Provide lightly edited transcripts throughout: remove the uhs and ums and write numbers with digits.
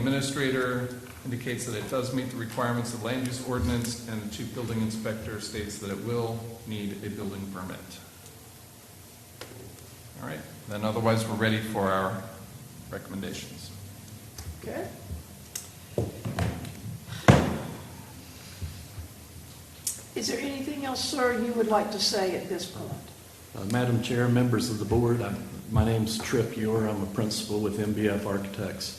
Administrator indicates that it does meet the requirements of the land use ordinance, and the chief building inspector states that it will need a building permit. All right, then otherwise we're ready for our recommendations. Okay. Is there anything else, sir, you would like to say at this point? Madam Chair, members of the board, my name's Trip Ewer. I'm a principal with MBF Architects.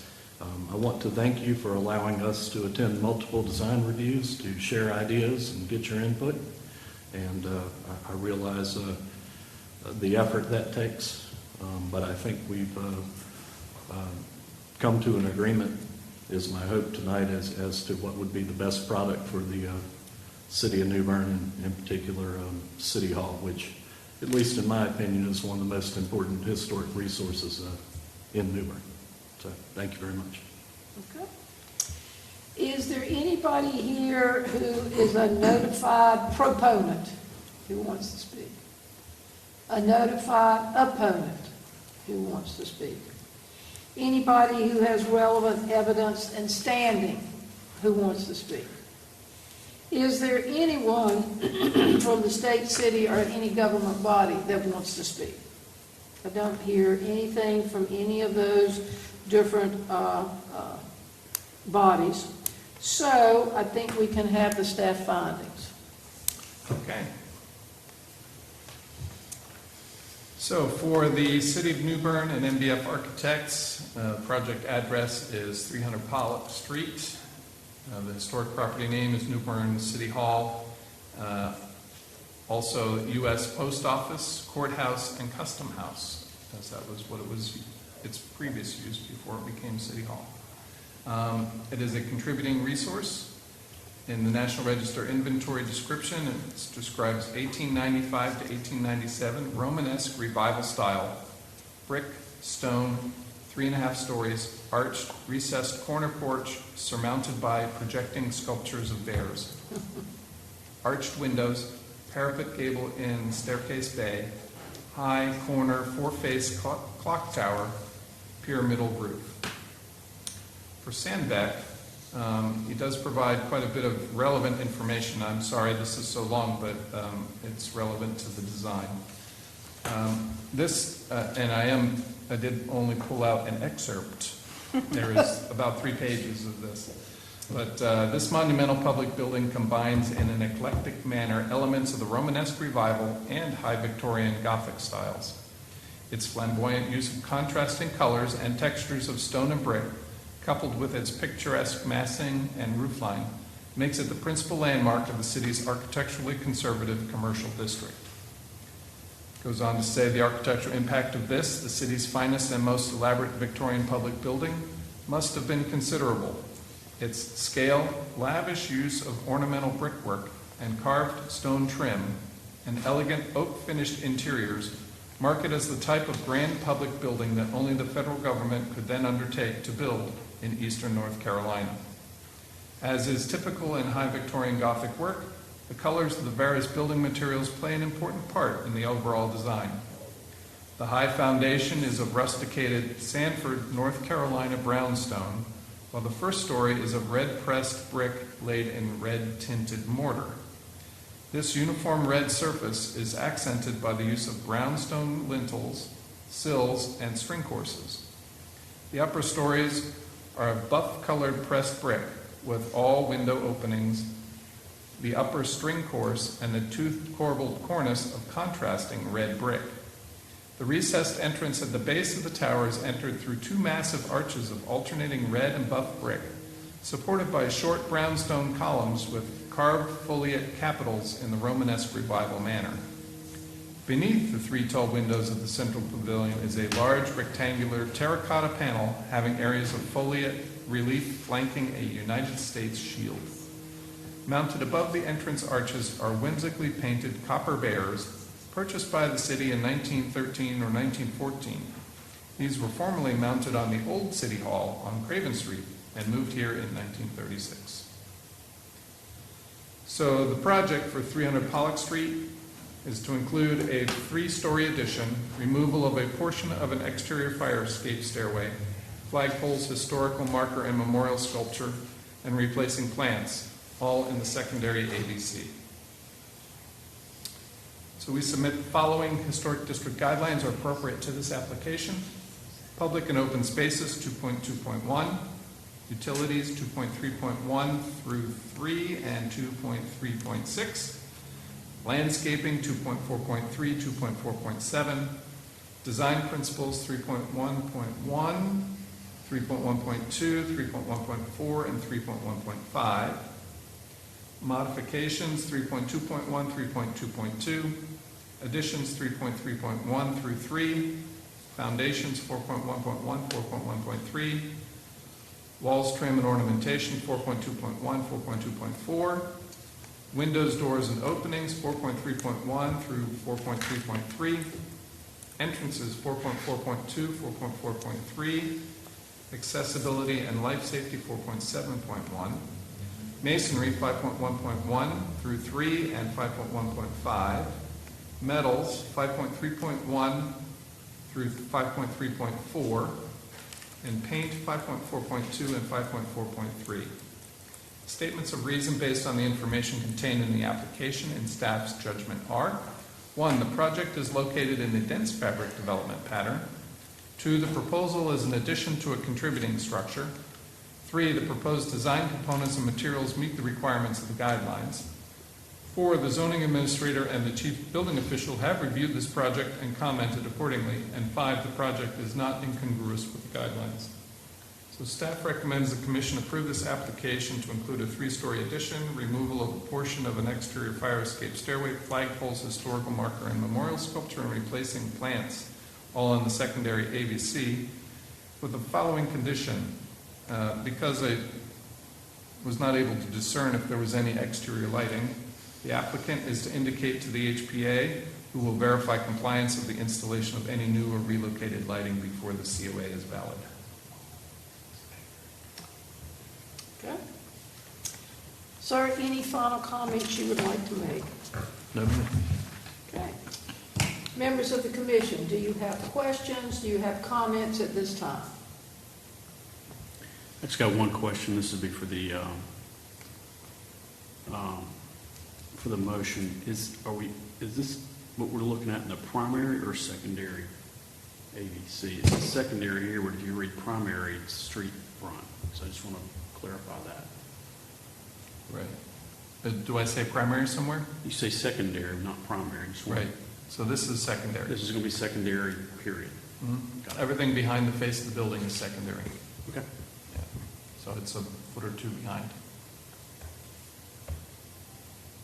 I want to thank you for allowing us to attend multiple design reviews, to share ideas and get your input. And I realize the effort that takes, but I think we've come to an agreement, is my hope tonight, as to what would be the best product for the City of New Bern, and in particular City Hall, which, at least in my opinion, is one of the most important historic resources in New Bern. So thank you very much. Okay. Is there anybody here who is a notified proponent who wants to speak? A notified opponent who wants to speak? Anybody who has relevant evidence and standing who wants to speak? Is there anyone from the state, city, or any government body that wants to speak? I don't hear anything from any of those different bodies. So I think we can have the staff findings. Okay. So for the City of New Bern and MBF Architects, project address is 300 Pollock Street. The historic property name is New Bern City Hall. Also U.S. Post Office, Courthouse, and Custom House, as that was what it was, its previous use before it became City Hall. It is a contributing resource. In the National Register inventory description, it describes 1895 to 1897 Romanesque revival style, brick, stone, 3.5 stories, arched, recessed corner porch surmounted by projecting sculptures of bears. Arched windows, parapet gable in staircase bay, high corner four-face clock tower, pyramidal roof. For Sandbeck, he does provide quite a bit of relevant information. I'm sorry this is so long, but it's relevant to the design. I did only pull out an excerpt. There is about 3 pages of this. But this monumental public building combines in an eclectic manner elements of the Romanesque revival and high Victorian Gothic styles. Its flamboyant use of contrasting colors and textures of stone and brick, coupled with its picturesque massing and roofline, makes it the principal landmark of the city's architecturally conservative commercial district. Goes on to say the architectural impact of this, the city's finest and most elaborate Victorian public building, must have been considerable. Its scale, lavish use of ornamental brickwork and carved stone trim, and elegant oak-finished interiors mark it as the type of grand public building that only the federal government could then undertake to build in eastern North Carolina. As is typical in high Victorian Gothic work, the colors of the various building materials play an important part in the overall design. The high foundation is of rusticated Sanford, North Carolina brownstone, while the first story is of red pressed brick laid in red tinted mortar. This uniform red surface is accented by the use of brownstone lintels, sills, and string courses. The upper stories are of buff-colored pressed brick with all window openings, the upper string course, and the toothed corbelled cornice of contrasting red brick. The recessed entrance at the base of the tower is entered through 2 massive arches of alternating red and buff brick, supported by short brownstone columns with carved foliate capitals in the Romanesque revival manner. Beneath the 3 tall windows of the central pavilion is a large rectangular terracotta panel having areas of foliate relief flanking a United States shield. Mounted above the entrance arches are whimsically painted copper bears purchased by the city in 1913 or 1914. These were formerly mounted on the old City Hall on Craven Street and moved here in 1936. So the project for 300 Pollock Street is to include a 3-story addition, removal of a portion of an exterior fire escape stairway, flagpoles, historical marker and memorial sculpture, and replacing plants, all in the secondary AVC. So we submit the following historic district guidelines are appropriate to this application. Public and open spaces, 2.2.1. Utilities, 2.3.1 through 3 and 2.3.6. Landscaping, 2.4.3, 2.4.7. Design principles, 3.1.1, 3.1.2, 3.1.4, and 3.1.5. Modifications, 3.2.1, 3.2.2. Additions, 3.3.1 through 3. Foundations, 4.1.1, 4.1.3. Walls, trim, and ornamentation, 4.2.1, 4.2.4. Windows, doors, and openings, 4.3.1 through 4.3.3. Entrances, 4.4.2, 4.4.3. Accessibility and life safety, 4.7.1. Masonry, 5.1.1 through 3 and 5.1.5. Metals, 5.3.1 through 5.3.4. And paint, 5.4.2 and 5.4.3. Statements of reason based on the information contained in the application and staff's judgment are: 1, the project is located in a dense fabric development pattern. 2, the proposal is an addition to a contributing structure. 3, the proposed design components and materials meet the requirements of the guidelines. 4, the zoning administrator and the chief building official have reviewed this project and commented accordingly. And 5, the project is not incongruous with the guidelines. So staff recommends the commission approve this application to include a 3-story addition, removal of a portion of an exterior fire escape stairway, flagpoles, historical marker, and memorial sculpture, and replacing plants, all in the secondary AVC, with the following condition. Because I was not able to discern if there was any exterior lighting, the applicant is to indicate to the HPA, who will verify compliance of the installation of any new or relocated lighting before the COA is valid. Okay. Sir, any final comments you would like to make? No, ma'am. Okay. Members of the commission, do you have questions? Do you have comments at this time? I just got one question. This would be for the motion. Is this what we're looking at in the primary or secondary AVC? It's the secondary here, but if you read primary, it's street front. So I just want to clarify that. Right. Do I say primary somewhere? You say secondary, not primary. Right. So this is secondary. This is going to be secondary, period. Mm-hmm. Got it. Everything behind the face of the building is secondary. Okay. Yeah. So it's a foot or two behind.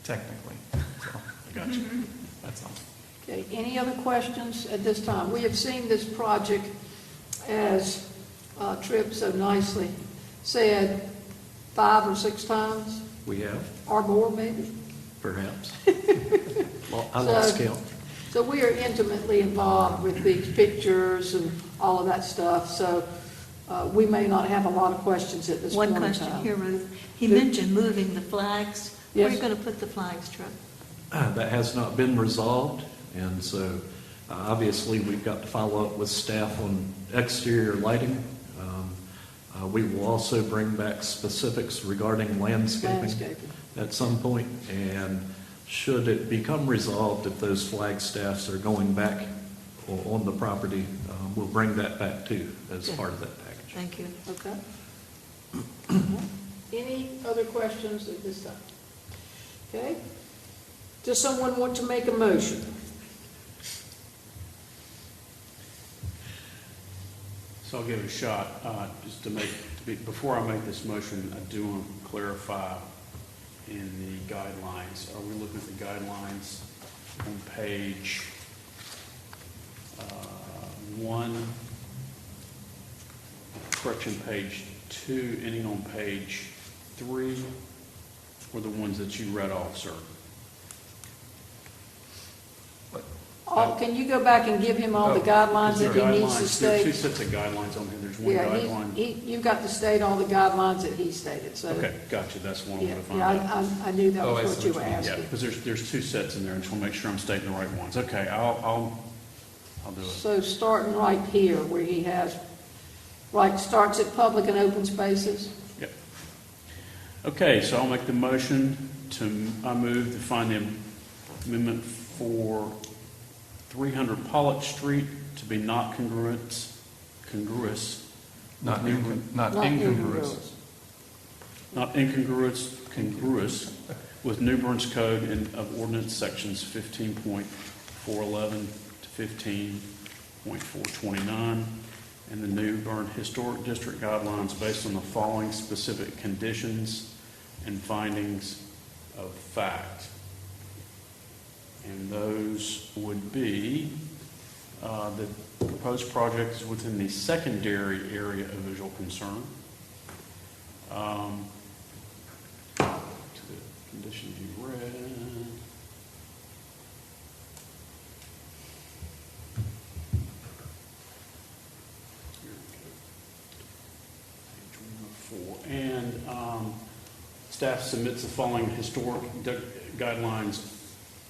Technically. So, I got you. that's all. Okay, any other questions at this time? We have seen this project, as Tripp so nicely said, 5 or 6 times, We have, or more maybe. perhaps. Well, I lost count. So we are intimately involved with these pictures and all of that stuff, so we may not have a lot of questions at this point One in question time. here, Ruth. He mentioned moving the flags. Where are Yes. you going to put the flags, Tripp? That has not been resolved, and so obviously we've got to follow up with staff on exterior lighting. We will also bring back specifics regarding landscaping at some point, and should it become resolved, if those flag staffs are going back on the property, we'll bring that back too as part of that package. Thank you. Okay. Any other questions at this time? Okay. Does someone want to make a motion? So I'll give it a shot. Just before I make this motion, I do want to clarify in the guidelines. Are we looking at the guidelines on page 1, correction page 2, ending on page 3, or the ones that you read off, sir? Can you go back and give him all the guidelines that he needs to There are 2 state? sets of guidelines on here. There's one Yeah, guideline. you've got to state all the guidelines that he stated, so. Okay, gotcha. That's one I Yeah, want to find out. I knew that Oh, I was see what you what were you mean. Yeah, asking. because there's 2 sets in there. I just want to make sure I'm stating the right ones. Okay, I'll do it. So starting right here where he has Like starts at public and open spaces? Yep. Okay, so I'll make the motion I move to find the amendment for 300 Pollock Street to be not congruous. Not Not incongruous. Not congruous with New Bern's Code of Ordinance Sections 15.411 to 15.429 and the New Bern Historic District Guidelines based on the following specific conditions and findings of fact. And those would be the proposed project is within the secondary area of visual concern. To the conditions you read. Here we go. Page 104. And staff submits the following historic guidelines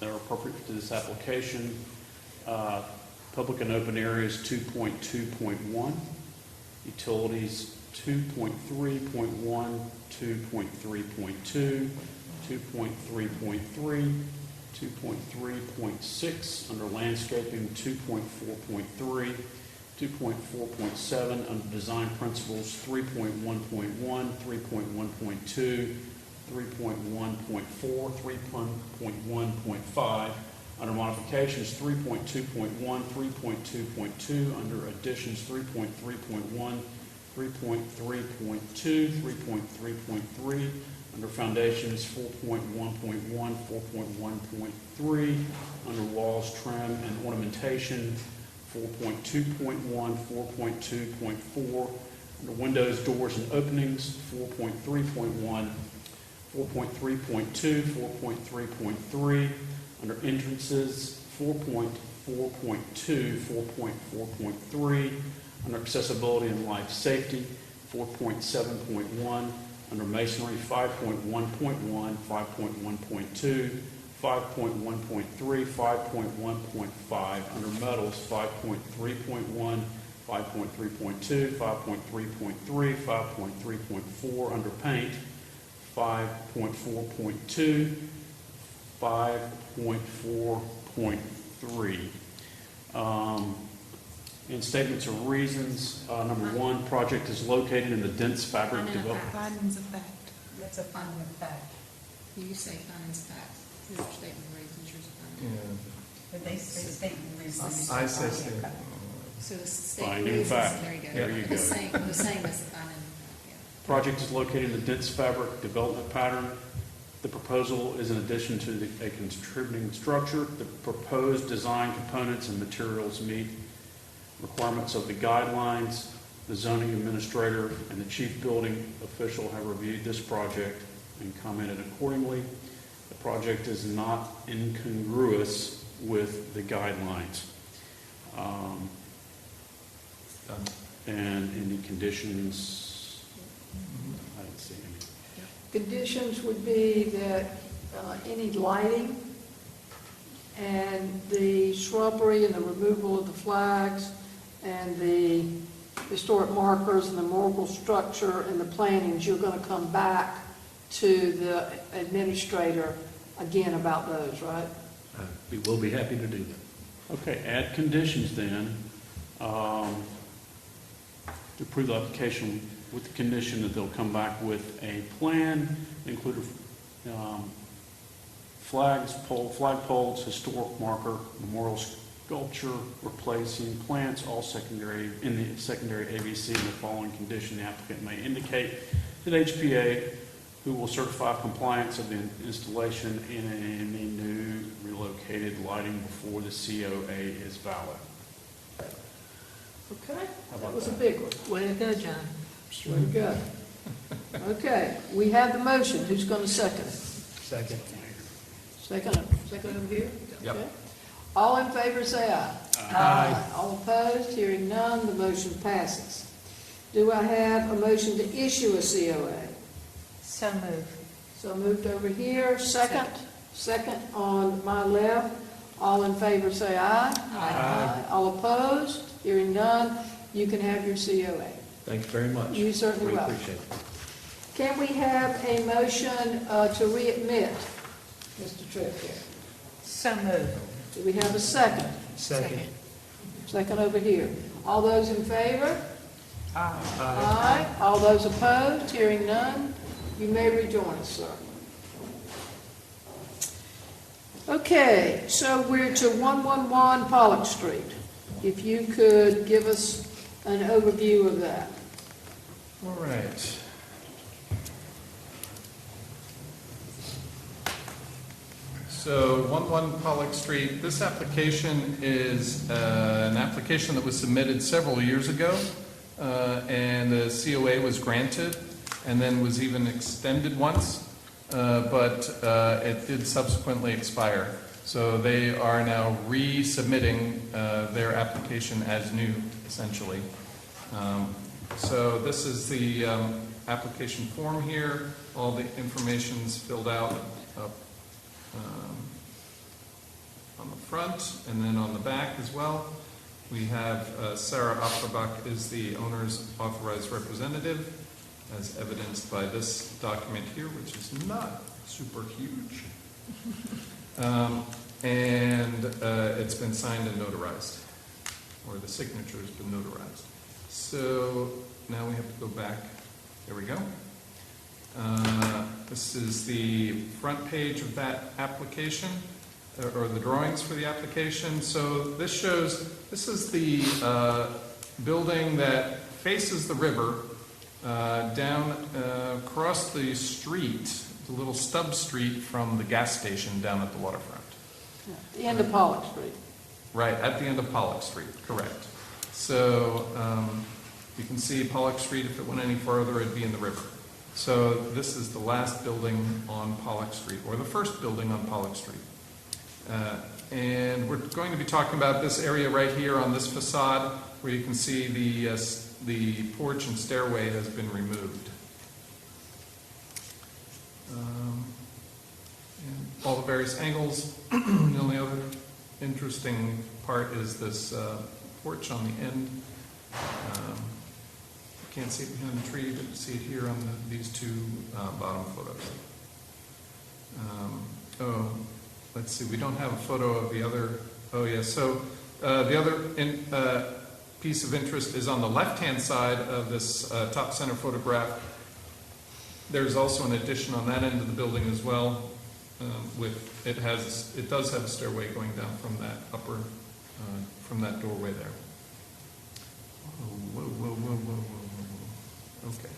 that are appropriate to this application. Public and open areas 2.2.1, utilities 2.3.1, 2.3.2, 2.3.3, 2.3.6, under landscaping 2.4.3, 2.4.7, under design principles 3.1.1, 3.1.2, 3.1.4, 3.1.5, under modifications 3.2.1, 3.2.2, under additions 3.3.1, 3.3.2, 3.3.3, under foundations 4.1.1, 4.1.3, under walls, trim, and ornamentation 4.2.1, 4.2.4, under windows, doors, and openings 4.3.1, 4.3.2, 4.3.3, under entrances 4.4.2, 4.4.3, under accessibility and life safety 4.7.1, under masonry 5.1.1, 5.1.2, 5.1.3, 5.1.5, under metals 5.3.1, 5.3.2, 5.3.3, 5.3.4, under paint 5.4.2, 5.4.3. In statements of reasons, number one, project is located in the dense fabric development. Findings of fact. That's a finding of fact. You say findings of fact. Your statement of reasons, yours is Yeah. finding. But they say statement of reasons. I say statement. So the statement of Finding of reasons, fact. there you go. There you go. The same as the finding of fact, Project is located in the dense fabric development pattern. The proposal is in addition to a contributing structure. The proposed design components and materials meet requirements of the guidelines. The zoning administrator and the chief building official have reviewed this project and commented accordingly. The project is not incongruous with the guidelines. And any conditions, I didn't see any. Conditions would be that any lighting and the shrubbery and the removal of the flags and the historic markers and the memorial structure and the plantings, you're going to come back to the administrator again about those, right? We will be happy to do that. Okay, add conditions then, to approve the application with the condition that they'll come back with a plan, include flag poles, historic marker, memorial sculpture, replacing plants, all secondary, in the secondary AVC, and the following condition the applicant may indicate that HPA, who will certify compliance of the installation in any new relocated lighting before the COA is valid. Okay, that was a big one. Way to go, John. Way to go. Okay, we have the motion. Who's going to second it? Second. Second over here? Yep. Okay. All in favor, say aye. Aye. All opposed, hearing none, the motion passes. Do I have a motion to issue a COA? So moved. So moved over here. Second on my left. All in favor, say aye. Aye. All opposed, hearing none, you can have your COA. Thank you very much. You certainly We will. appreciate it. Can we have a motion to readmit Mr. Tripp here? So moved. Do we have a second? Second. Second over here. All those in favor? Aye. Aye. All those opposed? Hearing none, you may rejoin us, sir. Okay, so we're to 111 Pollock Street. If you could give us an overview of that. All right. So 11 Pollock Street, this application is an application that was submitted several years ago, and the COA was granted, and then was even extended once, but it did subsequently expire. So they are now resubmitting their application as new, essentially. So this is the application form here. All the information's filled out up on the front and then on the back as well. We have Sarah Opperbach is the owner's authorized representative, as evidenced by this document here, which is not super huge. And it's been signed and notarized, or the signature's been notarized. So now we have to go back. There we go. This is the front page of that application, or the drawings for the application. So this shows, this is the building that faces the river down across the street, the little stub street from the gas station down at the waterfront. The end of Pollock Street. Right, at the end of Pollock Street, correct. So you can see Pollock Street, if it went any further, it'd be in the river. So this is the last building on Pollock Street, or the first building on Pollock Street. And we're going to be talking about this area right here on this facade, where you can see the porch and stairway has been removed. And all the various angles. The only other interesting part is this porch on the end. You can't see it behind the tree, but you see it here on these two bottom photos. Let's see, we don't have a photo of the other. Oh, yes. So the other piece of interest is on the left-hand side of this top center photograph. There's also an addition on that end of the building as well. It does have a stairway going down from that from that doorway there. Whoa. Okay.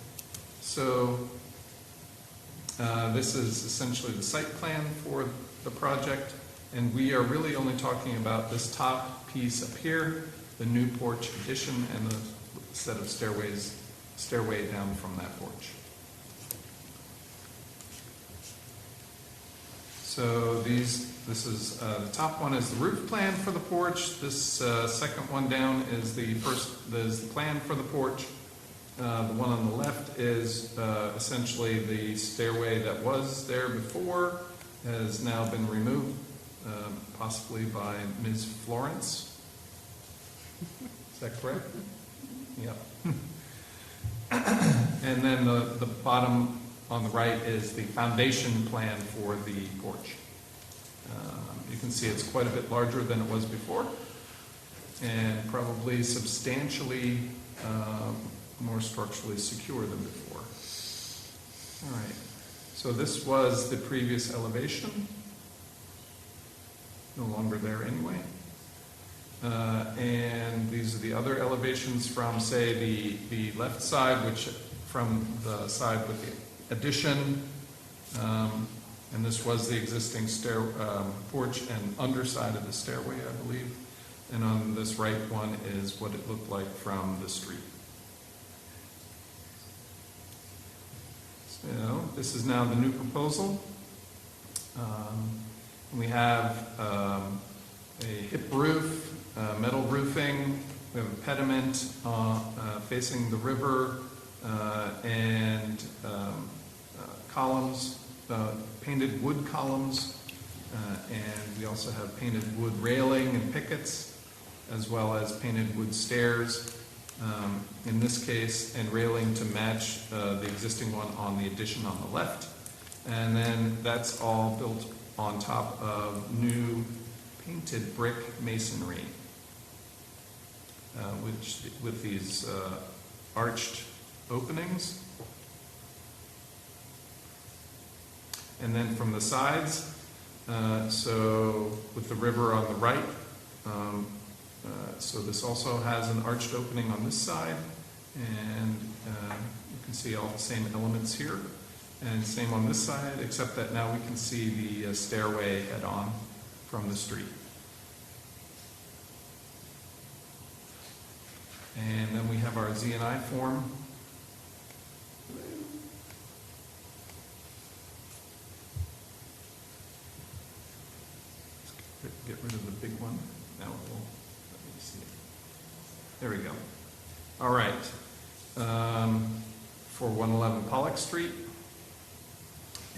So this is essentially the site plan for the project, and we are really only talking about this top piece up here, the new porch addition, and the set of stairway down from that porch. So this is the top one is the roof plan for the porch. This second one down is the plan for the porch. The one on the left is essentially the stairway that was there before, has now been removed, possibly by Ms. Florence. Is that correct? Yep. And then the bottom on the right is the foundation plan for the porch. You can see it's quite a bit larger than it was before, and probably substantially more structurally secure than before. All right, so this was the previous elevation, no longer there anyway. And these are the other elevations from, say, the left side, which from the side with the addition, and this was the existing porch and underside of the stairway, I believe. And on this right one is what it looked like from the street. So this is now the new proposal. We have a hip roof, metal roofing. We have a pediment facing the river, and columns, painted wood columns, and we also have painted wood railing and pickets, as well as painted wood stairs. in this case, and railing to match the existing one on the addition on the left. And then that's all built on top of new painted brick masonry, which with these arched openings. And then from the sides, so with the river on the right, so this also has an arched opening on this side, and you can see all the same elements here, and same on this side, except that now we can see the stairway head-on from the street. And then we have our Z&I form. Get rid of the big one. Now it will, let me see it. There we go. All right. For 111 Pollock Street.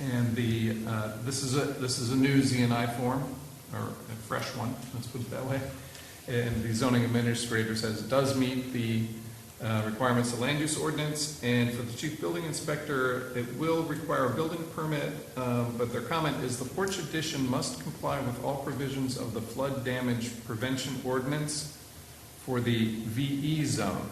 And this is a new Z&I form, or a fresh one, let's put it that way. And the zoning administrator says it does meet the requirements of land use ordinance, and for the chief building inspector, it will require a building permit, but their comment is the porch addition must comply with all provisions of the flood damage prevention ordinance for the VE zone.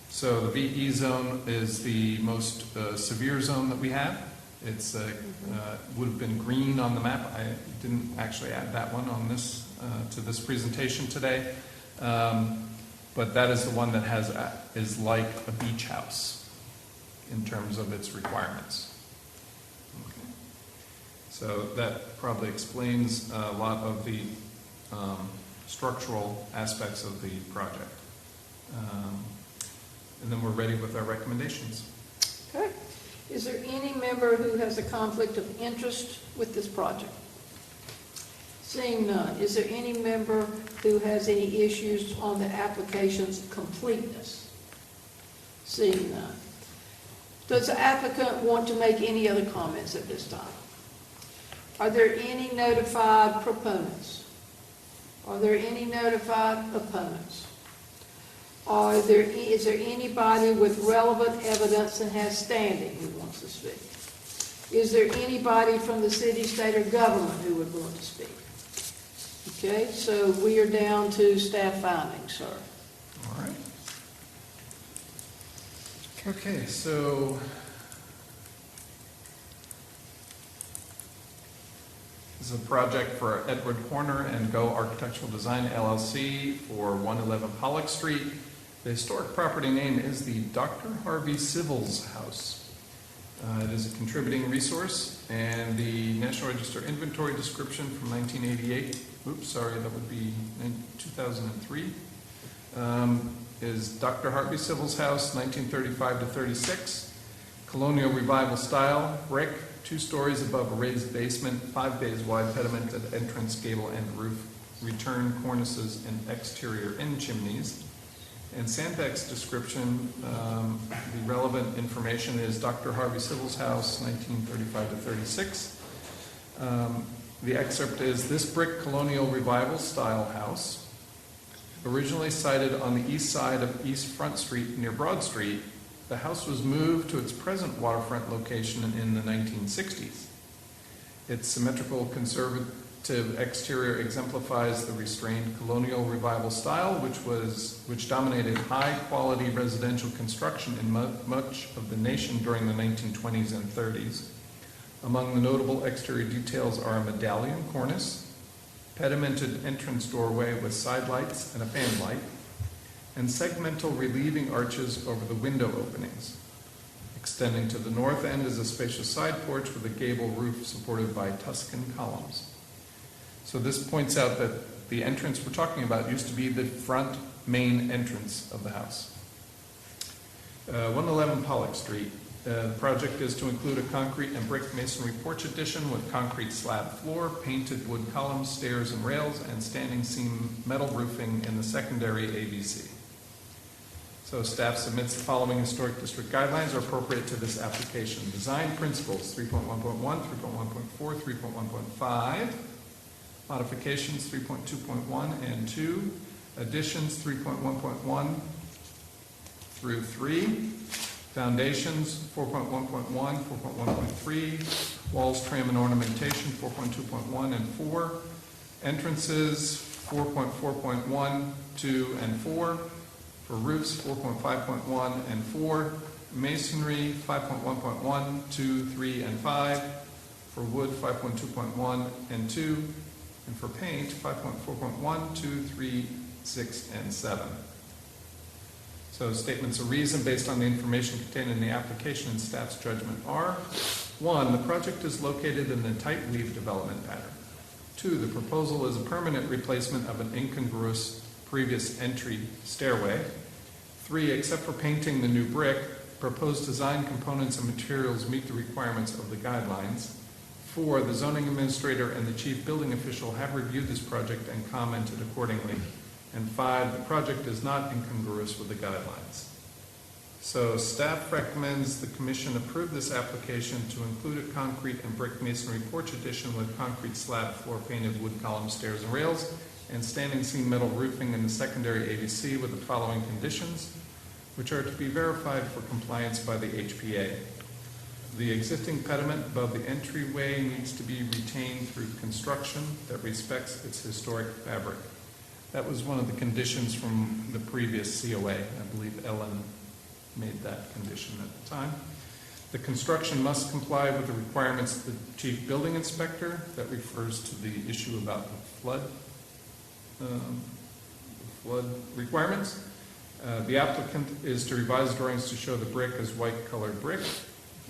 So the VE zone is the most severe zone that we have. It's would have been green on the map. I didn't actually add that one on this to this presentation today. But that is the one that is like a beach house in terms of its requirements. Okay. So that probably explains a lot of the structural aspects of the project. And then we're ready with our recommendations. Okay. Is there any member who has a conflict of interest with this project? Seeing none, is there any member who has any issues on the application's completeness? Seeing none. Does the applicant want to make any other comments at this time? Are there any notified proponents? Are there any notified opponents? Is there anybody with relevant evidence and has standing who wants to speak? Is there anybody from the city, state, or government who would want to speak? Okay, so we are down to staff findings, sir. All right. Okay, so this is a project for Edward Horner and Go Architectural Design LLC for 111 Pollock Street. The historic property name is the Dr. Harvey Civils House. It is a contributing resource, and the National Register inventory description from 1988, oops, sorry, that would be 2003, is Dr. Harvey Civils House, 1935 to 36, colonial revival style, brick, 2 stories above a raised basement, 5 bays wide, pedimented entrance, gable and roof, return cornices and exterior end chimneys. And Sandbeck's description, the relevant information is Dr. Harvey Civils House, 1935 to 36. The excerpt is, this brick colonial revival style house, originally sited on the east side of East Front Street near Broad Street, the house was moved to its present waterfront location in the 1960s. Its symmetrical conservative exterior exemplifies the restrained colonial revival style, which dominated high-quality residential construction in much of the nation during the 1920s and 30s. Among the notable exterior details are a medallion cornice, pedimented entrance doorway with side lights and a fan light, and segmental relieving arches over the window openings. Extending to the north end is a spacious side porch with a gable roof supported by Tuscan columns. So this points out that the entrance we're talking about used to be the front main entrance of the house. 111 Pollock Street. The project is to include a concrete and brick masonry porch addition with concrete slab floor, painted wood columns, stairs and rails, and standing seam metal roofing in the secondary AVC. So staff submits the following historic district guidelines are appropriate to this application. Design principles 3.1.1, 3.1.4, 3.1.5. Modifications 3.2.1 and 2. Additions 3.1.1 through 3. Foundations, 4.1.1, 4.1.3. Walls, trim, and ornamentation, 4.2.1 and 4. Entrances, 4.4.1, 2, and 4. For roofs, 4.5.1 and 4. Masonry, 5.1.1, 2, 3, and 5. For wood, 5.2.1 and 2. And for paint, 5.4.1, 2, 3, 6, and 7. So statements of reason based on the information contained in the application and staff's judgment are: 1, the project is located in a tight weave development pattern. 2, the proposal is a permanent replacement of an incongruous previous entry stairway. 3, except for painting the new brick, proposed design components and materials meet the requirements of the guidelines. 4, the zoning administrator and the chief building official have reviewed this project and commented accordingly. And 5, the project is not incongruous with the guidelines. So staff recommends the commission approve this application to include a concrete and brick masonry porch addition with concrete slab floor, painted wood columns, stairs, and rails, and standing seam metal roofing in the secondary AVC with the following conditions, which are to be verified for compliance by the HPA. The existing pediment above the entryway needs to be retained through construction that respects its historic fabric. That was one of the conditions from the previous COA. I believe Ellen made that condition at the time. The construction must comply with the requirements of the chief building inspector. That refers to the issue about the flood requirements. The applicant is to revise drawings to show the brick as white colored brick.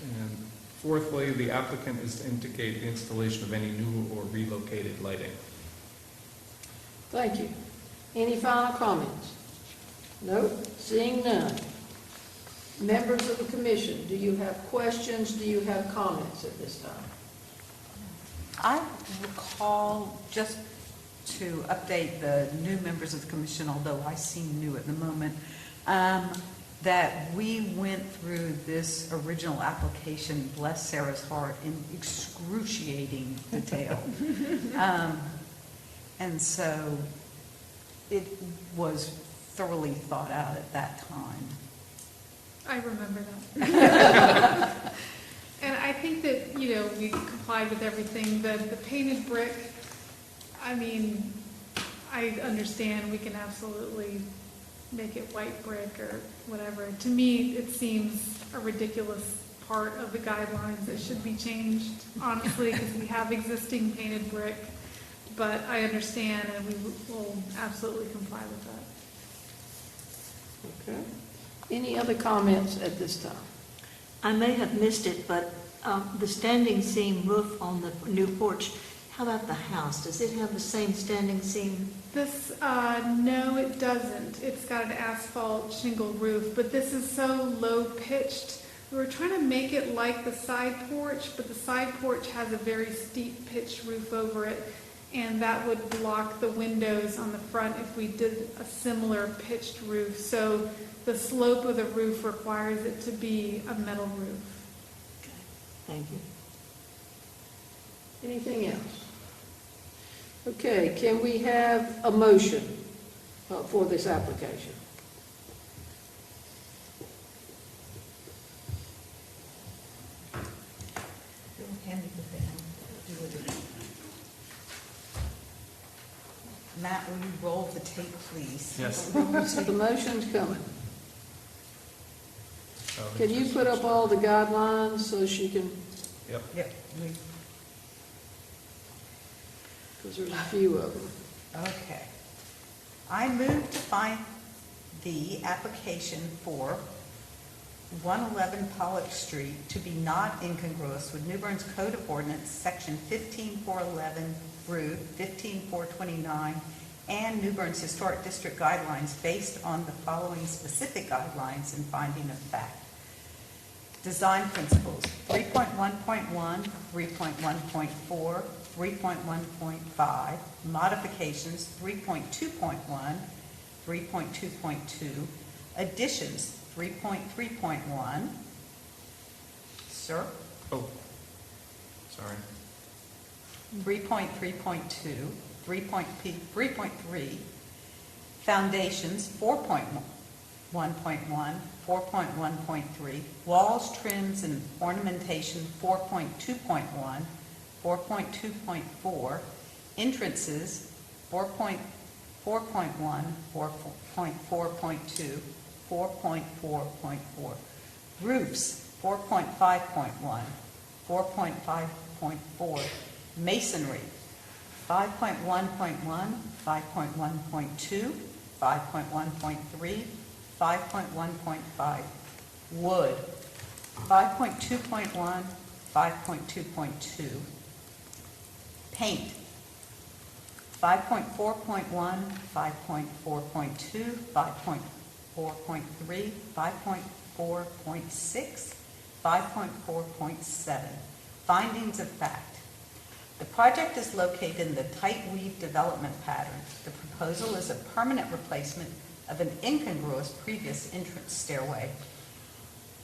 And fourthly, the applicant is to indicate the installation of any new or relocated lighting. Thank you. Any final comments? No? Seeing none. Members of the commission, do you have questions? Do you have comments at this time? I recall, just to update the new members of the commission, although I seem new at the moment, that we went through this original application, bless Sarah's heart, in excruciating detail. And so it was thoroughly thought out at that time. I remember that. And I think that, we complied with everything. The painted brick, I mean, I understand we can absolutely make it white brick or whatever. To me, it seems a ridiculous part of the guidelines that should be changed, honestly, because we have existing painted brick. But I understand, and we will absolutely comply with that. Okay. Any other comments at this time? I may have missed it, but the standing seam roof on the new porch, how about the house? Does it have the same standing seam? This, no, it doesn't. It's got an asphalt shingle roof, but this is so low pitched. We were trying to make it like the side porch, but the side porch has a very steep pitched roof over it, and that would block the windows on the front if we did a similar pitched roof. So the slope of the roof requires it to be a metal roof. Okay, thank you. Anything else? Okay, can we have a motion for this application? Matt, will you roll the tape, please? Yes. The motion's coming. Can you put up all the guidelines so she can, Yep. Yep. because there's a few of them. Okay. I move to find the application for 111 Pollock Street to be not incongruous with New Bern's Code of Ordinance, Section 15411, roof 15429, and New Bern's Historic District guidelines based on the following specific guidelines and finding of fact. Design principles: 3.1.1, 3.1.4, 3.1.5, modifications: 3.2.1, 3.2.2, additions: 3.3.1. Sir? Oh, sorry. 3.3.2, 3.3, foundations: 4.1, 4.1.1, 4.1.3, walls, trims, and ornamentation, 4.2.1, 4.2.4, entrances, 4.4.1, 4.4.2, 4.4.4, roofs, 4.5.1, 4.5.4, masonry, 5.1.1, 5.1.2, 5.1.3, 5.1.5, wood, 5.2.1, 5.2.2, paint, 5.4.1, 5.4.2, 5.4.3, 5.4.6, 5.4.7. Findings of fact. The project is located in the tight weave development pattern. The proposal is a permanent replacement of an incongruous previous entrance stairway.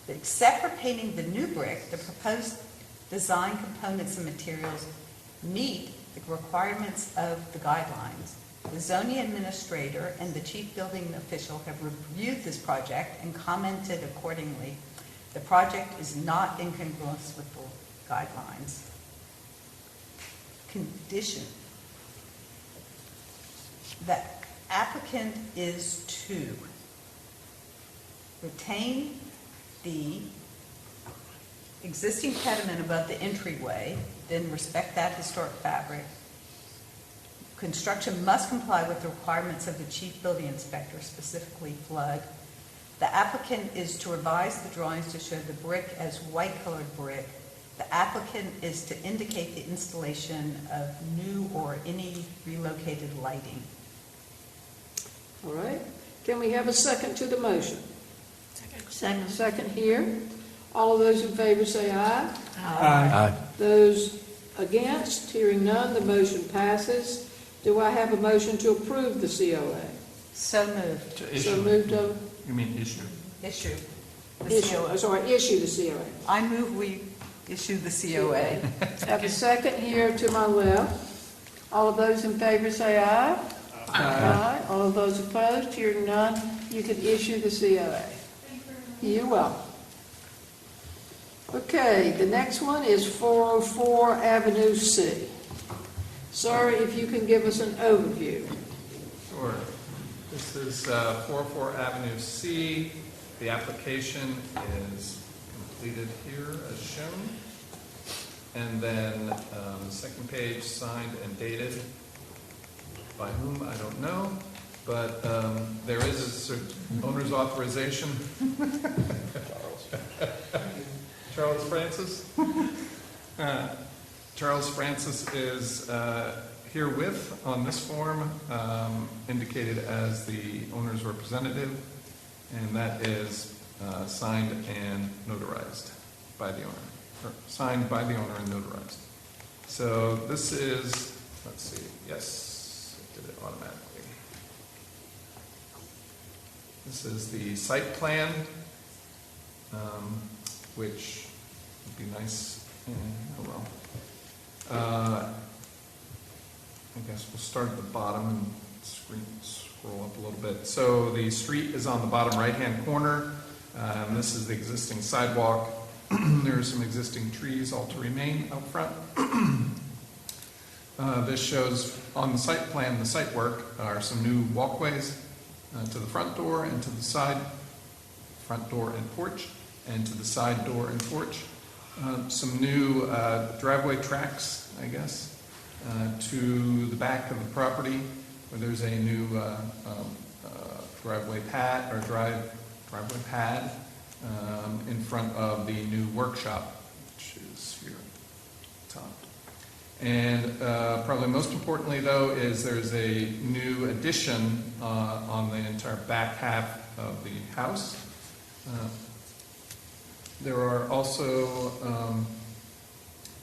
Except for painting the new brick, the proposed design components and materials meet the requirements of the guidelines. The zoning administrator and the chief building official have reviewed this project and commented accordingly. The project is not incongruous with the guidelines. Condition. The applicant is to retain the existing pediment above the entryway, then respect that historic fabric. Construction must comply with the requirements of the chief building inspector, specifically flood. The applicant is to revise the drawings to show the brick as white-colored brick. The applicant is to indicate the installation of new or any relocated lighting. All right. Can we have a second to the motion? Second. Second here. All of those in favor say aye. Aye. Those against, hearing none, the motion passes. Do I have a motion to approve the COA? So moved. To So issue. moved to You mean issue? Issue. The issue, COA. issue the COA. I move we issue the COA. Have a second here to my left. All of those in favor say aye. Aye. All of those opposed, hearing none, you can issue the COA. You're welcome. Okay, the next one is 404 Avenue C. Sir, if you can give us an overview. Sure. This is 404 Avenue C. The application is completed here as shown. And then the second page, signed and dated. By whom, I don't know. But there is a owner's authorization. Charles Francis. Charles Francis is herewith on this form indicated as the owner's representative, and that is signed and notarized by the owner, or signed by the owner and notarized. So this is, let's see, yes, it did it automatically. This is the site plan, which would be nice. Oh well. I guess we'll start at the bottom and scroll up a little bit. So the street is on the bottom right-hand corner. This is the existing sidewalk. There are some existing trees all to remain out front. This shows on the site plan, the site work, are some new walkways to the front door and to the side, front door and porch, and to the side door and porch. Some new driveway tracks, I guess, to the back of the property, where there's a new driveway pad or driveway pad in front of the new workshop, which is here at the top. And probably most importantly, though, is there's a new addition on the entire back half of the house. There are also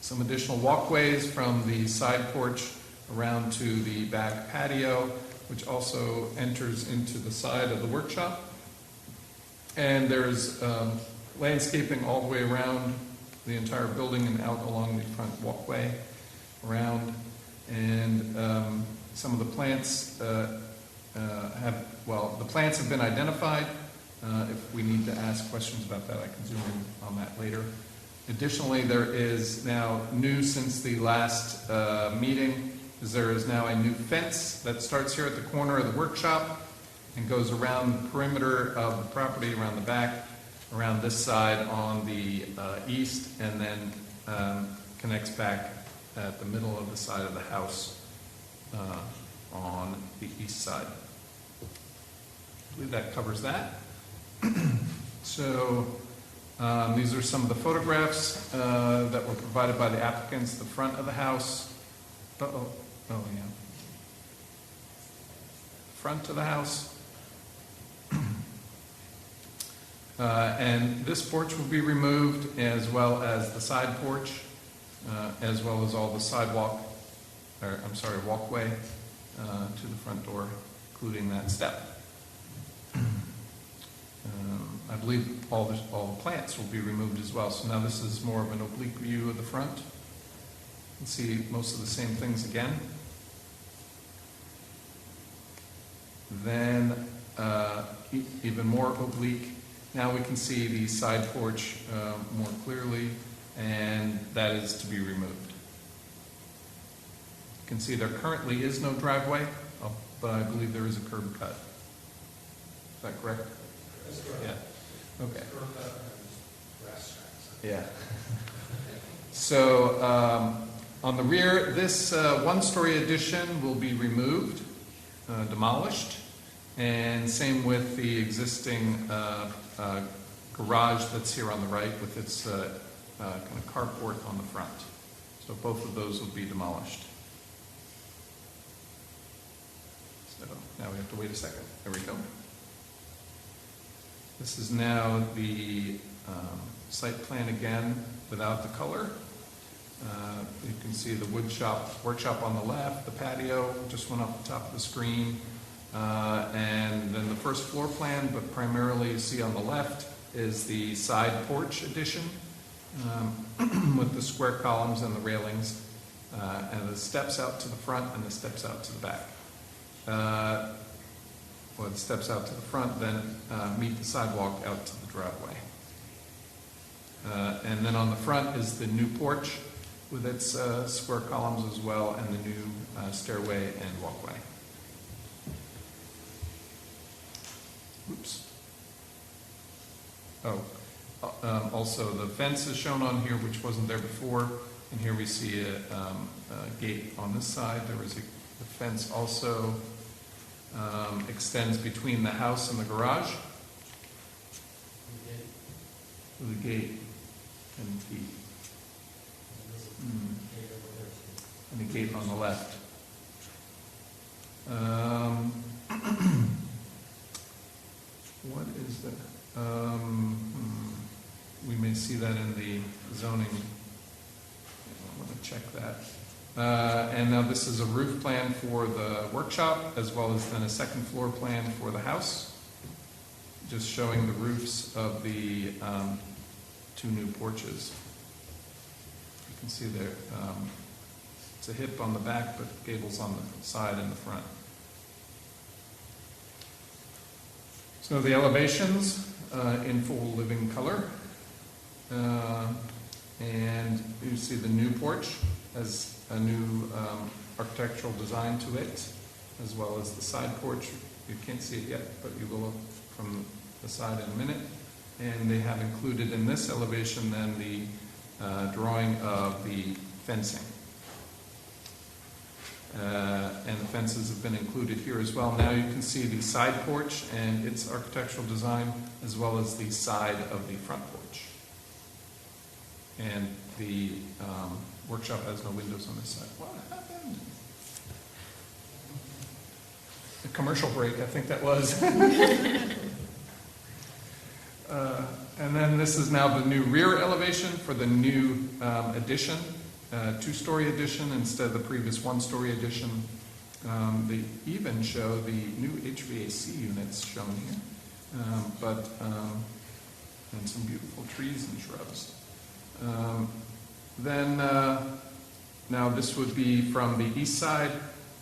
some additional walkways from the side porch around to the back patio, which also enters into the side of the workshop. And there's landscaping all the way around the entire building and out along the front walkway around. And some of the plants the plants have been identified. If we need to ask questions about that, I can zoom in on that later. Additionally, there is now new since the last meeting, is there is now a new fence that starts here at the corner of the workshop and goes around the perimeter of the property, around the back, around this side on the east, and then connects back at the middle of the side of the house on the east side. I believe that covers that. So these are some of the photographs that were provided by the applicants. The front of the house. Oh yeah. Front of the house. And this porch will be removed, as well as the side porch, as well as all the walkway to the front door, including that step. I believe all the plants will be removed as well. So now this is more of an oblique view of the front. You can see most of the same things again. Then even more oblique. Now we can see the side porch more clearly, and that is to be removed. You can see there currently is no driveway, but I believe there is a curb cut. Is that correct? That's correct. Yeah. Okay. Curb cut and grass tracks. Yeah. So on the rear, this one-story addition will be removed, demolished, and same with the existing garage that's here on the right with its kind of carport on the front. So both of those will be demolished. So now we have to wait a second. There we go. This is now the site plan again without the color. You can see the workshop on the left, the patio just went off the top of the screen, and then the first floor plan, but primarily you see on the left is the side porch addition with the square columns and the railings, and the steps out to the front and the steps out to the back. Well, the steps out to the front then meet the sidewalk out to the driveway. And then on the front is the new porch with its square columns as well, and the new stairway and walkway. Oops. Also the fence is shown on here, which wasn't there before, and here we see a gate on this side. There is the fence also extends between the house and the garage. The gate and the gate on the left. What is that? We may see that in the zoning. I want to check that. And now this is a roof plan for the workshop, as well as then a second floor plan for the house, just showing the roofs of the two new porches. You can see there, it's a hip on the back, but gables on the side and the front. So the elevations in full living color. And you see the new porch has a new architectural design to it, as well as the side porch. You can't see it yet, but you will from the side in a minute. And they have included in this elevation then the drawing of the fencing. And the fences have been included here as well. Now you can see the side porch and its architectural design, as well as the side of the front porch. And the workshop has no windows on this side. What happened? A commercial break, I think that was. And then this is now the new rear elevation for the new addition, two-story addition instead of the previous one-story addition. They even show the new HVAC units shown here, and some beautiful trees and shrubs. Now this would be from the east side,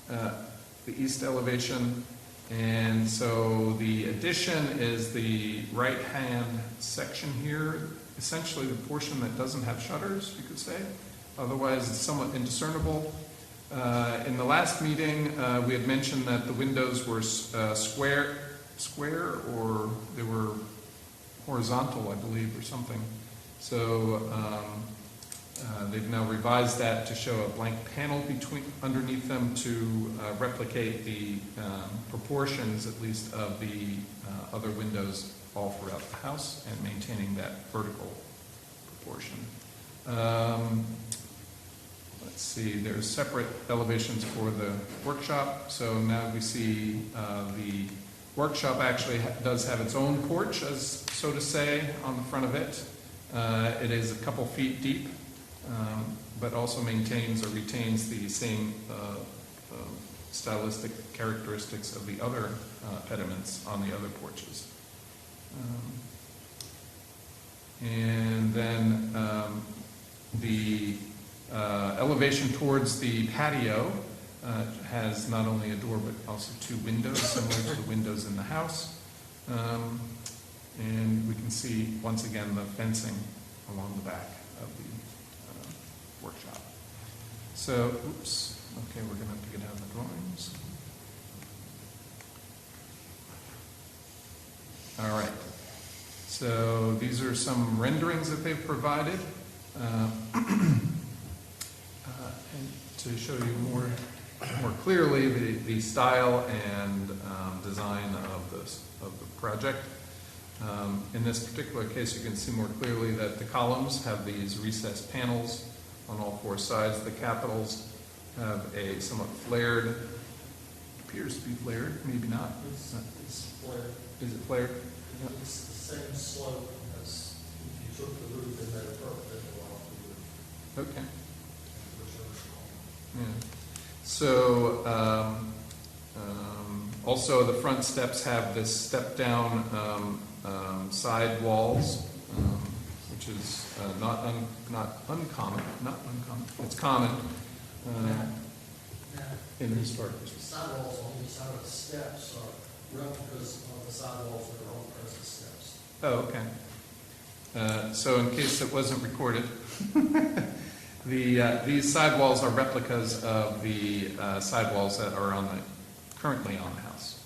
the east elevation, And so the addition is the right-hand section here, essentially the portion that doesn't have shutters, you could say. Otherwise, it's somewhat indiscernible. In the last meeting, we had mentioned that the windows were square, or they were horizontal, I believe, or something. So they've now revised that to show a blank panel underneath them to replicate the proportions, at least, of the other windows all throughout the house, and maintaining that vertical proportion. Let's see, there's separate elevations for the workshop. So now we see the workshop actually does have its own porch, as so to say, on the front of it. It is a couple feet deep, but also maintains or retains the same stylistic characteristics of the other pediments on the other porches. And then the elevation towards the patio has not only a door but also two windows, similar to the windows in the house. And we can see, once again, the fencing along the back of the workshop. So, oops, okay, we're going to have to get out of the drawings. All right. So these are some renderings that they've provided. And to show you more clearly the style and design of the project. In this particular case, you can see more clearly that the columns have these recessed panels on all four sides. The capitals have a somewhat flared, appears to be flared, maybe not. It's flared. Is it flared? It's the same slope as if you took the roof and made a perpendicular off the roof. Okay. Whichever column. Yeah. So, also the front steps have this step-down side walls, which is not uncommon. It's common Now, in historic. the sidewalls on each side of the steps are replicas of the sidewalls that are on the present steps. Oh, okay. So in case it wasn't recorded, these sidewalls are replicas of the sidewalls that are currently on the house,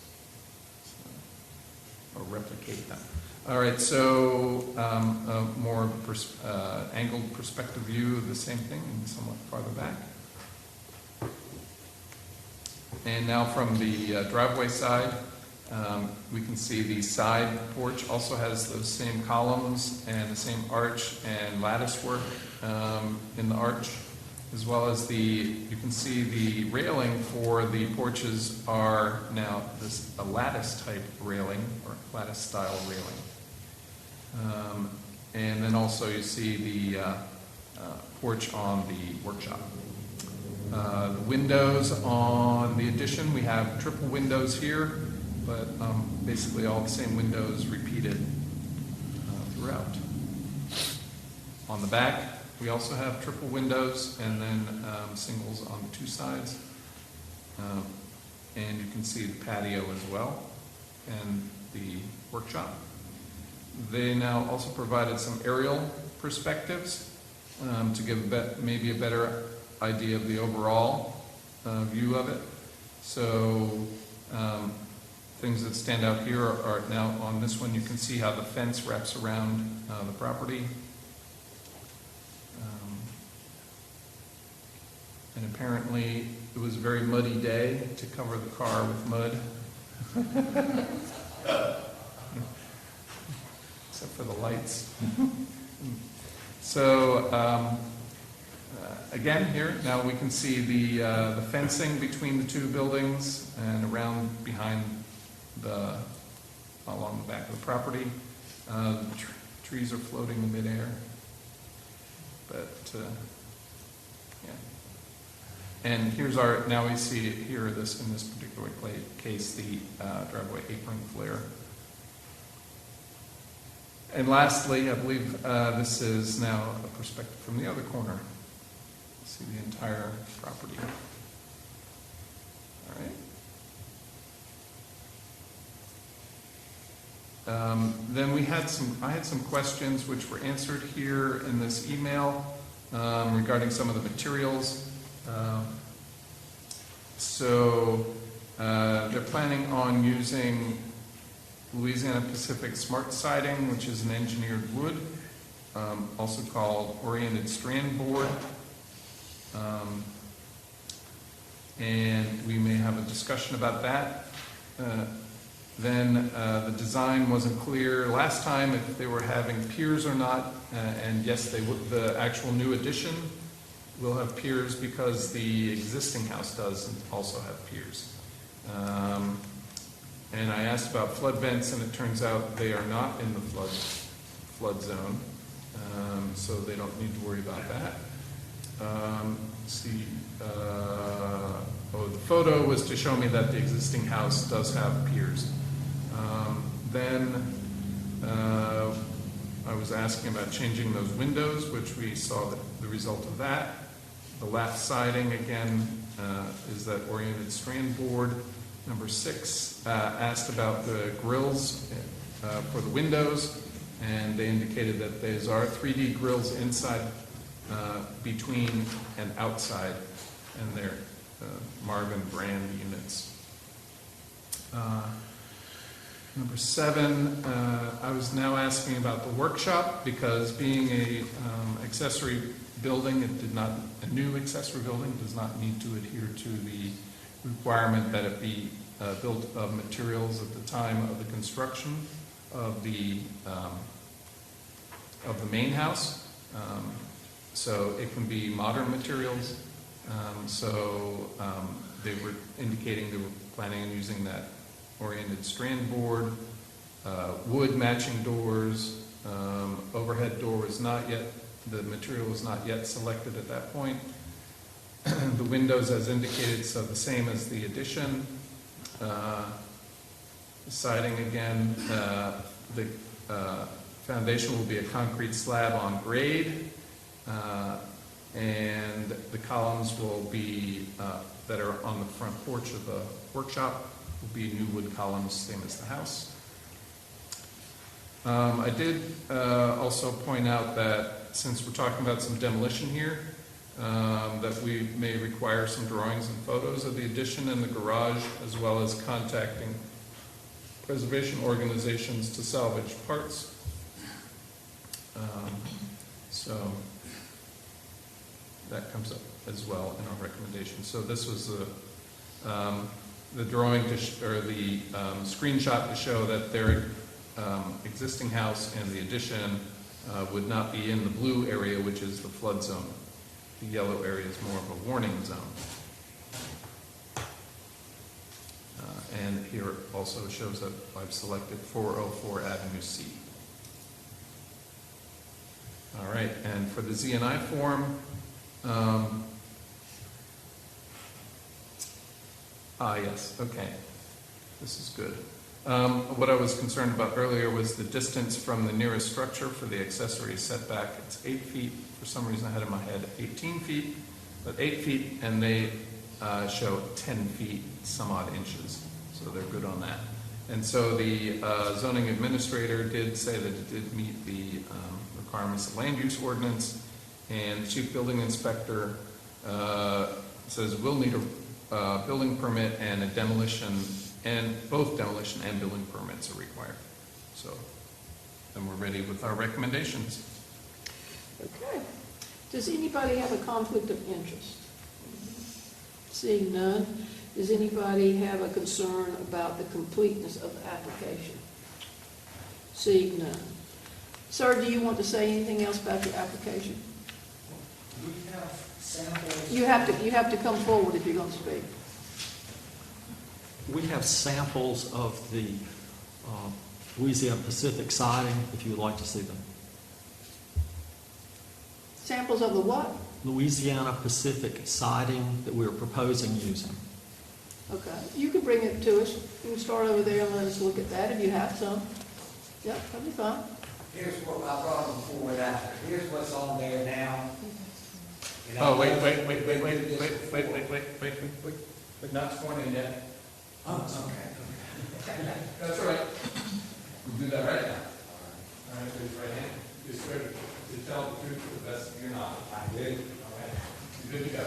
or replicate them. All right, so a more angled perspective view of the same thing, and somewhat farther back. And now from the driveway side, we can see the side porch also has those same columns and the same arch and lattice work in the arch, as well as you can see the railing for the porches are now a lattice type railing, or lattice style railing. And then also you see the porch on the workshop. The windows on the addition, we have triple windows here, but basically all the same windows repeated throughout. On the back, we also have triple windows, and then singles on the two sides. And you can see the patio as well, and the workshop. They now also provided some aerial perspectives to give maybe a better idea of the overall view of it. So things that stand out here are now on this one. You can see how the fence wraps around the property. And apparently it was a very muddy day to cover the car with mud. Except for the lights. So again, here now we can see the fencing between the two buildings and around behind along the back of the property. The trees are floating in midair, but yeah. And here's now we see it here. In this particular case, the driveway apron flare. And lastly, I believe this is now a perspective from the other corner. See the entire property. All right. Then I had some questions which were answered here in this email regarding some of the materials. So they're planning on using Louisiana Pacific Smart Siding, which is an engineered wood, also called oriented strand board. And we may have a discussion about that. Then the design wasn't clear last time if they were having piers or not, and yes, they would. The actual new addition will have piers because the existing house does also have piers. And I asked about flood vents, and it turns out they are not in the flood zone, so they don't need to worry about that. Let's see. The photo was to show me that the existing house does have piers. Then I was asking about changing those windows, which we saw the result of that. The lap siding, again, is that oriented strand board. Number 6 asked about the grills for the windows, and they indicated that these are 3D grills inside, between and outside, and they're Marvin brand units. Number 7, I was now asking about the workshop, because being a accessory building, a new accessory building does not need to adhere to the requirement that it be built of materials at the time of the construction of the main house. So it can be modern materials. They were indicating they were planning on using that oriented strand board, wood matching doors, overhead door was not yet, the material was not yet selected at that point. The windows as indicated, so the same as the addition. The siding again, the foundation will be a concrete slab on grade, and the columns will be, that are on the front porch of the workshop, will be new wood columns, same as the house. I did also point out that since we're talking about some demolition here, that we may require some drawings and photos of the addition and the garage, as well as contacting preservation organizations to salvage parts. So that comes up as well in our recommendation. So this was the drawing or the screenshot to show that their existing house and the addition would not be in the blue area, which is the flood zone. The yellow area is more of a warning zone. And here it also shows that I've selected 404 Avenue C. All right, and for the Z&I form, yes, okay. This is good. What I was concerned about earlier was the distance from the nearest structure for the accessory setback. It's 8 feet. For some reason I had in my head 18 feet, but 8 feet, and they show 10 feet some odd inches. So they're good on that. And so the zoning administrator did say that it did meet the requirements of land use ordinance, and chief building inspector says we'll need a building permit and a demolition, and both demolition and building permits are required. So then we're ready with our recommendations. Okay. Does anybody have a conflict of interest? Seeing none, does anybody have a concern about the completeness of the application? Seeing none. Sir, do you want to say anything else about the application? We have samples. You have to come forward if you're going to speak. We have samples of the Louisiana Pacific siding, if you would like to see them. Samples of the what? Louisiana Pacific siding that we are proposing using. Okay. You can bring it to us. You can start over there and let us look at that if you have some. Yep, that'll be fine. Here's what I brought them before and after. Here's what's on there now. And Oh, I- wait, not sworn in yet. Oh, it's okay. That's all right. We'll do that right now. All right, raise your right hand. You swear to tell the truth to the best of your knowledge. I do. All right. You're good to go.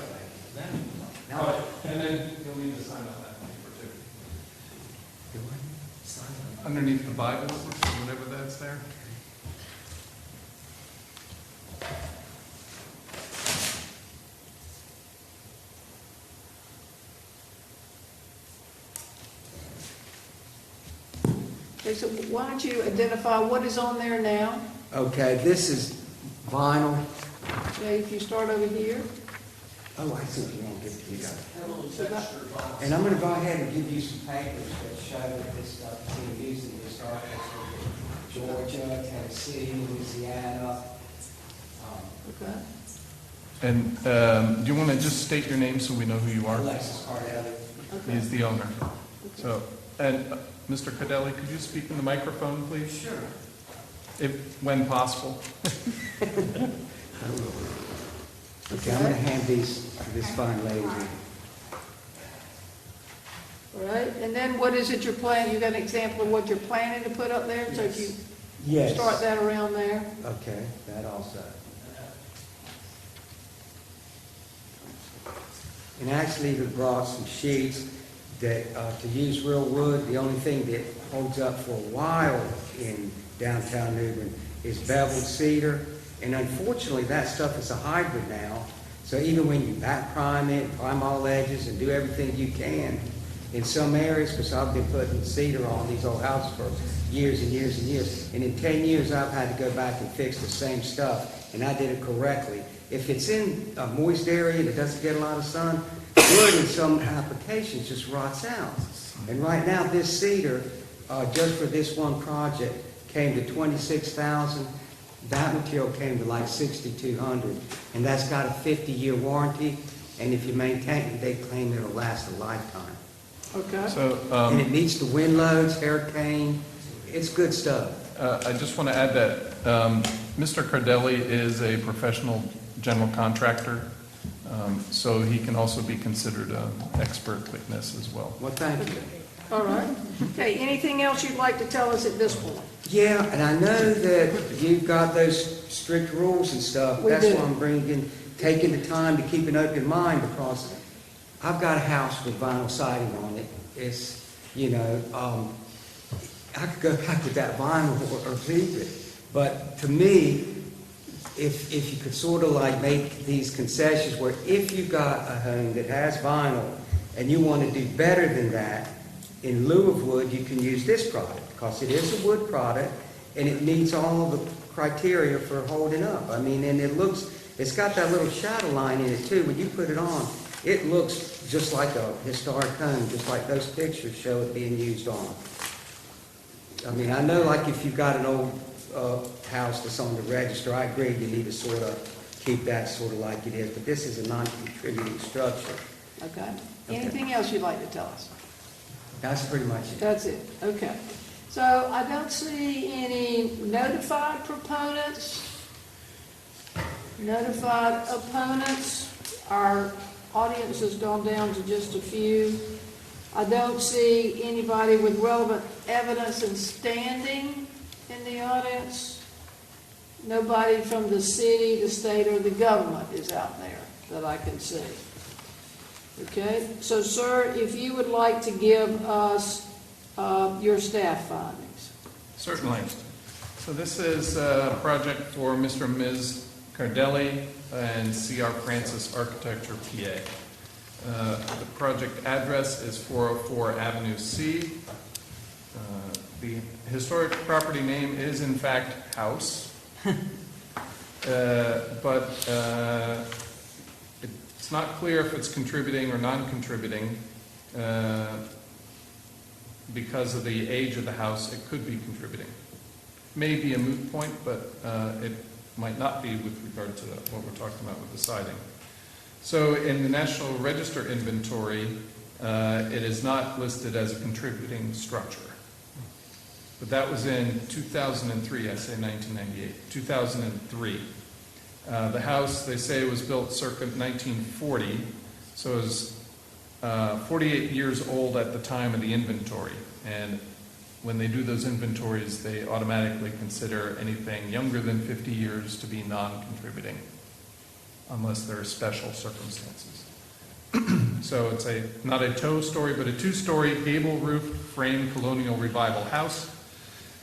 Now, All right, and then you'll need to sign on that paper too. do I sign up? Underneath the Bible, whatever that's there. Okay, so why don't you identify what is on there now? Okay, this is vinyl. Okay, if you start over here. Oh, I see what you want to give to you guys. Heavily So that- textured vinyl. And I'm gonna go ahead and give you some papers that show that this stuff is being used in historic districts. Georgia, Tennessee, Louisiana. Okay. And do you want to just state your name so we know who you are? Alexis Cardelli. Okay. He's the owner. So, and Mr. Cadelli, could you speak in the microphone, please? Sure. If, when possible. Okay, I'm gonna hand these to this fine lady. All right, and then what is it you're planning, you got an example of what you're planning to put up there? So if you Yes. start that around there. Okay, that also. And actually, we brought some sheets that, to use real wood, the only thing that holds up for a while in downtown New Bern is beveled cedar. And unfortunately, that stuff is a hybrid now. So even when you back prime it, prime all edges, and do everything you can, in some areas, because I've been putting cedar on these old houses for years and years and years, and in 10 years, I've had to go back and fix the same stuff, and I did it correctly. If it's in a moist area and it doesn't get a lot of sun, wood in some applications just rots out. And right now, this cedar, just for this one project, came to $26,000. That material came to like $6,200, and that's got a 50-year warranty. And if you maintain it, they claim it'll last a lifetime. Okay. So And it meets the wind loads, hurricane. It's good stuff. I just want to add that Mr. Cardelli is a professional general contractor, so he can also be considered an expert witness as well. Well, thank you. All right. Okay, anything else you'd like to tell us at this point? Yeah, and I know that you've got those strict rules and stuff. We That's do. why I'm taking the time to keep an open mind, because I've got a house with vinyl siding on it. It's, I could go back with that vinyl or leave it. But to me, if you could sort of like make these concessions where if you got a home that has vinyl and you want to do better than that, in lieu of wood, you can use this product, because it is a wood product and it meets all of the criteria for holding up. I mean, and it's got that little shadow line in it too. When you put it on, it looks just like a historic home, just like those pictures show it being used on. I mean, I know like if you've got an old house that's on the register, I agree you need to sort of keep that sort of like it is, but this is a non-contributing structure. Okay. Anything else you'd like to tell us? That's pretty much it. That's it, okay. So I don't see any notified proponents, notified opponents. Our audience has gone down to just a few. I don't see anybody with relevant evidence and standing in the audience. Nobody from the city, the state, or the government is out there that I can see. Okay, so sir, if you would like to give us your staff findings. Certainly. So this is a project for Mr. and Ms. Cardelli and C.R. Francis Architecture, PA. The project address is 404 Avenue C. The historic property name is in fact House, but it's not clear if it's contributing or non-contributing. Because of the age of the house, it could be contributing. May be a moot point, but it might not be with regard to what we're talking about with the siding. So in the National Register inventory, it is not listed as a contributing structure. But that was in 2003, I say 1998, 2003. The house, they say, was built circa 1940, so it was 48 years old at the time of the inventory. And when they do those inventories, they automatically consider anything younger than 50 years to be non-contributing, unless there are special circumstances. So it's not a two-story, but a two-story gable roof frame colonial revival house.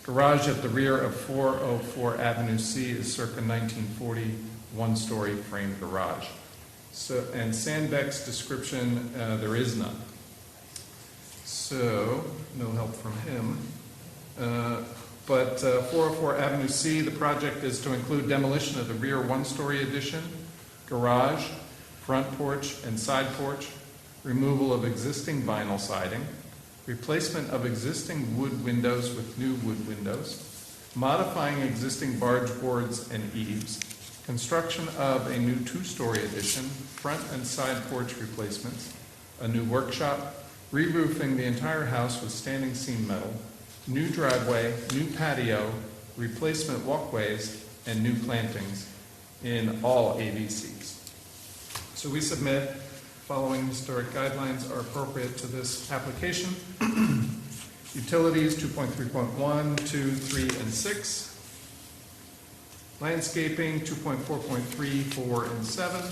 Garage at the rear of 404 Avenue C is circa 1940, one-story frame garage. So, and Sandbeck's description, there is none. So, no help from him. But 404 Avenue C, the project is to include demolition of the rear one-story addition, garage, front porch, and side porch, removal of existing vinyl siding, replacement of existing wood windows with new wood windows, modifying existing barge boards and eaves, construction of a new two-story addition, front and side porch replacements, a new workshop, re-roofing the entire house with standing seam metal, new driveway, new patio, replacement walkways, and new plantings in all AVCs. So we submit following historic guidelines are appropriate to this application. Utilities 2.3.1, 2, 3, and 6. Landscaping 2.4.3, 4, and 7.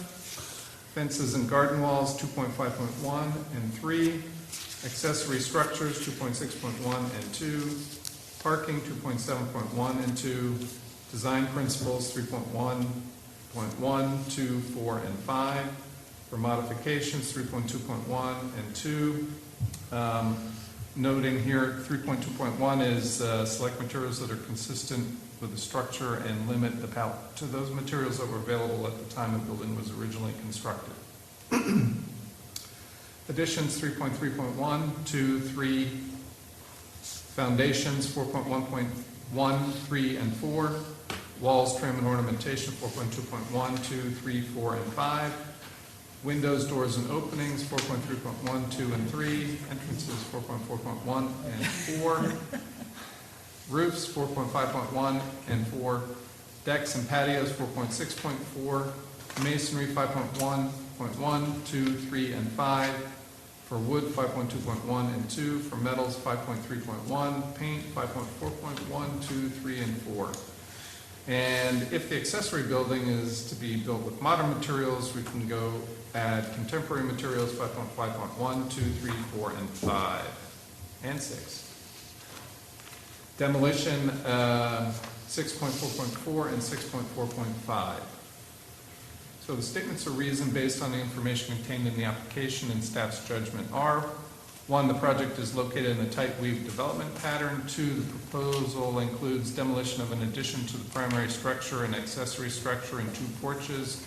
Fences and garden walls 2.5.1 and 3. Accessory structures 2.6.1 and 2. Parking 2.7.1 and 2. Design principles 3.1.1, 2, 4, and 5. For modifications 3.2.1 and 2. Noting here 3.2.1 is select materials that are consistent with the structure and limit the palette to those materials that were available at the time the building was originally constructed. Additions 3.3.1, 2, 3. Foundations 4.1.1, 3, and 4. Walls, trim, and ornamentation 4.2.1, 2, 3, 4, and 5. Windows, doors, and openings 4.3.1, 2, and 3. Entrances 4.4.1 and 4. Roofs 4.5.1 and 4. Decks and patios 4.6.4. Masonry 5.1.1, 2, 3, and 5. For wood 5.2.1 and 2. For metals 5.3.1. Paint 5.4.1, 2, 3, and 4. And if the accessory building is to be built with modern materials, we can go add contemporary materials 5.5.1, 2, 3, 4, and 5, and 6. Demolition 6.4.4 and 6.4.5. So the statements of reason based on the information contained in the application and staff's judgment are: 1, the project is located in a tight weave development pattern. 2, the proposal includes demolition of an addition to the primary structure and accessory structure and 2 porches,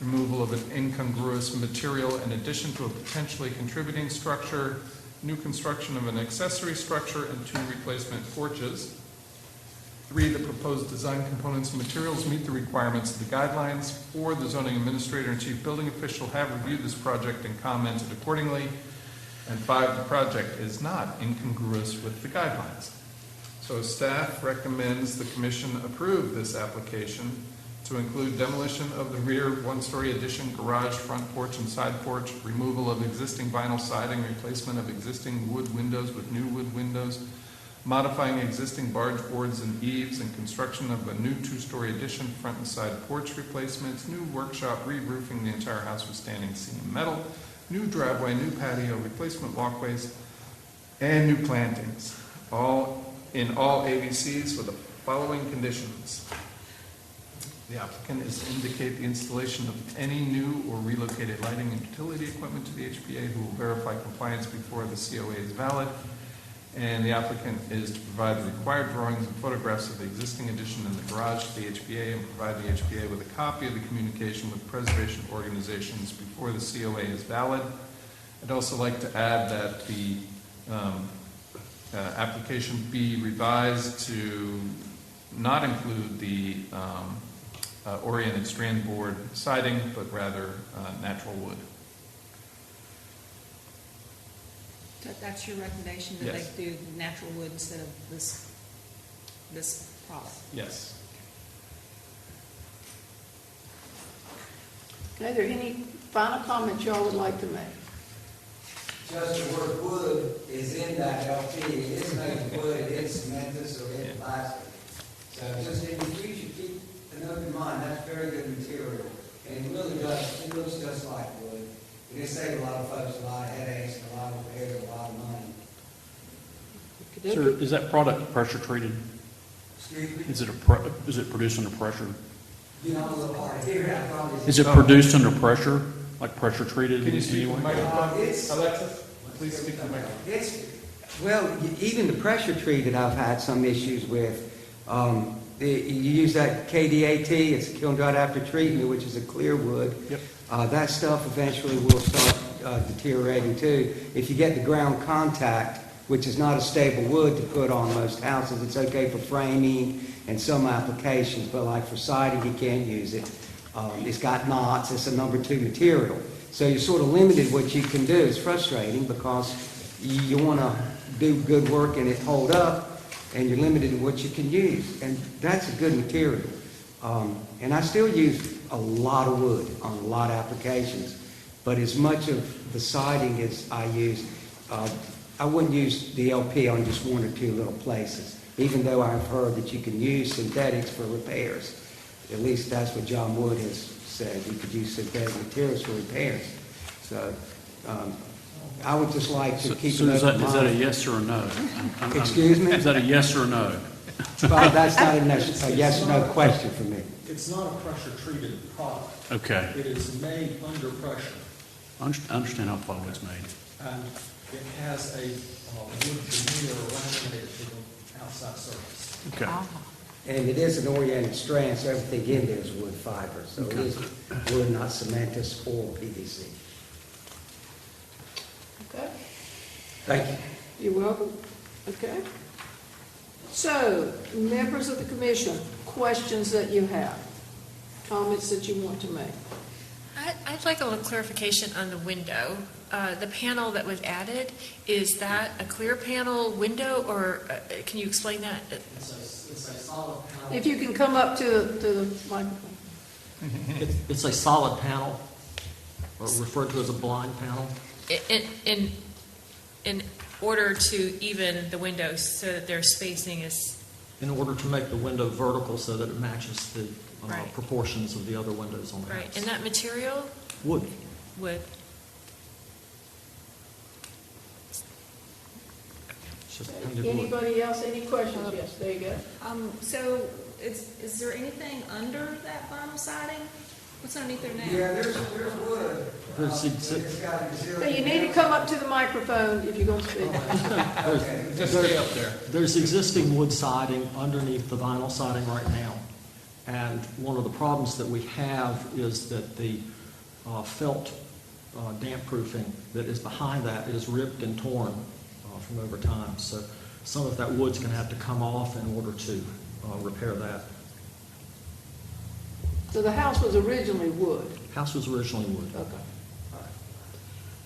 removal of an incongruous material in addition to a potentially contributing structure, new construction of an accessory structure, and 2 replacement porches. 3, the proposed design components and materials meet the requirements of the guidelines. 4, the zoning administrator and chief building official have reviewed this project and commented accordingly. And 5, the project is not incongruous with the guidelines. So staff recommends the commission approve this application to include demolition of the rear one-story addition, garage, front porch, and side porch, removal of existing vinyl siding, replacement of existing wood windows with new wood windows, modifying existing barge boards and eaves, and construction of a new 2-story addition, front and side porch replacements, new workshop, re-roofing the entire house with standing seam metal, new driveway, new patio, replacement walkways, and new plantings, all in all AVCs with the following conditions. The applicant is to indicate the installation of any new or relocated lighting and utility equipment to the HPA, who will verify compliance before the COA is valid. And the applicant is to provide the required drawings and photographs of the existing addition in the garage to the HPA and provide the HPA with a copy of the communication with preservation organizations before the COA is valid. I'd also like to add that the application be revised to not include the oriented strand board siding, but rather natural wood. That's your recommendation, that Yes. they do natural wood instead of this product? Yes. Are there any final comments y'all would like to make? just the word wood is in that LP. It is made of wood, it is cementous or it's plastic. So just in the future, keep an open mind, that's very good material. And it really does, it looks just like wood. And it saves a lot of folks a lot of headaches, and a lot of repairs, a lot of money. Sir, is that product pressure treated? Excuse me? Is it produced under pressure? You know, a little hard to hear, I probably. Is it produced under pressure, like pressure treated Can you in speak any to the way? microphone? It's- Alexis, please speak to the microphone. It's, well, even the pressure treated I've had some issues with. You use that KDAT, it's kiln dried after treatment, which is a clear wood. Yep. That stuff eventually will start deteriorating too. If you get the ground contact, which is not a stable wood to put on most houses, it's okay for framing and some applications, but like for siding, you can't use it. It's got knots, it's a number 2 material. So you're sort of limited what you can do. It's frustrating because you want to do good work and it hold up, and you're limited in what you can use. And that's a good material. And I still use a lot of wood on a lot of applications, but as much of the siding as I use, I wouldn't use the LP on just 1 or 2 little places, even though I've heard that you can use synthetics for repairs. At least that's what John Wood has said. You could use synthetic materials for repairs. So I would just like to keep So an is open that a mind. yes or a no? Excuse me? Is that a yes or a no? Well, that's not a yes or no question for me. It's not a pressure-treated product. Okay. It is made under pressure, I understand how plywood's made. and it has a wood veneer laminated to the outside surface. Okay. And it is an oriented strand, so everything in there is wood fiber. So it is wood, not cementous or PVC. Okay, Thank you. you're welcome. Okay. So, members of the commission, questions that you have, comments that you want to make? I'd like a little clarification on the window. The panel that was added, is that a clear panel window, or can you explain that? It's a solid panel. If you can come up to the microphone. It's a solid panel, or referred to as a blind panel. In order to even the windows so that their spacing is, In order to make the window vertical so that it matches the Right. proportions of the other windows on the right, house. and that material Wood. would, It's just painted wood. Anybody else, any questions? Yes, there you go. So is there anything under that vinyl siding? What's underneath there now? Yeah, there's wood. There's It's got a So you need to come up to the microphone if you're going to speak. Just stay up there. There's existing wood siding underneath the vinyl siding right now. And one of the problems that we have is that the felt damp proofing that is behind that is ripped and torn from over time. So some of that wood's going to have to come off in order to repair that. So the house was originally wood. House was originally wood. Okay. All right.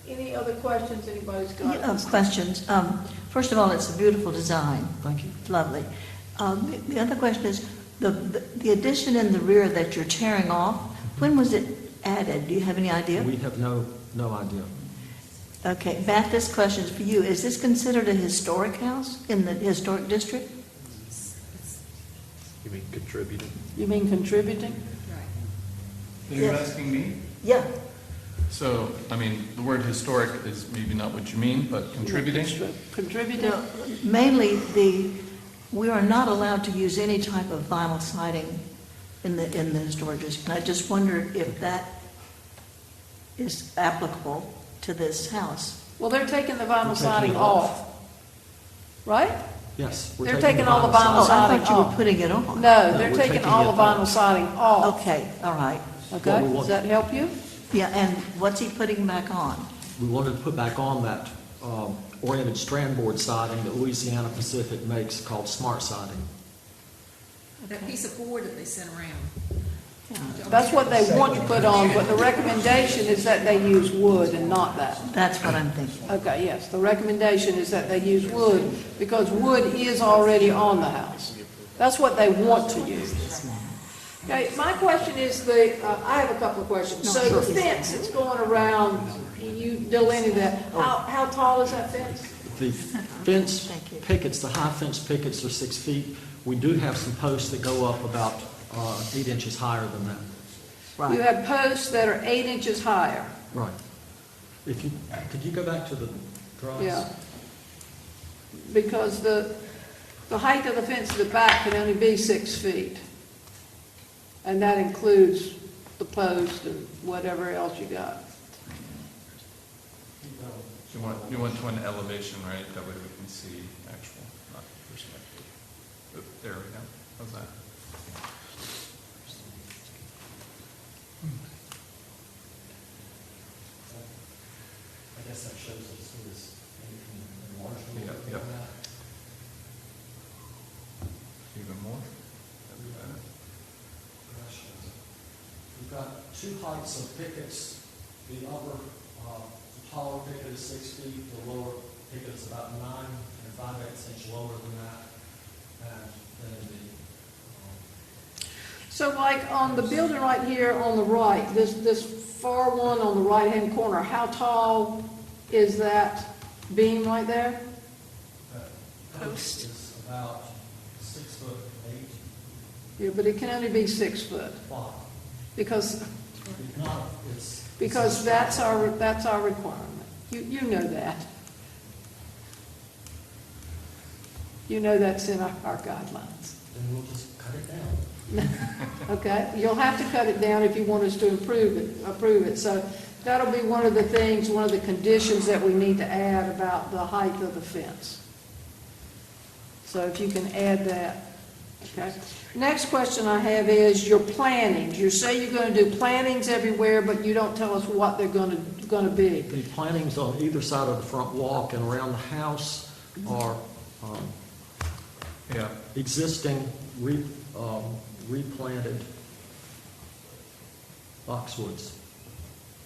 Any other questions anybody's got? Questions. First of all, it's a beautiful design. Thank you. Lovely. The other question is, the addition in the rear that you're tearing off, when was it added? Do you have any idea? We have no idea. Okay, Beth, this question is for you. Is this considered a historic house in the historic district? You mean contributing? You mean contributing? You're Yes. asking me? Yeah. So, I mean, the word historic is maybe not what you mean, but contributing? Contributing? No, mainly we are not allowed to use any type of vinyl siding in the historic district. And I just wondered if that is applicable to this house. Well, they're taking the vinyl We're taking siding it off, right? Yes. They're taking all the vinyl Oh, I siding thought you were off. putting it on. No, they're we're taking taking all it the vinyl off. siding off. Okay, all right. Okay, we does want- that help you? Yeah, and what's he putting back on? We wanted to put back on that oriented strand board siding that Louisiana Pacific makes called smart siding. That piece of board that they sent around. Yeah, That's what they want to put on, but the recommendation is that they use wood and not that. that's what I'm thinking. Okay, yes, the recommendation is that they use wood because wood is already on the house. That's what they want to use. Okay, my question is I have a couple of questions. No, So sure. the fence that's going around, you delineated that. How tall is that fence? The fence Thank you. pickets, the high fence pickets are 6 feet. We do have some posts that go up about 8 inches higher than that. You Right. have posts that are 8 inches higher. Right. Could you go back to the drawings? Yeah. Because the height of the fence to the back can only be 6 feet. And that includes the post and whatever else you got. You want to an elevation, right? That way we can see actual, not perspective. There we go. How's that? I guess that shows us this enlargement. Yep. Even more? That'd be better. We've got 2 heights of pickets. The upper, the taller picket is 6 feet, the lower picket is about 9 and 5/8 inch lower than that. And then So like on the building right here on the right, this far one on the right-hand corner, how tall is that beam right there? the post is about 6'8". Yeah, but it can only be 6 foot, Why? because If not, it's. that's our requirement. You know that. You know that's in our guidelines. Then we'll just cut it down. Okay, you'll have to cut it down if you want us to approve it. So that'll be one of the things, one of the conditions that we need to add about the height of the fence. So if you can add that, okay. Next question I have is your plantings. You say you're going to do plantings everywhere, but you don't tell us what they're going to be. The plantings on either side of the front walk and around the house are Yeah. existing replanted boxwoods.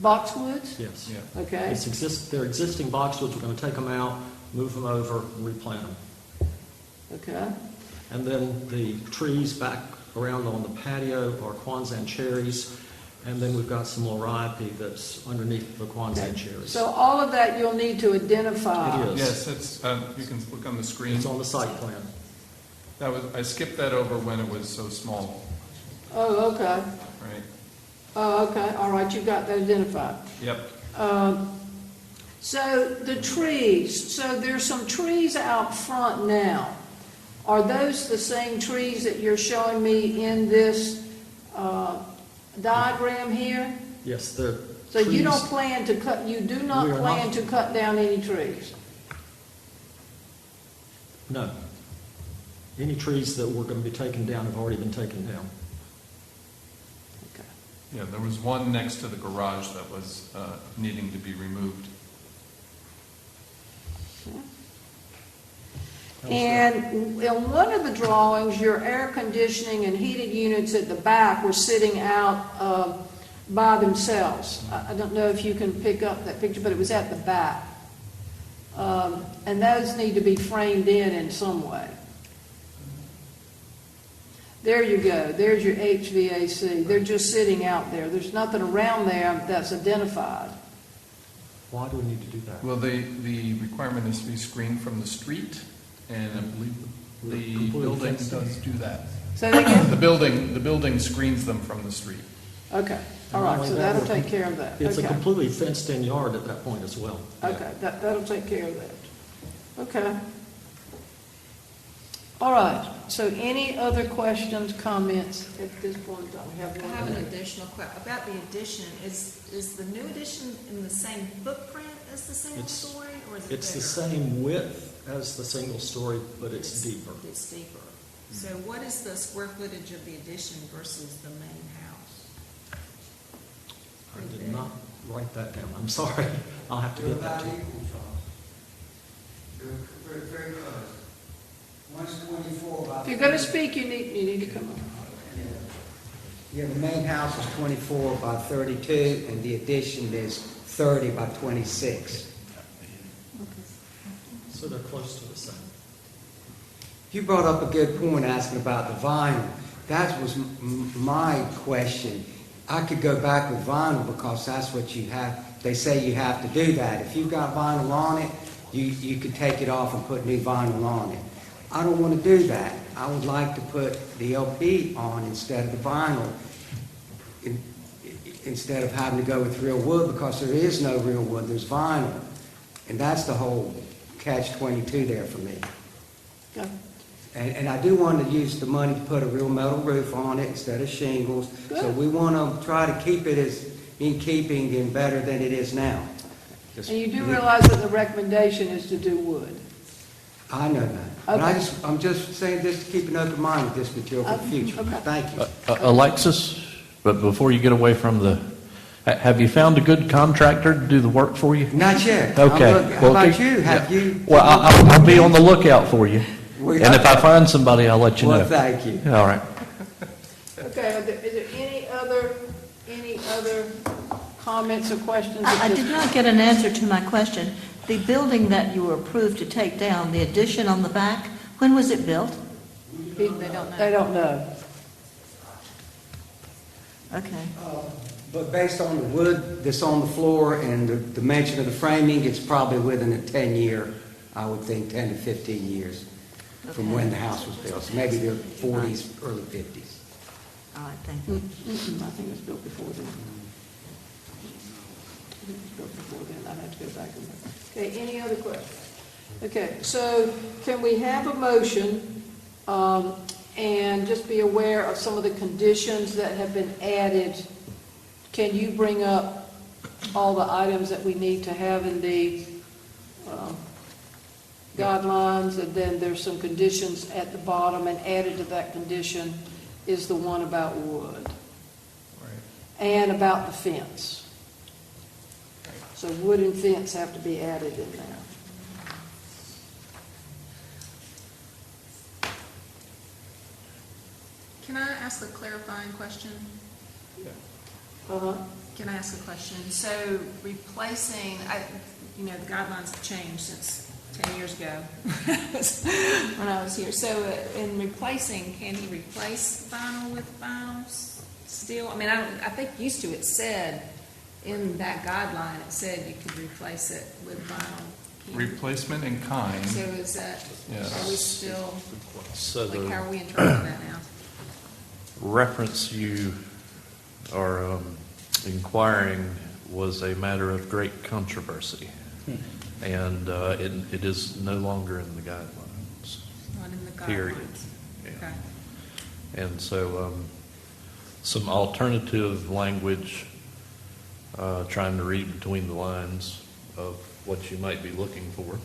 Boxwoods? Yes. Yeah. Okay, They're existing boxwoods. We're going to take them out, move them over, and replant them. okay. And then the trees back around on the patio are Kwanzaa cherries. And then we've got some loropi that's underneath the Kwanzaa cherries. So all of that you'll need to identify. It is. Yes, it's, you can look on the screen. It's on the site plan. I skipped that over when it was so small, Oh, okay. right? Oh, okay, all right, you got that identified. Yep. So the trees, so there's some trees out front now. Are those the same trees that you're showing me in this diagram here? Yes, they're So you trees- don't plan to cut, you do not We are plan not- to cut down any trees? No. Any trees that were going to be taken down have already been taken down. Okay. Yeah, there was one next to the garage that was needing to be removed. And in one of the drawings, your air conditioning and heated units at the back were sitting out by themselves. I don't know if you can pick up that picture, but it was at the back. And those need to be framed in some way. There you go. There's your HVAC. They're just sitting out there. There's nothing around there that's identified. Why do we need to do that? Well, the requirement is to be screened from the street, and I believe the Completely building fenced does do that. So they get, The building screens them from the street. okay, all And right, not so only that, that'll take care of that. It's a Okay. completely fenced-in yard at that point as well. Okay, that'll take care of that. Okay. All right, so any other questions, comments at this point in time? We have I one. have an additional question about the addition. Is the new addition in the same footprint as the single It's- story, or is it It's the bigger? same width as the single story, but it's deeper. It's deeper. So what is the square footage of the addition versus the main house? I did not write that down. I'm sorry. I'll have to They're get that about to you. equal, Charles. They're very, very close. One's 24 by... If you're going to speak, you need to come up. Yeah, the main house is 24 by 32, and the addition is 30 by 26. So they're close to the same. You brought up a good point asking about the vinyl. That was my question. I could go back with vinyl because that's what you have, they say you have to do that. If you've got vinyl on it, you could take it off and put new vinyl on it. I don't want to do that. I would like to put the LP on instead of the vinyl, instead of having to go with real wood, because there is no real wood, there's vinyl. And that's the whole catch-22 there for me. Okay. And I do want to use the money to put a real metal roof on it instead of shingles. So Good. we want to try to keep it as in keeping and better than it is now. And you do realize that the recommendation is to do wood? I know that. But Okay. I'm just saying this to keep an open mind with this material for the future. Okay. Thank you. Alexis, but before you get away from have you found a good contractor to do the work for you? Not yet. Okay. How about you? Have you? Well, I'll be on the lookout for you. We- And if I find somebody, I'll let you know. Well, thank you. All right. Okay, is there any other comments or questions? I did not get an answer to my question. The building that you were approved to take down, the addition on the back, when was it built? They don't know. They don't know. Okay. But based on the wood that's on the floor and the dimension of the framing, it's probably within a 10-year, I would think, 10 to 15 years from when the house was built. So maybe the 40s, early 50s. All right, thank you. I think it was built before then. I think it was built before then. I'd have to go back and look. Okay, any other questions? Okay, so can we have a motion, and just be aware of some of the conditions that have been added? Can you bring up all the items that we need to have in the guidelines, and then there's some conditions at the bottom, and added to that condition is the one about wood and about the fence. So wood and fence have to be added in there. Can I ask a clarifying question? Uh-huh. Can I ask a question? So replacing, the guidelines have changed since 10 years ago when I was here. So in replacing, can you replace vinyl with vinyl steel? I mean, I think used to it said in that guideline, it said you could replace it with vinyl. Replacement in kind. So is that, Yes. are we still, So like, how the are we interpreting that now? reference you are inquiring was a matter of great controversy. And it is no longer in the guidelines. Not in the guidelines? Period. Yeah. Okay. And so some alternative language, trying to read between the lines of what you might be looking for.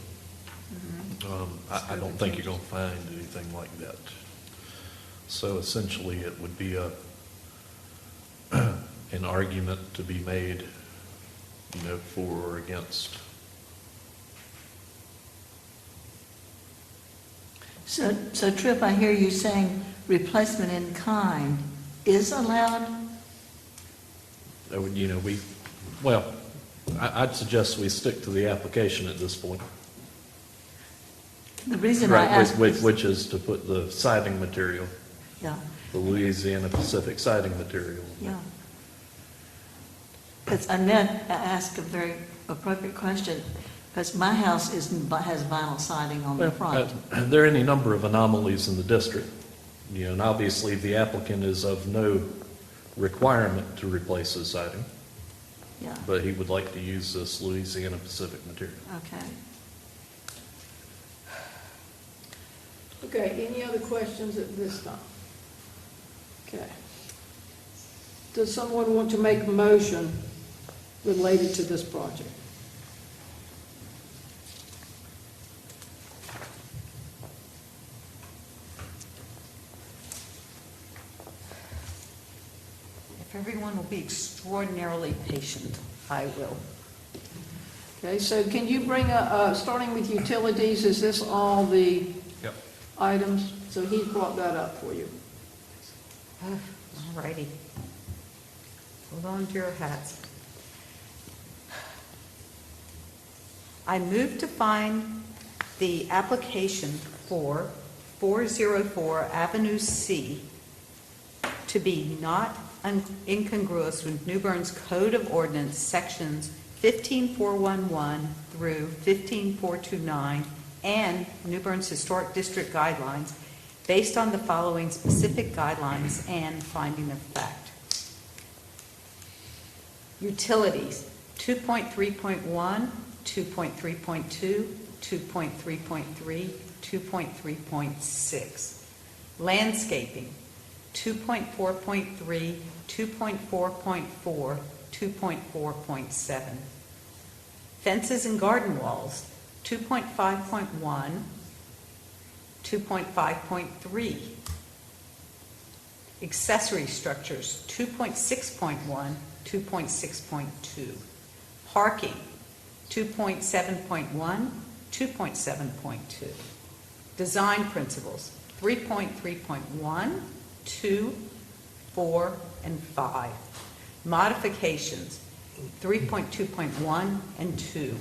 I don't think you're going to find anything like that. So essentially, it would be an argument to be made, for or against. So Tripp, I hear you saying replacement in kind is allowed? That would, I'd suggest we stick to the application at this point. The reason I ask Which is to put the siding material, Yeah, the Louisiana Pacific siding material. yeah. Because Annette asked a very appropriate question, because my house has vinyl siding on the front. There are any number of anomalies in the district, and obviously the applicant is of no requirement to replace his siding, Yeah, but he would like to use this Louisiana Pacific material. okay. Okay, any other questions at this time? Okay. Does someone want to make a motion related to this project? If everyone will be extraordinarily patient, I will. Okay, so can you bring starting with utilities, is this all the Yep. items? So he brought that up for you. All righty. Hold on to your hats. I move to find the application for 404 Avenue C to be not incongruous with New Bern's Code of Ordinance Sections 15411 through 15429 and New Bern's Historic District Guidelines based on the following specific guidelines and finding of fact. Utilities, 2.3.1, 2.3.2, 2.3.3, 2.3.6. Landscaping, 2.4.3, 2.4.4, 2.4.7. Fences and garden walls, 2.5.1, 2.5.3. Accessory structures, 2.6.1, 2.6.2. Parking, 2.7.1, 2.7.2. Design principles, 3.3.1, 2, 4, and 5. Modifications, 3.2.1 and 2.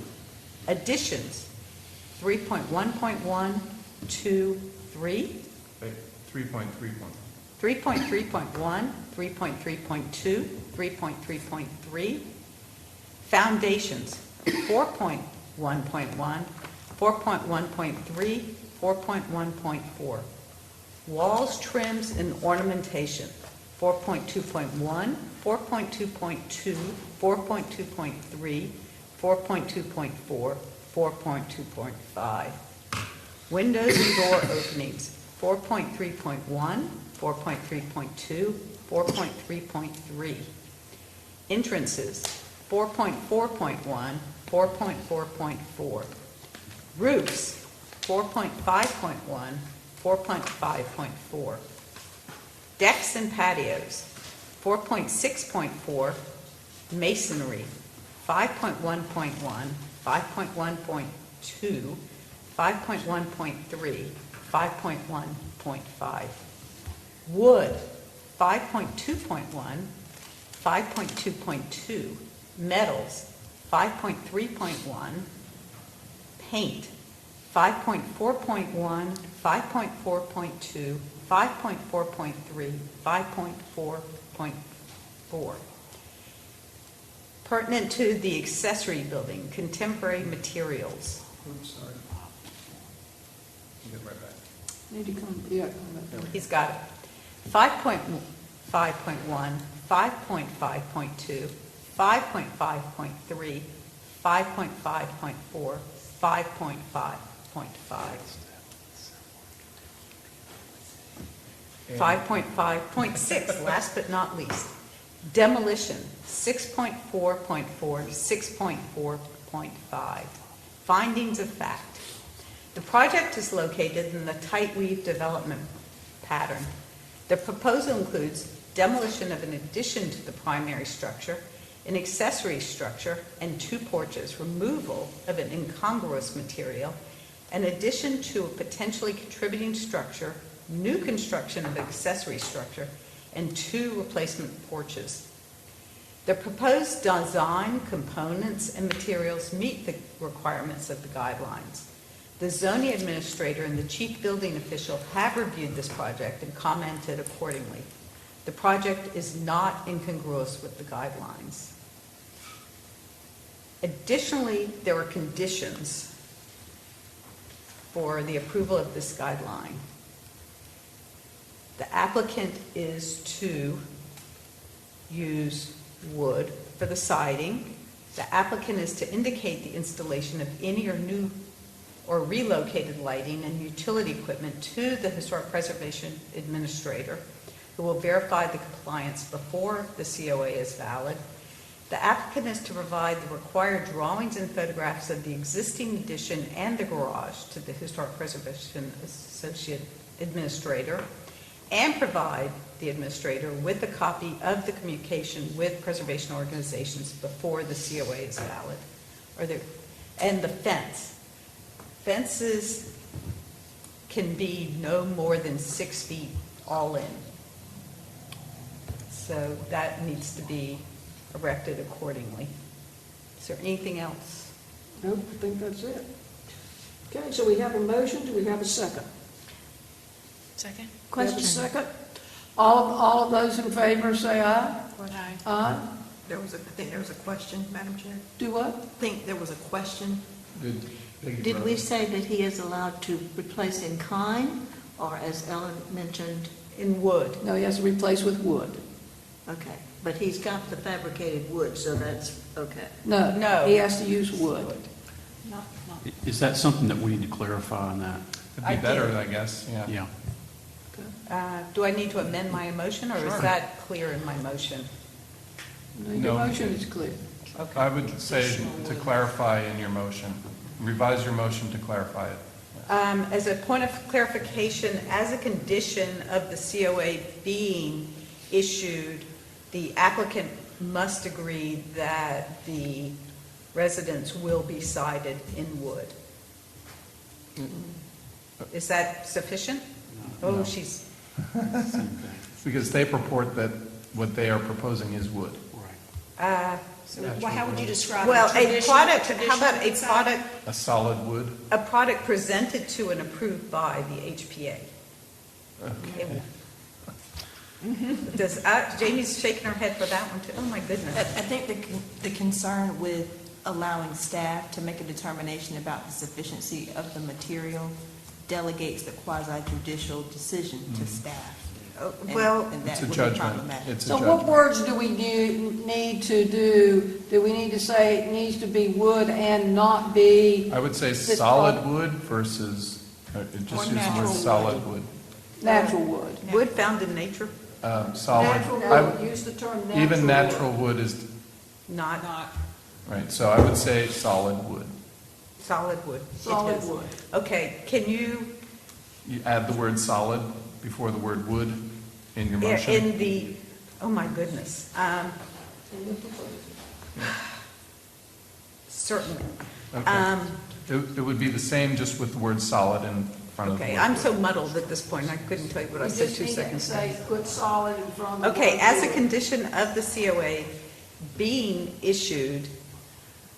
Additions, 3.1.1, 2, 3. 3.3.1. 3.3.1, 3.3.2, 3.3.3. Foundations, 4.1.1, 4.1.3, 4.1.4. Walls, trims, and ornamentation, 4.2.1, 4.2.2, 4.2.3, 4.2.4, 4.2.5. Windows and door openings, 4.3.1, 4.3.2, 4.3.3. Entrances, 4.4.1, 4.4.4. Roofs, 4.5.1, 4.5.4. Decks and patios, 4.6.4. Masonry, 5.1.1, 5.1.2, 5.1.3, 5.1.5. Wood, 5.2.1, 5.2.2. Metals, 5.3.1. Paint, 5.4.1, 5.4.2, 5.4.3, 5.4.4. Pertinent to the accessory building, contemporary materials. Oops, sorry. I'll get right back. Need to come, yeah, come back there. He's got it. 5.5.1, 5.5.2, 5.5.3, 5.5.4, 5.5.5. 5.5.6, last but not least. Demolition, 6.4.4, 6.4.5. Findings of fact. The project is located in the tight weave development pattern. The proposal includes demolition of an addition to the primary structure, an accessory structure, and 2 porches, removal of an incongruous material, an addition to a potentially contributing structure, new construction of an accessory structure, and 2 replacement porches. The proposed design, components, and materials meet the requirements of the guidelines. The zoning administrator and the chief building official have reviewed this project and commented accordingly. The project is not incongruous with the guidelines. Additionally, there are conditions for the approval of this guideline. The applicant is to use wood for the siding. The applicant is to indicate the installation of any or new or relocated lighting and utility equipment to the Historic Preservation Administrator, who will verify the compliance before the COA is valid. The applicant is to provide the required drawings and photographs of the existing addition and the garage to the Historic Preservation Associate Administrator, and provide the administrator with a copy of the communication with preservation organizations before the COA is valid. And the fence. Fences can be no more than 6 feet all in. So that needs to be erected accordingly. Is there anything else? Nope, I think that's it. Okay, so we have a motion, do we have a second? Second? We have a Question. second? All of those in favor, say aye. Aye. Aye. I think there was a question, Madam Chair. Do what? I think there was a question. Did we say that he is allowed to replace in kind, or as Ellen mentioned? In wood. No, he has to replace with wood. Okay, but he's got the fabricated wood, so that's okay. No, he has to use wood. Is that something that we need to clarify on that? It'd be better, I guess, yeah. Yeah. Do I need to amend my motion, or Sure. is that clear in my motion? Your No. motion is clear. I would say to clarify in your motion, revise your motion to clarify it. As a point of clarification, as a condition of the COA being issued, the applicant must agree that the residence will be sided in wood. Is that sufficient? Oh, she's, Because they purport that what they are proposing is wood. Well, how would you describe well, a a traditional? product, how about a inside? product, A solid wood? a product presented to and approved by the HPA? Okay. Does, Jamie's shaking her head for that one too? Oh, my goodness. I think the concern with allowing staff to make a determination about the sufficiency of the material delegates the quasi-judicial decision to staff. And- Well, and that It's a would be judgment. problematic. It's a So what judgment. words do we need to do? Do we need to say it needs to be wood and not be I would say This solid part- wood versus, just Or use the natural word wood. solid wood. natural wood? wood found in nature, Solid, Natural I wood, would- use the term natural. even wood. natural wood is, not right, so I would say solid wood. solid wood. It Solid is. wood. Okay, can you, You add the word solid before the word wood in your motion. in the, oh, my goodness. Certainly. Okay. It would be the same, just with the word solid in front of the word. Okay, I'm wood. so muddled at this point, I couldn't tell you what I You said just 2 need to seconds ago. say, put solid in front of the Okay, word as a wood. condition of the COA being issued,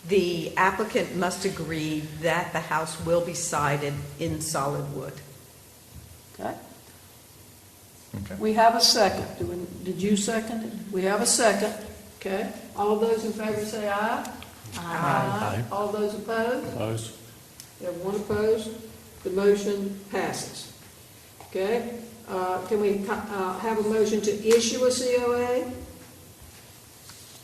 the applicant must agree that the house will be sided in solid wood. Okay. Okay. We have a second. Did you second it? We have a second. Okay. All of those in favor say aye. Aye. All those opposed? Opposed? We have one opposed. The motion passes. Okay. Can we have a motion to issue a COA?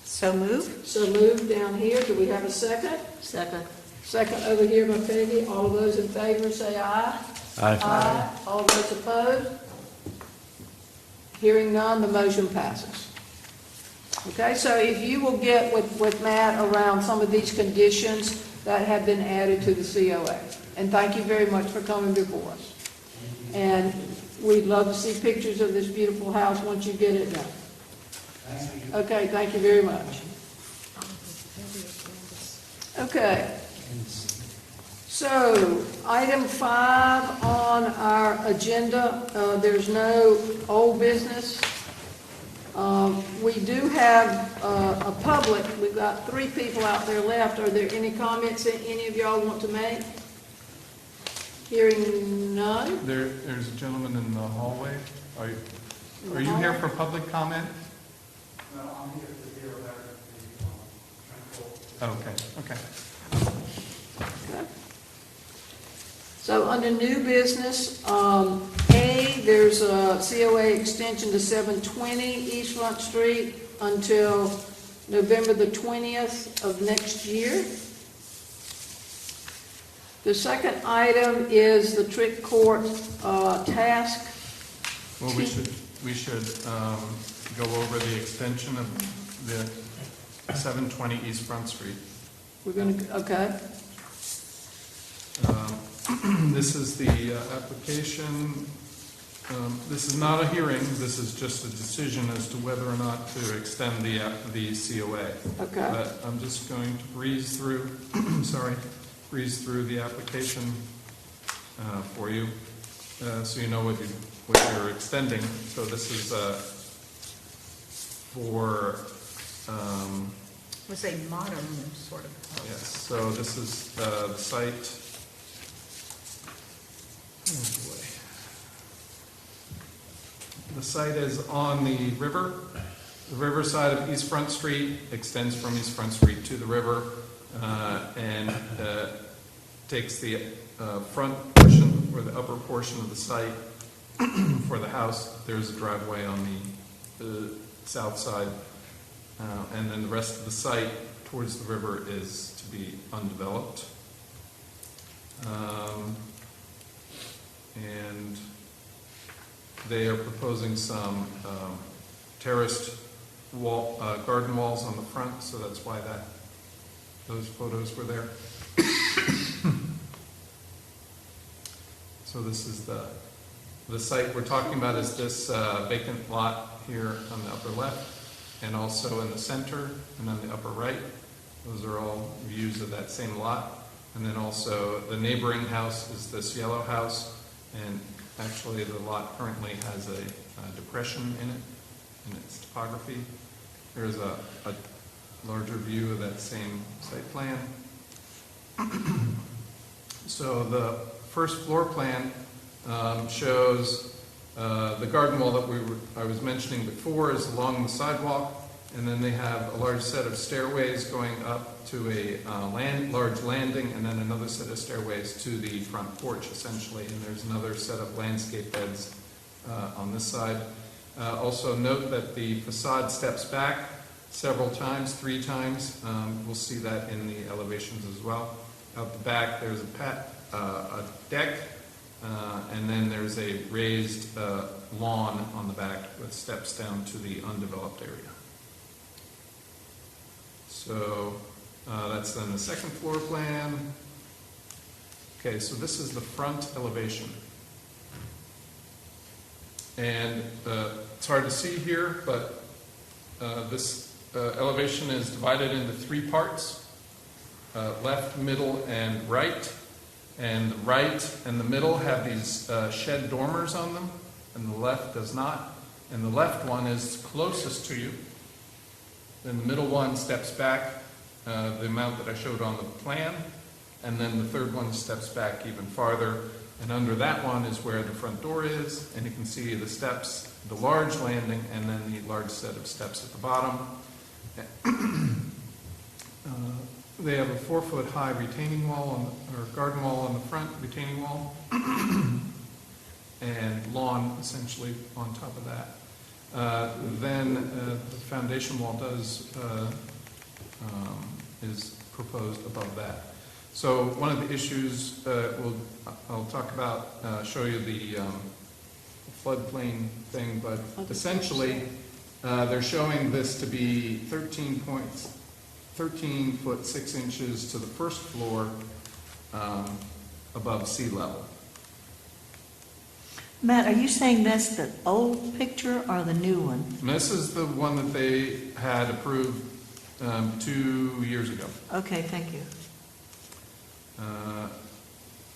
So moved? So moved down here. Do we have a second? Second. Second over here by Peggy. All of those in favor say aye. Aye. All those opposed? Hearing none, the motion passes. Okay, so if you will get with Matt around some of these conditions that have been added to the COA. And thank you very much for coming before us. And we'd love to see pictures of this beautiful house once you get it done. Okay, thank you very much. Okay. So, item 5 on our agenda, there's no old business. We do have a public, we've got 3 people out there left. Are there any comments that any of y'all want to make? Hearing none? There's a gentleman in the hallway. Are you here for public comment? No, I'm here to hear about the transport. Okay. Okay. So under new business, A, there's a COA extension to 720 East Front Street until November the 20th of next year. The second item is the trick court task. Well, we should go over the extension of the 720 East Front Street. We're going to, okay. This is the application. This is not a hearing. This is just a decision as to whether or not to extend the COA. Okay. But I'm just going to breeze through, breeze through the application for you, so you know what you're extending. So this is for. Was a modern sort of house. Yes. So this is the site. Oh boy. The site is on the river. The river side of East Front Street extends from East Front Street to the river and takes the front portion or the upper portion of the site for the house. There's a driveway on the south side, and then the rest of the site towards the river is to be undeveloped. And they are proposing some terraced wall, garden walls on the front, so that's why those photos were there. So this is the site we're talking about is this vacant lot here on the upper left, and also in the center and on the upper right. Those are all views of that same lot. And then also the neighboring house is this yellow house, and actually the lot currently has a depression in it, in its topography. There's a larger view of that same site plan. So the first floor plan shows the garden wall that I was mentioning before is along the sidewalk, and then they have a large set of stairways going up to a large landing, and then another set of stairways to the front porch, essentially. And there's another set of landscape beds on this side. Also note that the facade steps back several times, 3 times. We'll see that in the elevations as well. Out the back, there's a deck, and then there's a raised lawn on the back with steps down to the undeveloped area. So that's then the second floor plan. Okay, so this is the front elevation. And it's hard to see here, but this elevation is divided into 3 parts, left, middle, and right. And the right and the middle have these shed dormers on them, and the left does not. And the left one is closest to you. Then the middle one steps back the amount that I showed on the plan, and then the third one steps back even farther. And under that one is where the front door is, and you can see the steps, the large landing, and then the large set of steps at the bottom. They have a 4-foot high retaining wall or garden wall on the front, retaining wall, and lawn essentially on top of that. Then the foundation wall is proposed above that. So one of the issues I'll talk about, show you the floodplain thing, but essentially they're showing this to be 13 foot 6 inches to the first floor above sea level. Matt, are you saying that's the old picture or the new one? And this is the one that they had approved 2 years ago. Okay, thank you.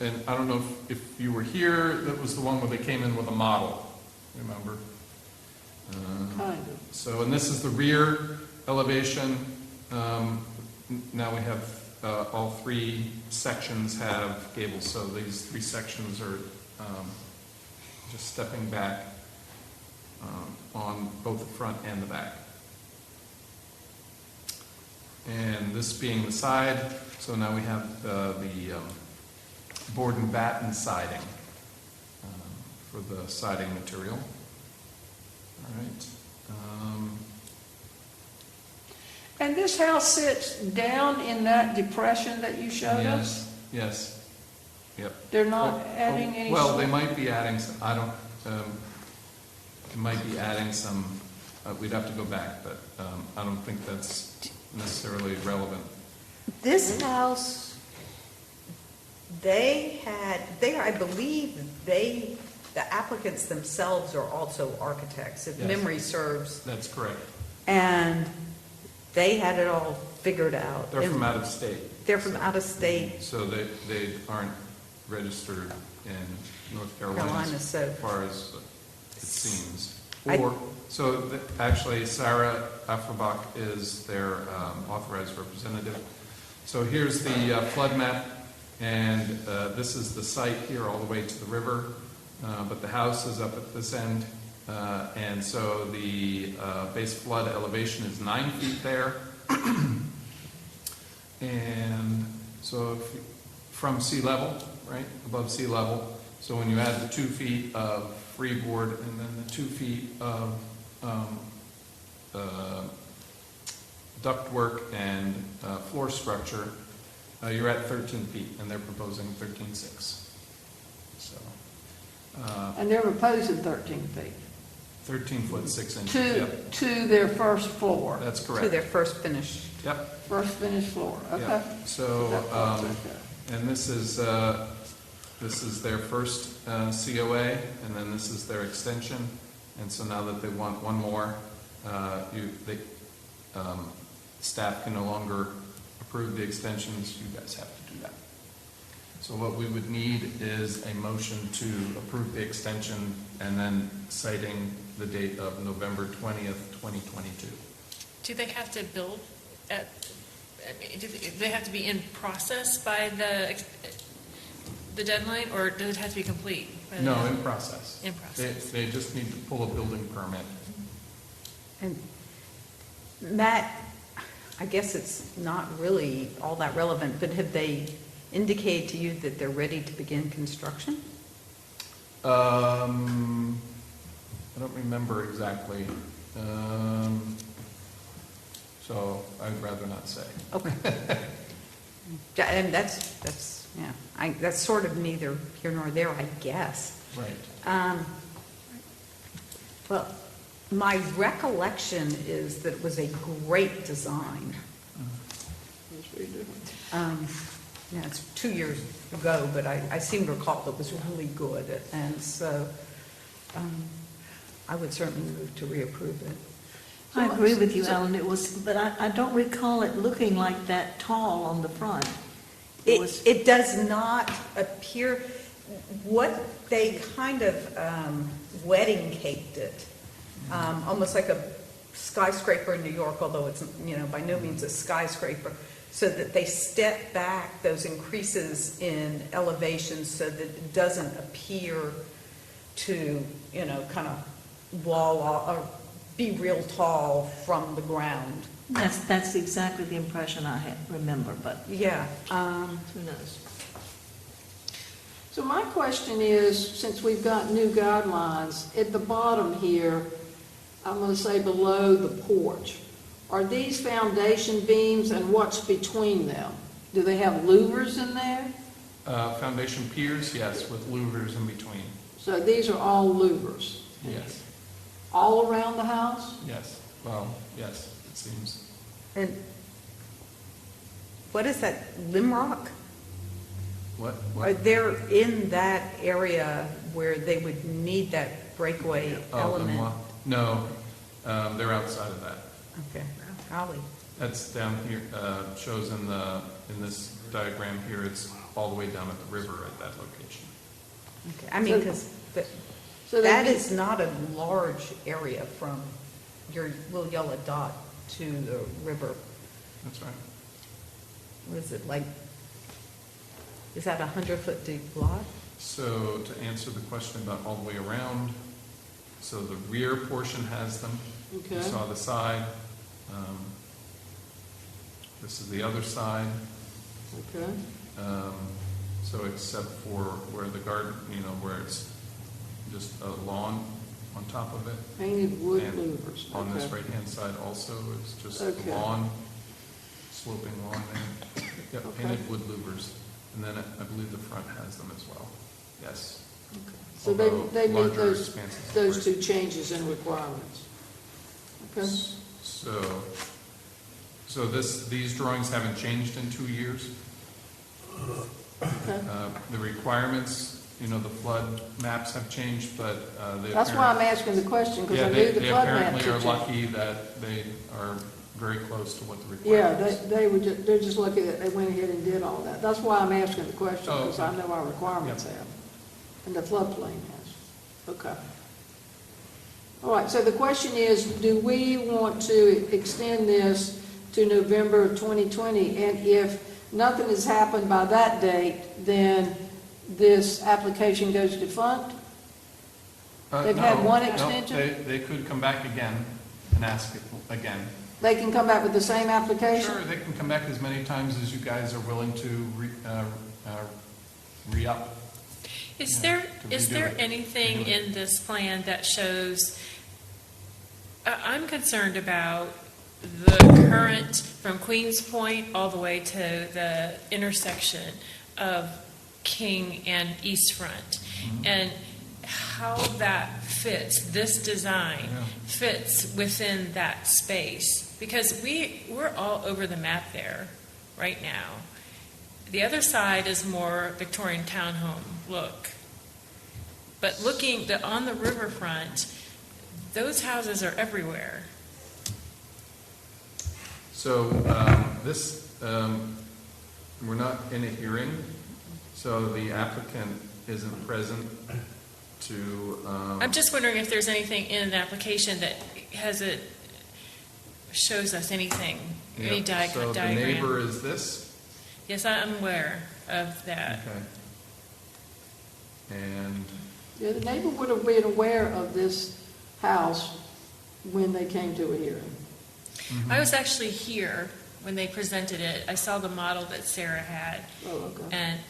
And I don't know if you were here, that was the one where they came in with a model, remember? Kind of. So, and this is the rear elevation. Now we have all 3 sections have gables, so these 3 sections are just stepping back on both the front and the back. And this being the side, so now we have the board and batten siding for the siding material. All right. And this house sits down in that depression that you showed us? Yes. Yep. They're not adding any... Well, they might be adding some, I don't, they might be adding some, we'd have to go back, but I don't think that's necessarily relevant. This house, I believe the applicants themselves are also architects, if Yes. memory serves. That's correct. And they had it all figured out. They're from out of state. They're from out of state. So they aren't registered in North Carolina So as far as it seems. I- Actually, Sarah Afrabach is their authorized representative. So here's the flood map, and this is the site here all the way to the river, but the house is up at this end, And so the base flood elevation is 9 feet there. And so from sea level, right, above sea level, so when you add the 2 feet of freeboard and then the 2 feet of ductwork and floor structure, you're at 13 feet, and they're proposing 13.6. So, And they're proposing 13 feet 13 foot 6 inches. to, Yep, to their first floor, that's To correct. their first finish. Yep. first finished floor, okay? Yep. So, That part's okay. and this is their first COA, and then this is their extension. And so now that they want one more, staff can no longer approve the extensions, you guys have to do that. So what we would need is a motion to approve the extension and then citing the date of November 20th, 2022. Do they have to build at, I mean, do they have to be in process by the deadline, or does it have to be complete? by the No, deadline? in process. In process. They just need to pull a building permit. And Matt, I guess it's not really all that relevant, but have they indicated to you that they're ready to begin construction? I don't remember exactly. So I'd rather not say. Okay. And that's, yeah, that's sort of neither here nor there, I guess. Right. Well, my recollection is that it was a great design. That's very different. Yeah, it's 2 years ago, but I seem to recall it was really good. And so I would certainly move to reapprove it. I agree with you, Alan, it was, but I don't recall it looking like that tall on the front. It does not appear, what they kind of wedding caked it, almost like a skyscraper in New York, although it's, by no means a skyscraper, so that they step back those increases in elevation so that it doesn't appear to, kind of wall or be real tall from the ground. That's exactly the impression I remember, but Yeah. who knows? So my question is, since we've got new guidelines, at the bottom here, I'm going to say below the porch, are these foundation beams and what's between them? Do they have louvers in there? Foundation piers, yes, with louvers in between. So these are all louvers? Yes, All around the house? yes. Well, yes, it seems. And what is that, Limrock? What? Are there in that area where they would need that breakaway Oh, element? Limois? No, they're outside of that. Okay, golly. That's down here, shows in this diagram here, it's all the way down at the river at that location. Okay, I mean, because So that they- is not a large area from your little yellow dot to the river. That's right. What is it, like, is that 100-foot deep lot? So to answer the question about all the way around, so the rear portion has them. You Okay. saw the side. This is the other side. Okay. So except for where the garden, where it's just a lawn on top of it. Painted wood And louvers. on this Okay. right-hand side also, it's just Okay. lawn, sloping lawn there. Yep, Okay. painted wood louvers. And then I believe the front has them as well. Yes. So they Although meet larger those expanses of those brick. two changes in requirements. Okay. So these drawings haven't changed in 2 years. Okay. The requirements, the flood maps have changed, but they That's why I'm apparently- asking the question, because I Yeah, knew the they flood map apparently are had changed. lucky that they are very close to what the Yeah, requirements. they're just lucky that they went ahead and did all that. That's why I'm asking the question, Oh, because okay. I know our requirements Yep. have, and the floodplain has. Okay. All right, so the question is, do we want to extend this to November of 2020? And if nothing has happened by that date, then this application goes defunct? They've had one No, extension? they could come back again and ask it again. They can come back with the same application? Sure, they can come back as many times as you guys are willing to re-up. Is Yeah, there to redo it. anything Redo it. in this plan that shows, I'm concerned about the current, from Queens Point all the way to the intersection of King and East Front, and how that fits, this design Yeah. fits within that space. Because we're all over the map there right now. The other side is more Victorian townhome look. But looking on the riverfront, those houses are everywhere. So we're not in a hearing, so the applicant isn't present to. I'm just wondering if there's anything in the application that shows us anything, any Yeah, diagram. So the neighbor is this? Yes, I'm aware of that. Okay. And, Yeah, the neighbor would have been aware of this house when they came to a hearing. I was actually here when they presented it. I saw the model that Sarah had, Oh, okay. and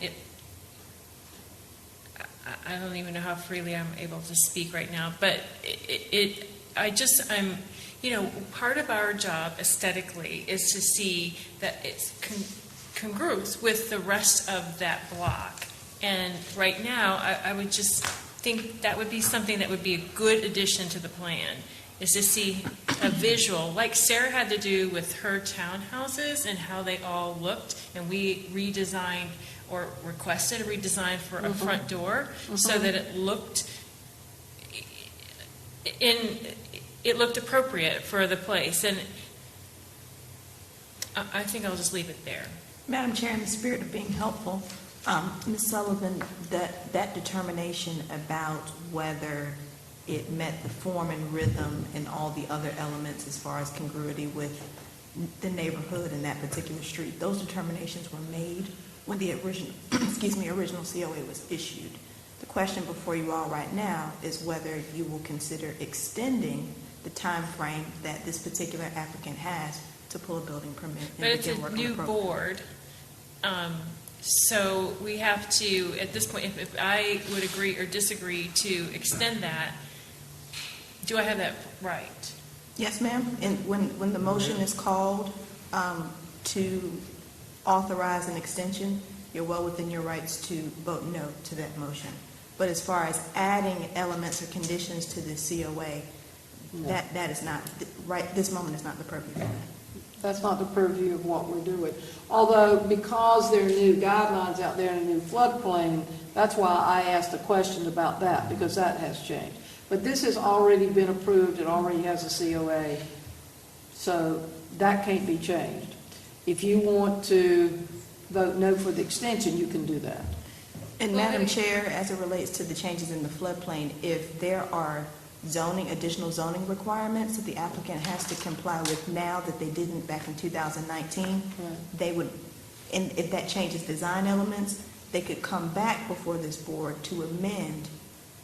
I don't even know how freely I'm able to speak right now, but I'm, part of our job aesthetically is to see that it's congruous with the rest of that block. And right now, I would just think that would be something that would be a good addition to the plan, is to see a visual, like Sarah had to do with her townhouses and how they all looked, and we redesigned or requested a redesign for a front door so that it looked appropriate for the place. And I think I'll just leave it there. Madam Chair, in the spirit of being helpful, Ms. Sullivan, that determination about whether it met the form and rhythm and all the other elements as far as congruity with the neighborhood in that particular street, those determinations were made when the original, original COA was issued. The question before you all right now is whether you will consider extending the time frame that this particular applicant has to pull a building permit and But it's begin a working new the program. board, so we have to, at this point, if I would agree or disagree to extend that, do I have that right? Yes, ma'am. And when the motion is called to authorize an extension, you're well within your rights to vote no to that motion. But as far as adding elements or conditions to the COA, that is not, right, this moment is not the purview for that. That's not the purview of what we're doing. Although, because there are new guidelines out there and a new floodplain, that's why I asked the question about that, because that has changed. But this has already been approved, it already has a COA, so that can't be changed. If you want to vote no for the extension, you can do that. And Madam Chair, as it relates to the changes in the floodplain, if there are additional zoning requirements that the applicant has to comply with now that they didn't back in 2019, they would, and if that changes design elements, they could come back before this board to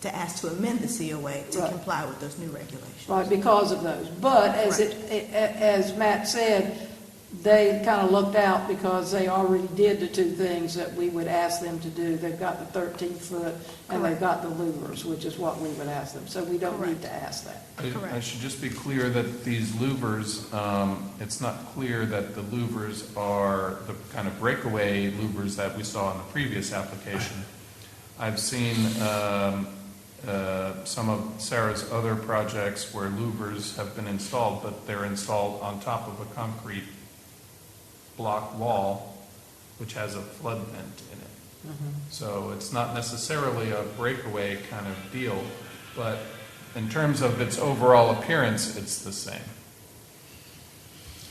ask to amend the COA to comply with those new regulations. Right, because of those. But as Matt said, they kind of looked out because they already did the two things that we would ask them to do. They've got the 13-foot and they've got the louvers, which is what we would ask them. So we don't need to ask that. I should just be clear that these louvers, it's not clear that the louvers are the kind of breakaway louvers that we saw in the previous application. I've seen some of Sarah's other projects where louvers have been installed, but they're installed on top of a concrete block wall, which has a flood vent in it. So it's not necessarily a breakaway kind of deal, but in terms of its overall appearance, it's the same.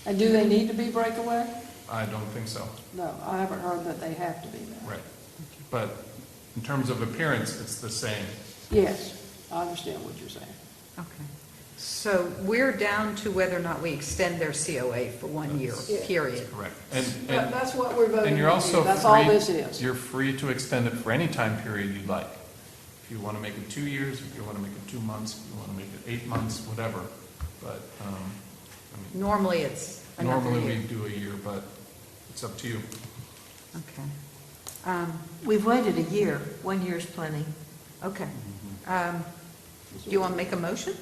And do they need to be breakaway? I don't think so. No, I haven't heard that they have to be that. Right. But in terms of appearance, it's the same. Yes, I understand what you're saying. Okay. So we're down to whether or not we extend their COA for 1 year, period. Correct. That's what we're voting And you're on. also That's free, all this is. you're free to extend it for any time period you'd like. If you want to make it 2 years, if you want to make it 2 months, if you want to make it 8 months, whatever. But, I mean, Normally, it's another normally year. we do a year, but it's up to you. Okay. We've waited a year. 1 year's plenty. Okay. Do you want to make a motion?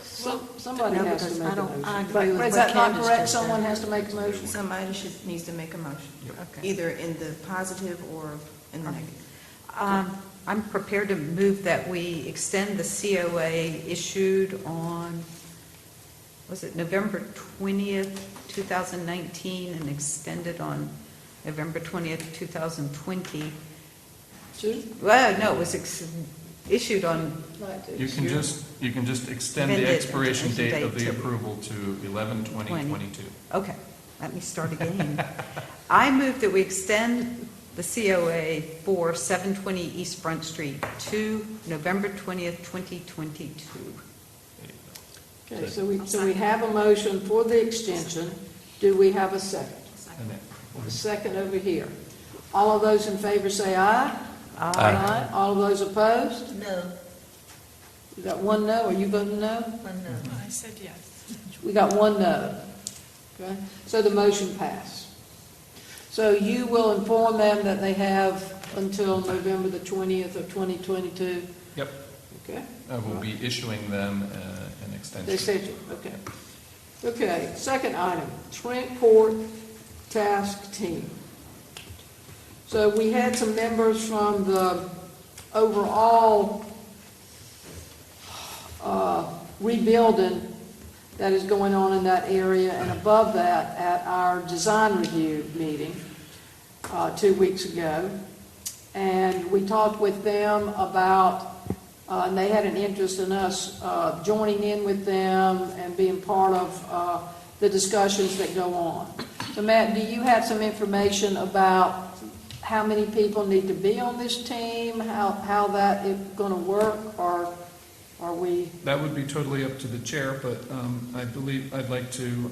Somebody No, has to because make I a don't- I motion. agree with But is what that not Candace correct? just said. Someone has to make a motion? Somebody needs to make a motion, Okay. either in the positive or in the negative. I'm prepared to move that we extend the COA issued on, was it November 20th, 2019, and extended on November 20th, 2020. Well, no, it was issued on, You can just extend Amend the it, expiration date of the date to- approval to 11/20/22. okay, let me start again. I move that we extend the COA for 720 East Front Street to November 20th, 2022. Okay, so we have a motion for the extension. Do we have a second? And then- A second over here. All of those in favor say aye. Aye. All of those opposed? No. We got one no. Are you voting no? No. I said yes. We got one no. Okay, so the motion passed. So you will inform them that they have until November the 20th of 2022? Yep, Okay? I will be issuing them an They extension. said you, okay. Okay, second item, Trent Court Task Team. So we had some members from the overall rebuilding that is going on in that area, and above that, at our design review meeting 2 weeks ago. And we talked with them about, and they had an interest in us joining in with them and being part of the discussions that go on. So Matt, do you have some information about how many people need to be on this team, how that is going to work, or are we? That would be totally up to the chair, but I believe I'd like to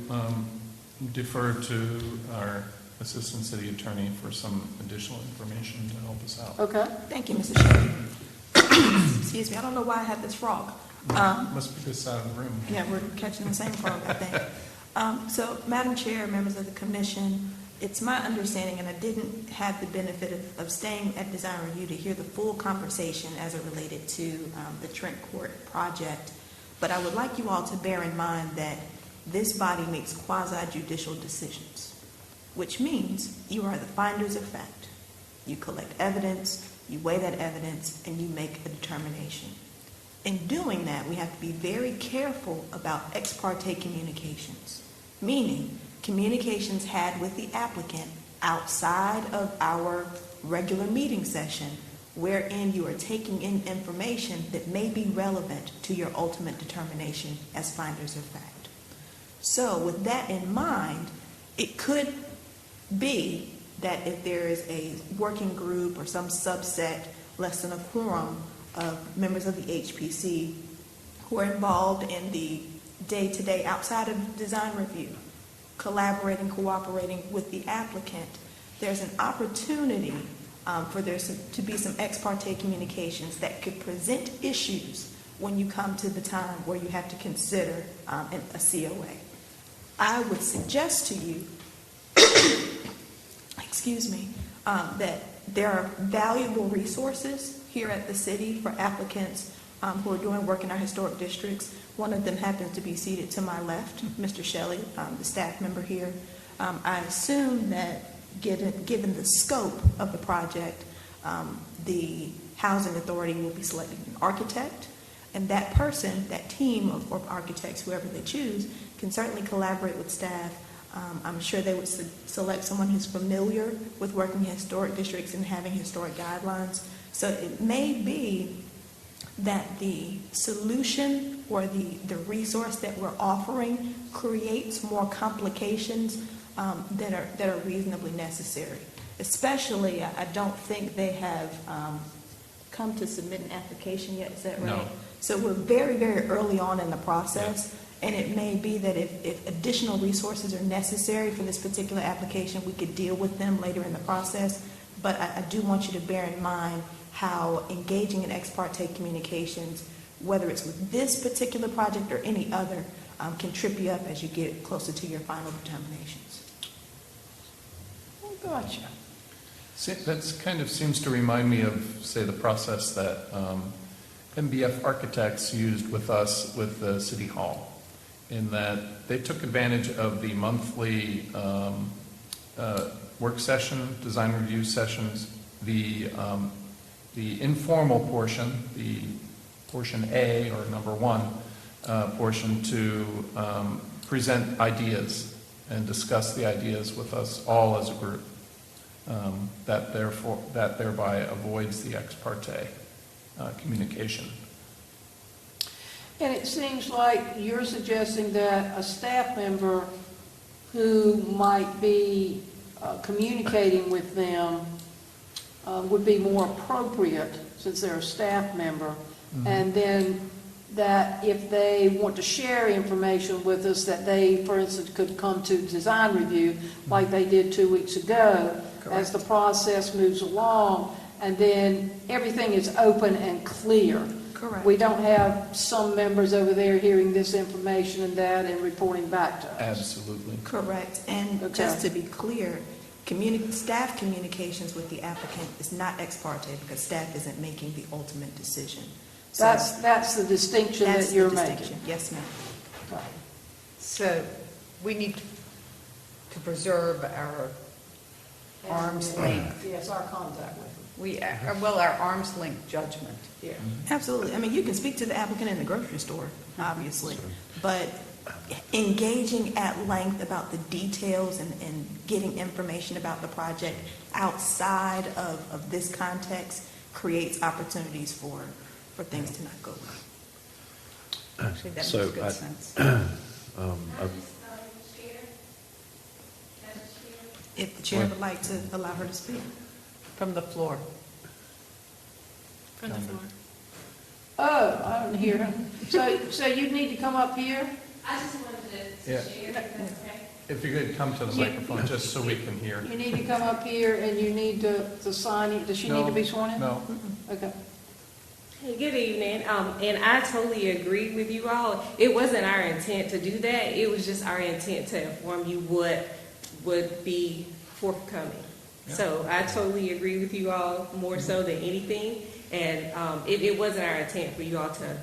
defer to our Assistant City Attorney for some additional information to help us out. Okay. Thank you, Mr. Shea. Excuse me, I don't know why I have this frog. Must be this side of the room. Yeah, we're catching the same frog, I think. So, Madam Chair, members of the commission, it's my understanding, and I didn't have the benefit of staying at design review to hear the full conversation as it related to the Trent Court project, but I would like you all to bear in mind that this body makes quasi-judicial decisions, which means you are the finders of fact. You collect evidence, you weigh that evidence, and you make a determination. In doing that, we have to be very careful about ex parte communications, meaning communications had with the applicant outside of our regular meeting session, wherein you are taking in information that may be relevant to your ultimate determination as finders of fact. So with that in mind, it could be that if there is a working group or some subset, less than a quorum of members of the HPC who are involved in the day-to-day outside of design review, collaborating, cooperating with the applicant, there's an opportunity for there to be some ex parte communications that could present issues when you come to the time where you have to consider a COA. I would suggest to you, excuse me, that there are valuable resources here at the city for applicants who are doing work in our historic districts. One of them happens to be seated to my left, Mr. Shelley, the staff member here. I assume that given the scope of the project, the Housing Authority will be selecting an architect, and that person, that team of architects, whoever they choose, can certainly collaborate with staff. I'm sure they would select someone who's familiar with working in historic districts and having historic guidelines. So it may be that the solution or the resource that we're offering creates more complications that are reasonably necessary. Especially, I don't think they have come to submit an application yet, is that right? No. So we're very, very early on in the process, and it may be that if additional resources are necessary for this particular application, we could deal with them later in the process. but I do want you to bear in mind how engaging in ex parte communications, whether it's with this particular project or any other, can trip you up as you get closer to your final determinations. Gotcha. See, that's kind of seems to remind me of, say, the process that MBF architects used with us with the City Hall, in that they took advantage of the monthly work session, design review sessions, the informal portion, the portion A or number one portion, to present ideas and discuss the ideas with us all as a group. That thereby avoids the ex parte communication. And it seems like you're suggesting that a staff member who might be communicating with them would be more appropriate since they're a staff member. Mm-hmm. And then that if they want to share information with us, that they, for instance, could come to design review like they did 2 weeks ago. Correct. As the process moves along, and then everything is open and clear. Correct. We don't have some members over there hearing this information and that and reporting back to us. Absolutely. Correct. And Okay. just to be clear, staff communications with the applicant is not ex parte because staff isn't making the ultimate decision. So That's the distinction that's that the you're distinction. making. Yes, ma'am. Okay. So we need to preserve our arm's length. Yes, our contact with them. Our arm's length judgment. Yeah. Absolutely. I mean, you can speak to the applicant in the grocery store, obviously, but engaging at length about the details and getting information about the project outside of this context creates opportunities for things to not go well. Actually, that So makes good I- sense. If the chair would like to allow her to speak. From the floor. From the floor. Oh, I don't hear him. So you need to come up here? I just wanted to Yeah. share, if that's okay. If you could come to the microphone, just so we can hear. You need to come up here and you need to sign it. Does she need to be sworn in? No. Okay. Hey, good evening. And I totally agree with you all. It wasn't our intent to do that. It was just our intent to inform you what would be forthcoming. Yeah. So I totally agree with you all more so than anything. And it wasn't our intent for you all to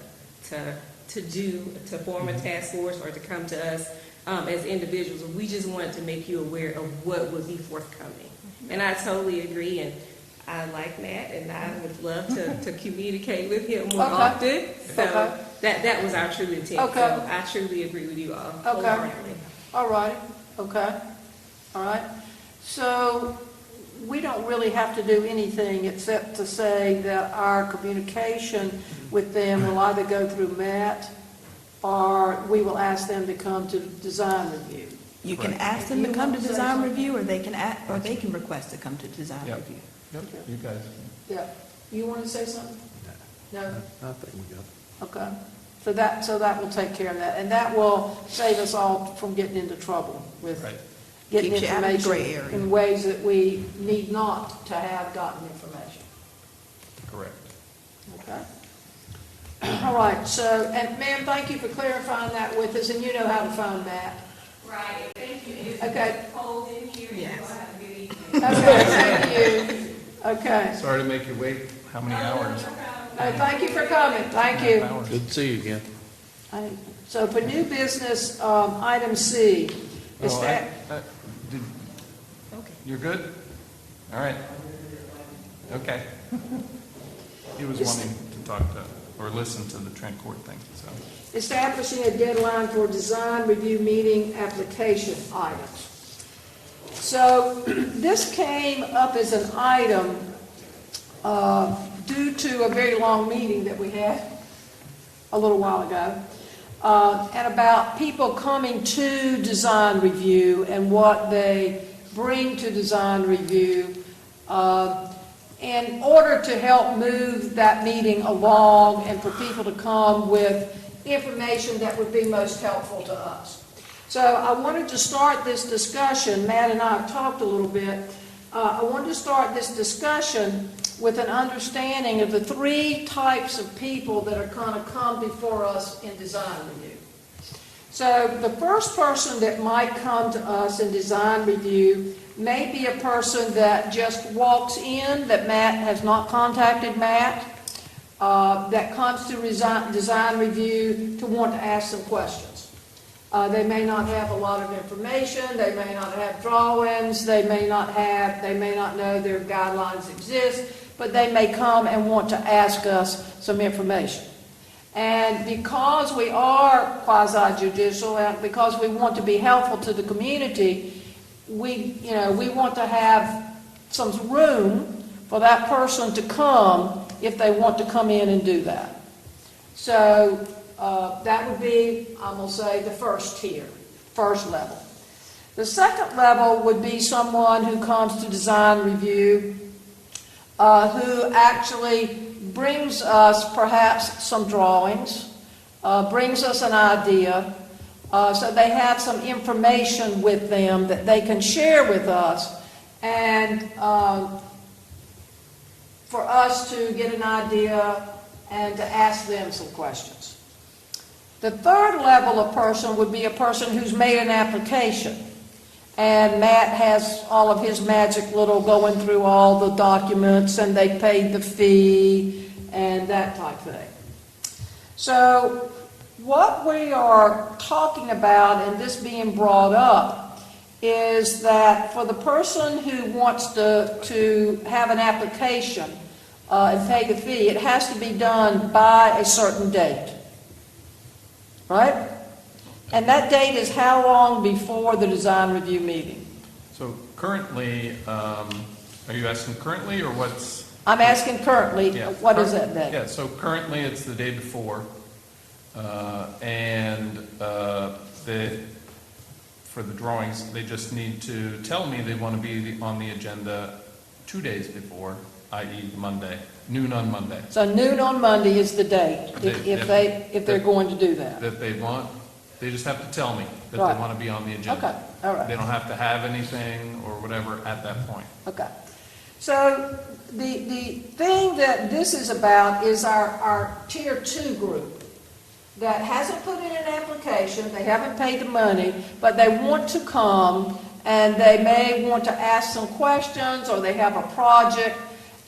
form a task force or to come to us as individuals. We just wanted to make you aware of what would be forthcoming. And I totally agree. And I like Matt, and I would love to communicate with him more often. So that was our true intent. Okay. So I truly agree with you all. wholeheartedly. All right. Okay. All right. So we don't really have to do anything except to say that our communication with them will either go through Matt or we will ask them to come to design review. You can ask them to come to design review, or they can request to come to design Yep. review. Yep, you guys. Yeah. You want to say something? No? I think we got it. Okay. So that will take care of that. And that will save us all from getting into trouble with Right. getting Keeps you out of the information gray area. in ways that we need not to have gotten information. Correct. Okay? All right, so, and ma'am, thank you for clarifying that with us, and you know how to find Matt. Right, thank you. It's Okay. cold in here. Yes. So I have a good evening. Okay, thank you. Okay. Sorry to make you wait how many hours? Thank you for coming, thank you. Hours. Good to see you again. So for new business, item C, is Oh, that, You're good? All right. Okay. He was wanting to talk to, or listen to the Trent Court thing, so. establishing a deadline for design review meeting application items. So this came up as an item due to a very long meeting that we had a little while ago, and about people coming to design review and what they bring to design review in order to help move that meeting along and for people to come with information that would be most helpful to us. So I wanted to start this discussion. Matt and I have talked a little bit I wanted to start this discussion with an understanding of the three types of people that are going to come before us in design review. So the first person that might come to us in design review may be a person that just walks in, that Matt has not contacted Matt, that comes to design review to want to ask some questions. They may not have a lot of information, they may not have drawings, they may not know their guidelines exist, but they may come and want to ask us some information. And because we are quasi-judicial and because we want to be helpful to the community, we want to have some room for that person to come if they want to come in and do that. So that would be, I'm going to say, the first tier, first level. The second level would be someone who comes to design review who actually brings us perhaps some drawings, brings us an idea, so they have some information with them that they can share with us, and for us to get an idea and to ask them some questions. The third level of person would be a person who's made an application. And Matt has all of his magic little going through all the documents, and they paid the fee and that type of thing. So what we are talking about, and this being brought up, is that for the person who wants to have an application and pay the fee, it has to be done by a certain date. Right? And that date is how long before the design review meeting? So currently, are you asking currently or what's? I'm asking currently. Yeah. What is that date? Yeah, so currently it's the day before. For the drawings, they just need to tell me they want to be on the agenda 2 days before, i.e. Monday, noon on Monday. So noon on Monday is the date, if they're going to do that. That they want, they just have to tell me that Right. they want to be on the agenda. Okay, all right. They don't have to have anything or whatever at that point. Okay. So the thing that this is about is our Tier 2 group that hasn't put in an application, they haven't paid the money, but they want to come and they may want to ask some questions or they have a project.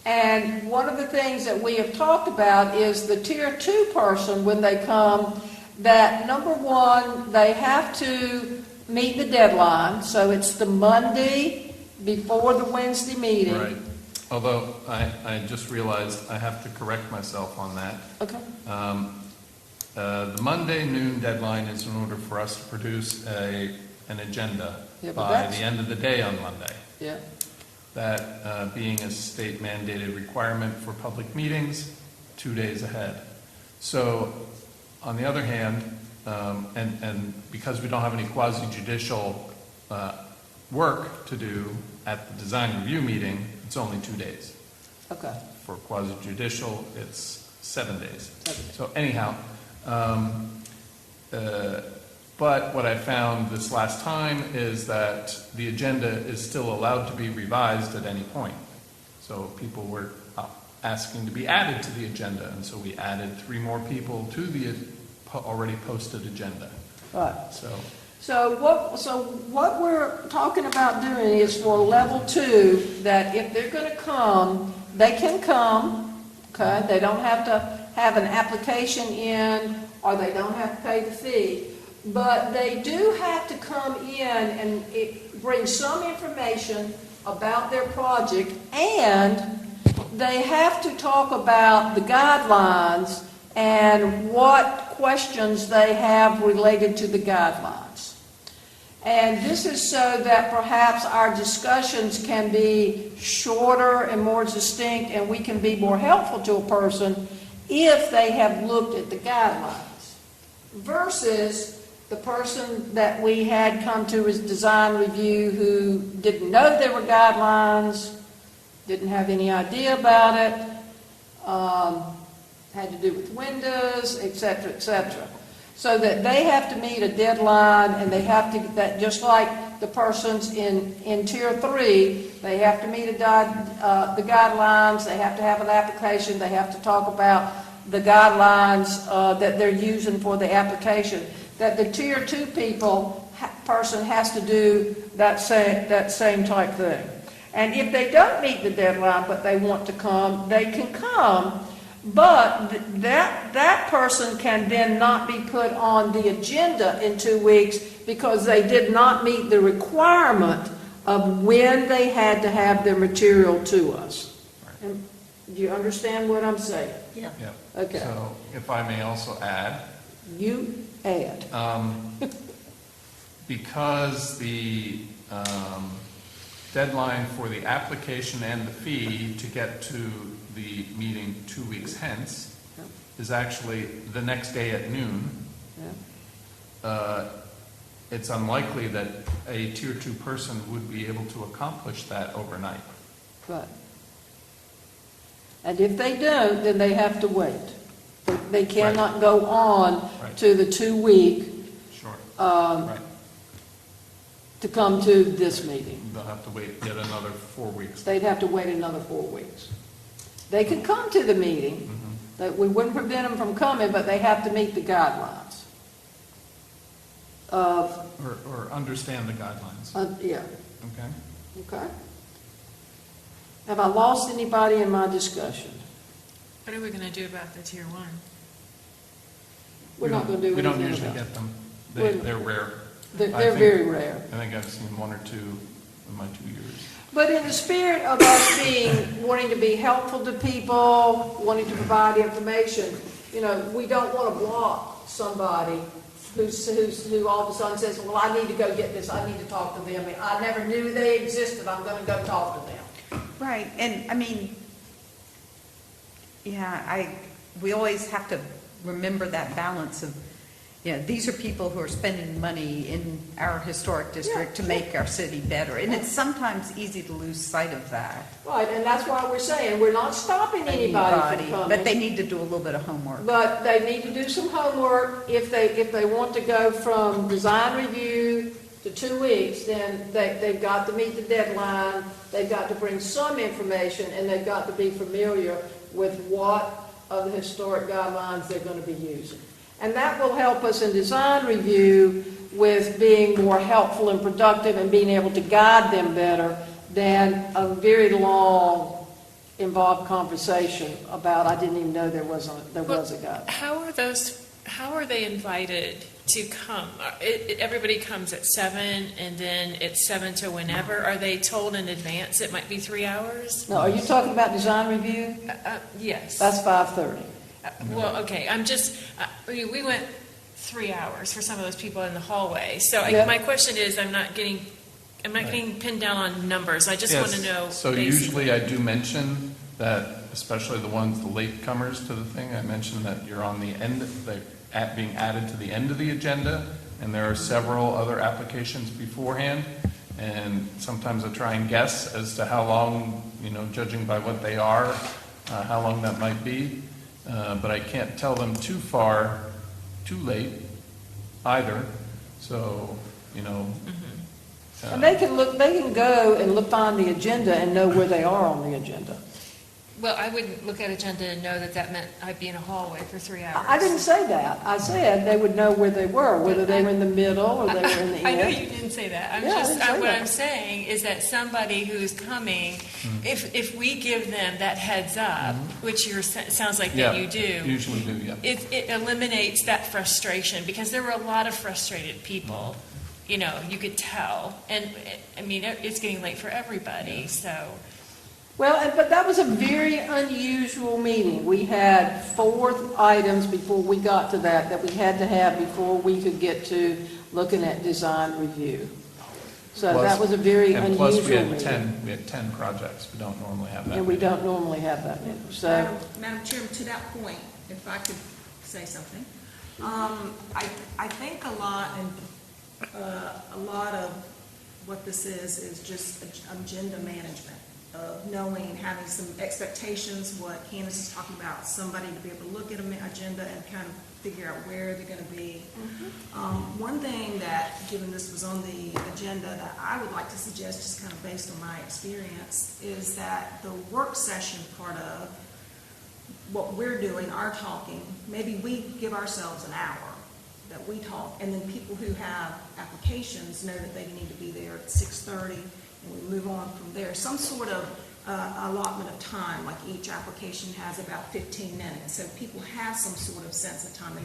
And one of the things that we have talked about is the Tier 2 person, when they come, that number one, they have to meet the deadline. So it's the Monday before the Wednesday meeting. Right. Although I just realized I have to correct myself on that. Okay. The Monday noon deadline is in order for us to produce an agenda by the end of the day on Monday. Yeah. That being a state mandated requirement for public meetings 2 days ahead. So on the other hand, and because we don't have any quasi-judicial work to do at the design review meeting, it's only 2 days. Okay. For quasi-judicial, it's 7 days. 7 days. So anyhow, but what I found this last time is that the agenda is still allowed to be revised at any point. So people were asking to be added to the agenda, and so we added 3 more people to the already posted agenda. Right. So what we're talking about doing is for level 2, that if they're going to come, they can come, okay? They don't have to have an application in, or they don't have to pay the fee, but they do have to come in and bring some information about their project, and they have to talk about the guidelines and what questions they have related to the guidelines. And this is so that perhaps our discussions can be shorter and more distinct, and we can be more helpful to a person if they have looked at the guidelines, versus the person that we had come to his design review who didn't know there were guidelines, didn't have any idea about it, had to do with windows, etc., etc. So that they have to meet a deadline, and they have to, that just like the persons in Tier 3, they have to meet the guidelines, they have to have an application, they have to talk about the guidelines that they're using for the application. That the Tier 2 person has to do that same type thing. And if they don't meet the deadline but they want to come, they can come, but that person can then not be put on the agenda in 2 weeks because they did not meet the requirement of when they had to have their material to us. And do you understand what I'm saying? Yeah. Yeah. Okay. So if I may also add. You add. Because the deadline for the application and the fee to get to the meeting 2 weeks hence is actually the next day at noon. It's unlikely that a Tier 2 person would be able to accomplish that overnight. Right. And if they don't, then they have to wait. They cannot go on to the 2 week. Sure. Right. To come to this meeting. They'll have to wait yet another 4 weeks. They'd have to wait another 4 weeks. They can come to the meeting. That we wouldn't prevent them from coming, but they have to meet the guidelines. Or understand the guidelines. Yeah. Okay. Okay. Have I lost anybody in my discussion? What are we going to do about the Tier 1? We're not going to do We anything don't usually about it. get them. They're rare. They're very rare. I think I've seen 1 or 2 in my 2 years. But in the spirit of us wanting to be helpful to people, wanting to provide information, we don't want to block somebody who all of a sudden says, well, I need to go get this, I need to talk to them. I never knew they existed, I'm going to go talk to them. Right, and I mean, we always have to remember that balance of, these are people who are spending money in our historic district to make our city better. And it's sometimes easy to lose sight of that. Right, and that's why we're saying we're not stopping anybody from coming. But they need to do a little bit of homework. But they need to do some homework. If they want to go from design review to 2 weeks, then they've got to meet the deadline. They've got to bring some information, and they've got to be familiar with what of the historic guidelines they're going to be using. And that will help us in design review with being more helpful and productive and being able to guide them better than a very long, involved conversation about, I didn't even know there was a guide. How are they invited to come? Everybody comes at 7 and then it's 7 to whenever. Are they told in advance it might be 3 hours? No, are you talking about design review? Yes. That's 5:30. Well, okay, we went 3 hours for some of those people in the hallway. So my question is, I'm not getting pinned down on numbers. I just want to know. So usually I do mention that, especially the late comers to the thing, I mention that you're on the end, they're being added to the end of the agenda, and there are several other applications beforehand. And sometimes I try and guess as to how long, judging by what they are, how long that might be. But I can't tell them too late either. So, And they can go and find the agenda and know where they are on the agenda. Well, I wouldn't look at agenda and know that meant I'd be in a hallway for 3 hours. I didn't say that. I said they would know where they were, whether they were in the middle or they were in the end. I know you didn't say that. I'm saying is that somebody who's coming, if we give them that heads up, which sounds like that you do. Usually do, yeah. It eliminates that frustration because there were a lot of frustrated people. You could tell, and it's getting late for everybody. So. Well, but that was a very unusual meeting. We had 4 items before we got to that we had to have before we could get to looking at design review. So that was a very unusual meeting. We had 10 projects. We don't normally have that. And we don't normally have that many. So, Madam Chairman, to that point, if I could say something, I think a lot of what this is just agenda management. Of knowing, having some expectations, what Candace is talking about, somebody to be able to look at an agenda and kind of figure out where they're gonna be. One thing that, given this was on the agenda, that I would like to suggest, just kind of based on my experience, is that the work session part of what we're doing, our talking, maybe we give ourselves an hour that we talk, and then people who have applications know that they need to be there at 6:30, and we move on from there. Some sort of allotment of time, like each application has about 15 minutes, so people have some sort of sense of time.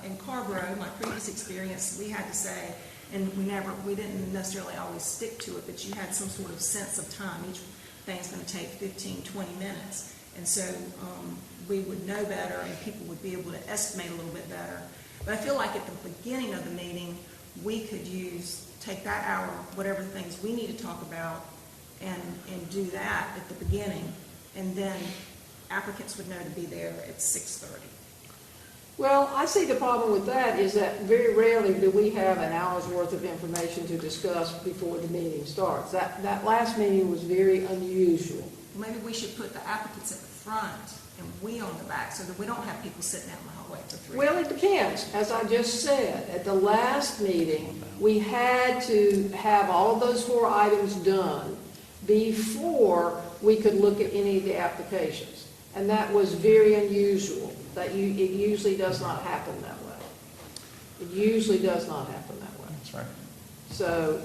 In Carborough, my previous experience, we had to say, and we didn't necessarily always stick to it, but you had some sort of sense of time. Each thing's going to take 15, 20 minutes, and so we would know better, and people would be able to estimate a little bit better. But I feel like at the beginning of the meeting, we could take that hour, whatever things we need to talk about, and do that at the beginning, and then applicants would know to be there at 6:30. Well, I see the problem with that is that very rarely do we have an hour's worth of information to discuss before the meeting starts. That last meeting was very unusual. Maybe we should put the applicants at the front and we on the back, so that we don't have people sitting out in the hallway for 3 hours. Well, it depends. As I just said, at the last meeting, we had to have all of those 4 items done before we could look at any of the applications. And that was very unusual. It usually does not happen that way. It usually does not happen that way. That's right. So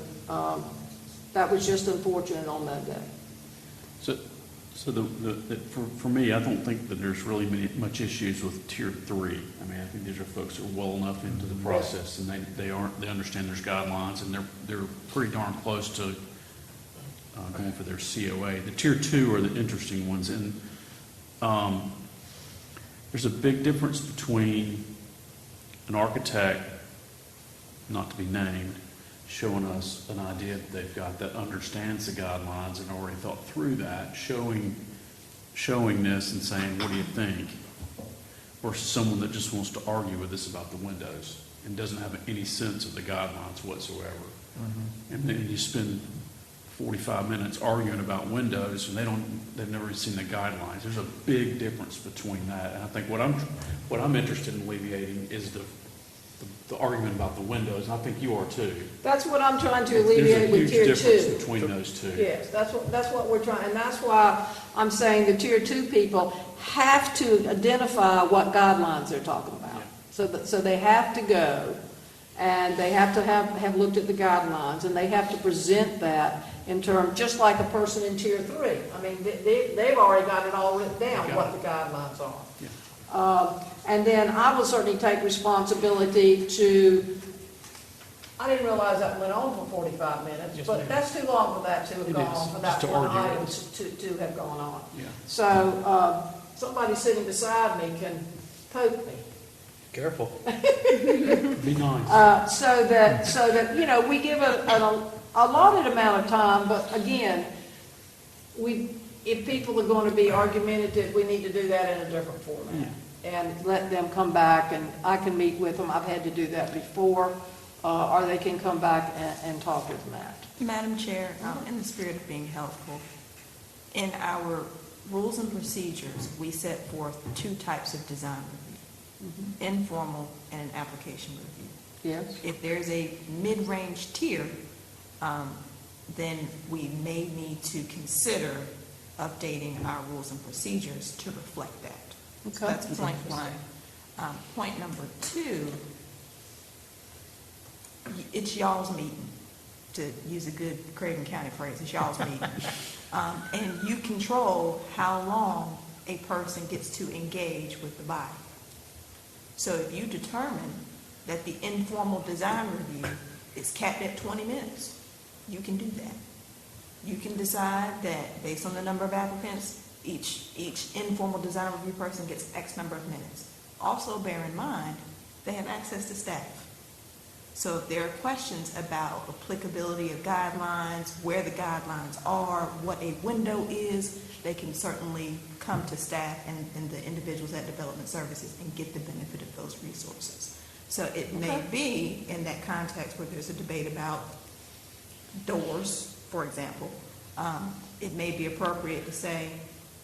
that was just unfortunate on that day. So for me, I don't think that there's really much issues with tier 3. I mean, I think these are folks that are well enough into the process, and they understand there's guidelines, and they're pretty darn close to going for their COA. The tier 2 are the interesting ones, and there's a big difference between an architect, not to be named, showing us an idea that they've got that understands the guidelines and already thought through that, showing this and saying, what do you think? Versus someone that just wants to argue with us about the windows and doesn't have any sense of the guidelines whatsoever. And then you spend 45 minutes arguing about windows and they've never seen the guidelines. There's a big difference between that. And I think what I'm interested in alleviating is the argument about the windows, and I think you are too. That's what I'm trying to alleviate with tier 2. There's a huge difference between those two. Yes, that's what we're trying, and that's why I'm saying the tier 2 people have to identify what guidelines they're talking about. Yeah. So they have to go, and they have to have looked at the guidelines, and they have to present that in terms, just like a person in tier 3. I mean, they've already got it all written down, what the guidelines are. Yeah. And then I will certainly take responsibility I didn't realize that went on for 45 minutes, but that's too long for that to have gone on, for that one item to have gone on. Yeah. So somebody sitting beside me can poke me. Careful. Be nice. So that we give a allotted amount of time, but again, if people are going to be argumentative, we need to do that in a different format. And let them come back, and I can meet with them. I've had to do that before, or they can come back and talk with Matt. Madam Chair, in the spirit of being helpful, in our rules and procedures, we set forth 2 types of design review, informal and an application review. Yes. If there's a mid-range tier, then we may need to consider updating our rules and procedures to reflect that. Okay. So that's point 1. Point number 2, it's y'all's meeting, to use a good Craven County phrase, it's y'all's meeting. And you control how long a person gets to engage with the body. So if you determine that the informal design review is capped at 20 minutes, you can do that. You can decide that based on the number of applicants, each informal design review person gets X number of minutes. Also bear in mind, they have access to staff. So if there are questions about applicability of guidelines, where the guidelines are, what a window is, they can certainly come to staff and the individuals at Development Services and get the benefit of those resources. So it may be in that context where there's a debate about doors, for example, it may be appropriate to say,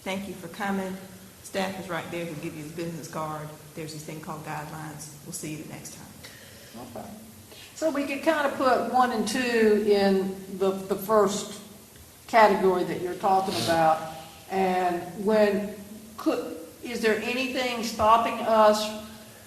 thank you for coming. Staff is right there to give you his business card. There's this thing called guidelines. We'll see you the next time. Okay. So we could kind of put 1 and 2 in the first category that you're talking about. And is there anything stopping us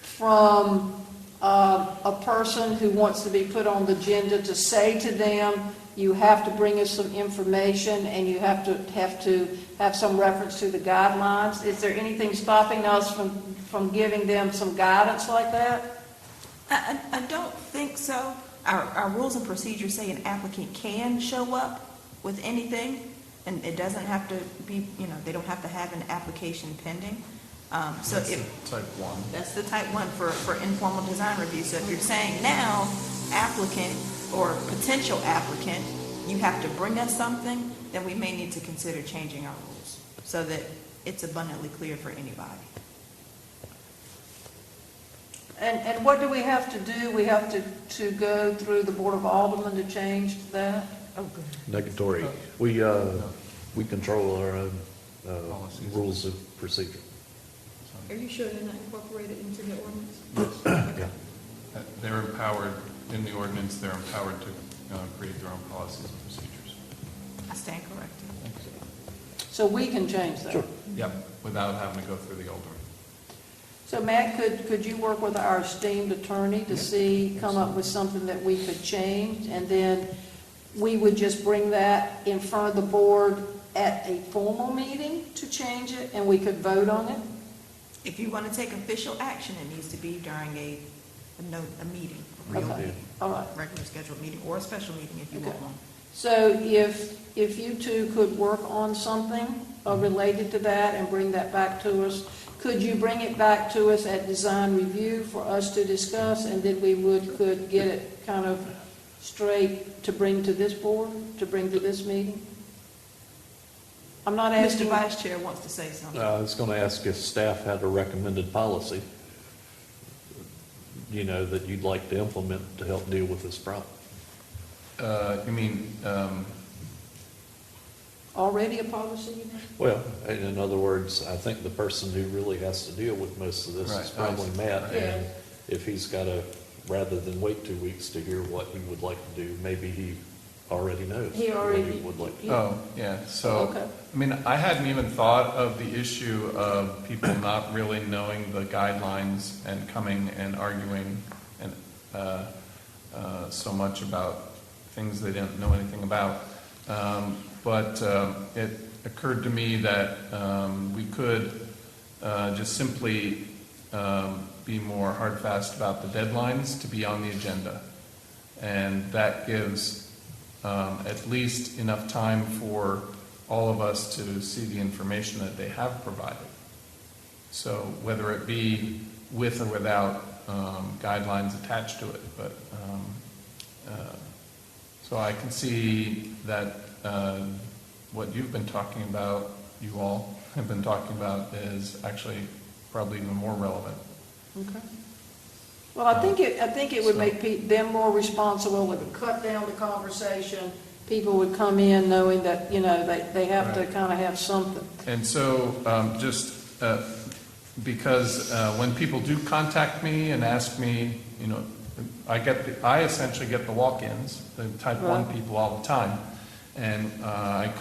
from a person who wants to be put on the agenda to say to them, you have to bring us some information and you have to have some reference to the guidelines? Is there anything stopping us from giving them some guidance like that? I don't think so. Our rules and procedures say an applicant can show up with anything, and it doesn't have to be, they don't have to have an application pending. So That's if type 1. that's the type 1 for informal design review. So if you're saying now, applicant or potential applicant, you have to bring us something, then we may need to consider changing our rules so that it's abundantly clear for anybody. And what do we have to do? We have to go through the Board of Aldermen to change that? Oh, good. Negatory. We control our own Policies. rules of procedure. Are you sure they're not incorporated into the ordinance? Yeah. They're empowered, in the ordinance, they're empowered to create their own policies and procedures. I stand corrected. So we can change that? Sure. Yep, without having to go through the alderman. So Matt, could you work with our esteemed attorney to come up with something that we could change? And then we would just bring that in front of the board at a formal meeting to change it, and we could vote on it? If you want to take official action, it needs to be during a meeting, a real Okay. meeting, All right. regular scheduled meeting, or a special meeting if you want Okay. one. So if you two could work on something related to that and bring that back to us, could you bring it back to us at design review for us to discuss, and then we could get it kind of straight to bring to this board, to bring to this meeting? I'm not Mr. asking. Vice Chair wants to say something. I was going to ask if staff had a recommended policy, that you'd like to implement to help deal with this problem. You mean, Already a policy, you know? Well, in other words, I think the person who really has to deal with most of this is Right. probably Matt. Yeah. And if he's got to, rather than wait 2 weeks to hear what he would like to do, maybe he already knows He what already- he would like to do. Yeah. oh, yeah, so, Okay. I mean, I hadn't even thought of the issue of people not really knowing the guidelines and coming and arguing and so much about things they didn't know anything about. But it occurred to me that we could just simply be more hard fast about the deadlines to be on the agenda. And that gives at least enough time for all of us to see the information that they have provided. So whether it be with or without guidelines attached to it, but so I can see that what you've been talking about, you all have been talking about, is actually probably even more relevant. Okay. Well, I think it would make them more responsible. It would cut down the conversation. People would come in knowing that, they have to Right. kind of have something. And so, because when people do contact me and ask me, I essentially get the walk-ins, the type 1 Right. people all the time. And I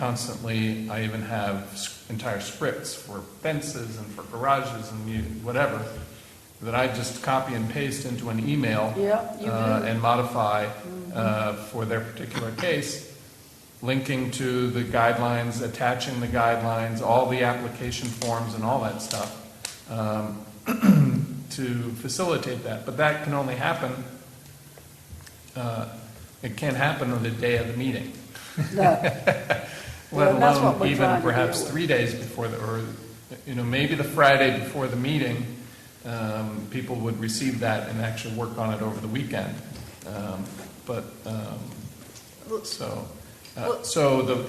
even have entire scripts for fences and for garages and whatever, that I just copy and paste into an email. Yeah, you do. And modify for their particular case, linking to the guidelines, attaching the guidelines, all the application forms and all that stuff, to facilitate that. But that can only happen, it can't happen on the day of the meeting. No. Let Well, that's what alone we're even trying to perhaps deal with. 3 days before or maybe the Friday before the meeting, people would receive that and actually work on it over the weekend.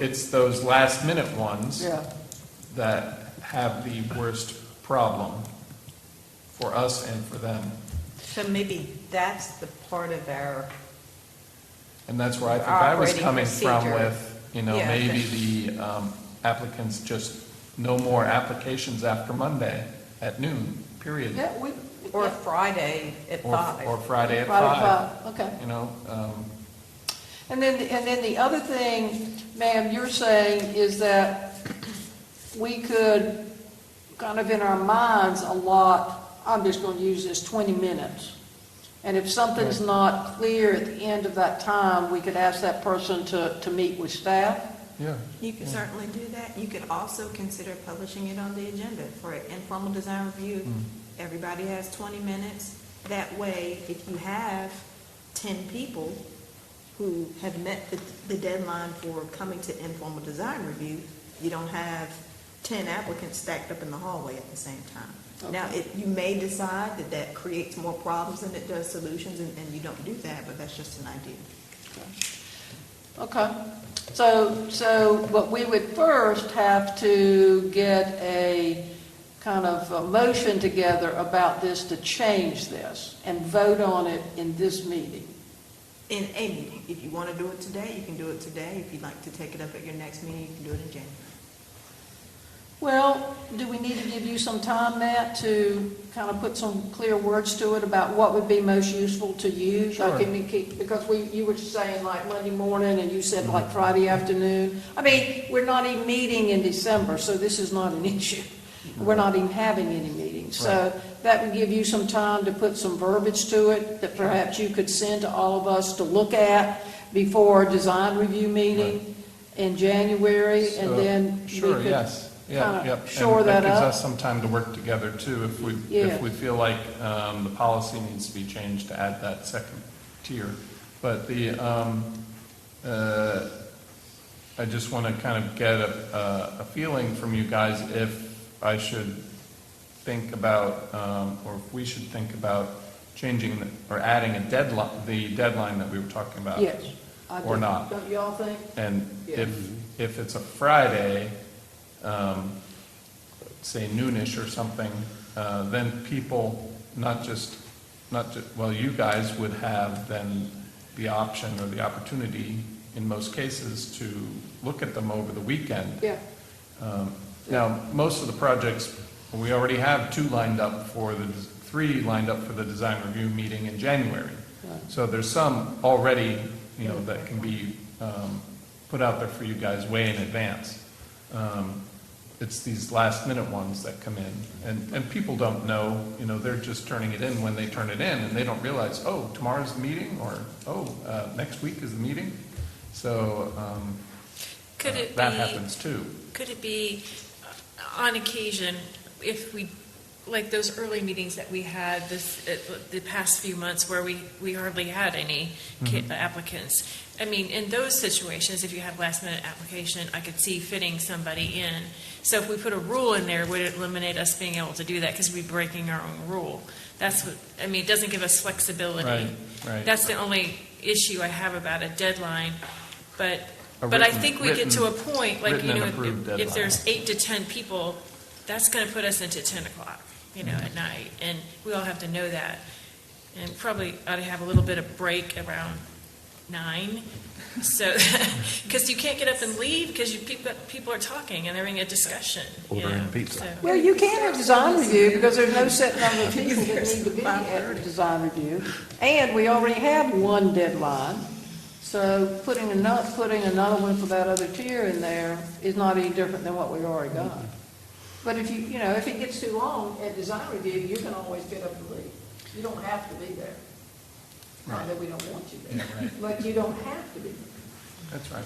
It's those last minute ones Yeah. that have the worst problem for us and for them. So maybe that's the part of our, And that's where I think I was Operating coming from procedure. with, Yeah, maybe okay. the applicants just no more applications after Monday at noon, period. Yeah, Or Friday at Or 5. or Friday at Friday, 5, okay. you know. And then the other thing, ma'am, you're saying is that we could kind of in our minds allot, I'm just going to use this, 20 minutes. And if something's not clear at the end of that time, we could ask that person to meet with staff? Yeah. You could certainly do that. You could also consider publishing it on the agenda for an informal design review. Everybody has 20 minutes. That way, if you have 10 people who have met the deadline for coming to informal design review, you don't have 10 applicants stacked up in the hallway at the same time. Okay. Now, you may decide that that creates more problems than it does solutions, and you don't do that, but that's just an idea. Okay. But we would first have to get a kind of a motion together about this to change this and vote on it in this meeting. In a meeting. If you want to do it today, you can do it today. If you'd like to take it up at your next meeting, you can do it in January. Well, do we need to give you some time, Matt, to kind of put some clear words to it about what would be most useful to you? Sure. Like, because you were saying like Monday morning and you said like Friday afternoon. I mean, we're not even meeting in December, so this is not an issue. We're not even having any meetings. So that would give you some time to put some verbiage to it that perhaps you could send to all of us to look at before a design review meeting in January, and So, then we Sure, could yes. Yeah, kinda yep. shore And that gives up. us some time to work together too, if Yeah. we feel like the policy needs to be changed to add that second tier. But I just want to kind of get a feeling from you guys if I should think about, or if we should think about changing or adding a deadline, the deadline that we were talking about. Yes. I Or do. not. Don't y'all think? And Yeah. if it's a Friday, say noonish or something, then people, well, you guys would have then the option or the opportunity in most cases to look at them over the weekend. Yeah. Now, most of the projects, we already have three lined up for the design review meeting in January. Right. So there's some already, that can be put out there for you guys way in advance. It's these last minute ones that come in, and people don't know, they're just turning it in when they turn it in, and they don't realize, oh, tomorrow's the meeting, or, next week is the meeting. So Could it that be- happens too. Could it be, on occasion, if we, like those early meetings that we had the past few months where we hardly had any applicants? I mean, in those situations, if you have last minute application, I could see fitting somebody in. So if we put a rule in there, would it eliminate us being able to do that? Because we'd be breaking our own rule. That's what, I mean, it doesn't give us flexibility. Right. That's the only issue I have about a deadline. But I written- think we get to a point, like, written and approved if deadline. there's 8 to 10 people, that's going to put us into 10 o'clock, at night. And we all have to know that. And probably ought to have a little bit of break around 9. So, because you can't get up and leave because people are talking and they're having a discussion. Ordering pizza. So- Well, you can have design review because there's no set number of people that need to be at the design review. And we already have one deadline. So putting another one for that other tier in there is not any different than what we've already got. But if if it gets too long at design review, you can always get up and leave. You don't have to be there. Not that we don't want you there, Yeah, right. but you don't have to be there. That's right.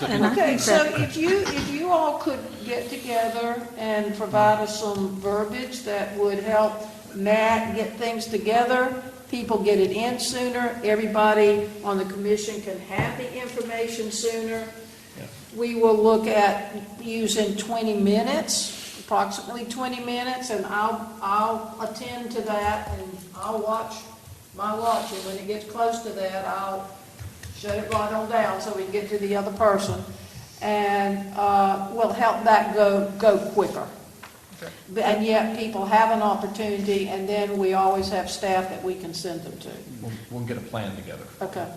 And I Okay, think so that- if you all could get together and provide us some verbiage that would help Matt get things together, people get it in sooner, everybody on the commission can have the information sooner. Yeah. We will look at using 20 minutes, approximately 20 minutes, and I'll attend to that, and I'll watch my watch, and when it gets close to that, I'll shut it right on down so we can get to the other person, and we'll help that go quicker. And yet people have an opportunity, and then we always have staff that we can send them to. We'll get a plan together. Okay.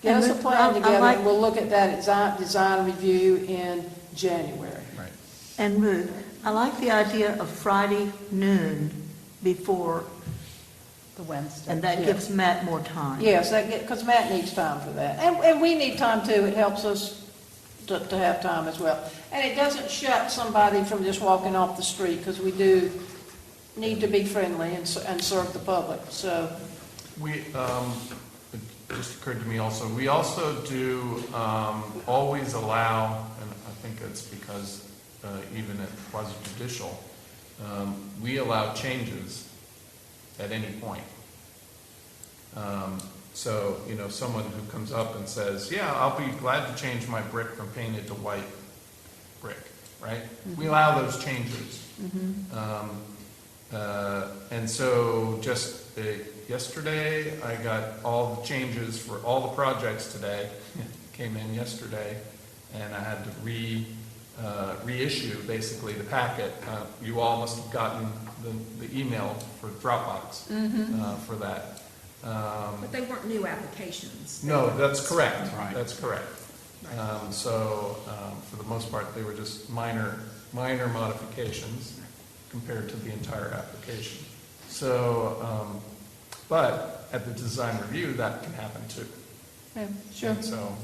Get us a And plan I together, like- and we'll look at that design review in January. Right. And Ruth, I like the idea of Friday noon before, The Wednesday. and that gives Matt more time. Yes, because Matt needs time for that. And we need time too. It helps us to have time as well. And it doesn't shut somebody from just walking off the street, because we do need to be friendly and serve the public, so. We, it just occurred to me also, we also do always allow, and I think it's because even at quasi-judicial, we allow changes at any point. So, someone who comes up and says, yeah, I'll be glad to change my brick from painted to white brick, right? We allow those changes. And so just yesterday, I got all the changes for all the projects today, came in yesterday, and I had to reissue basically the packet. You all must have gotten the email for Dropbox for that. But they weren't new applications. No, that's correct. Right. That's correct. So for the most part, they were just minor modifications compared to the entire application. So, but at the design review, that can happen too. Yeah, sure. And so,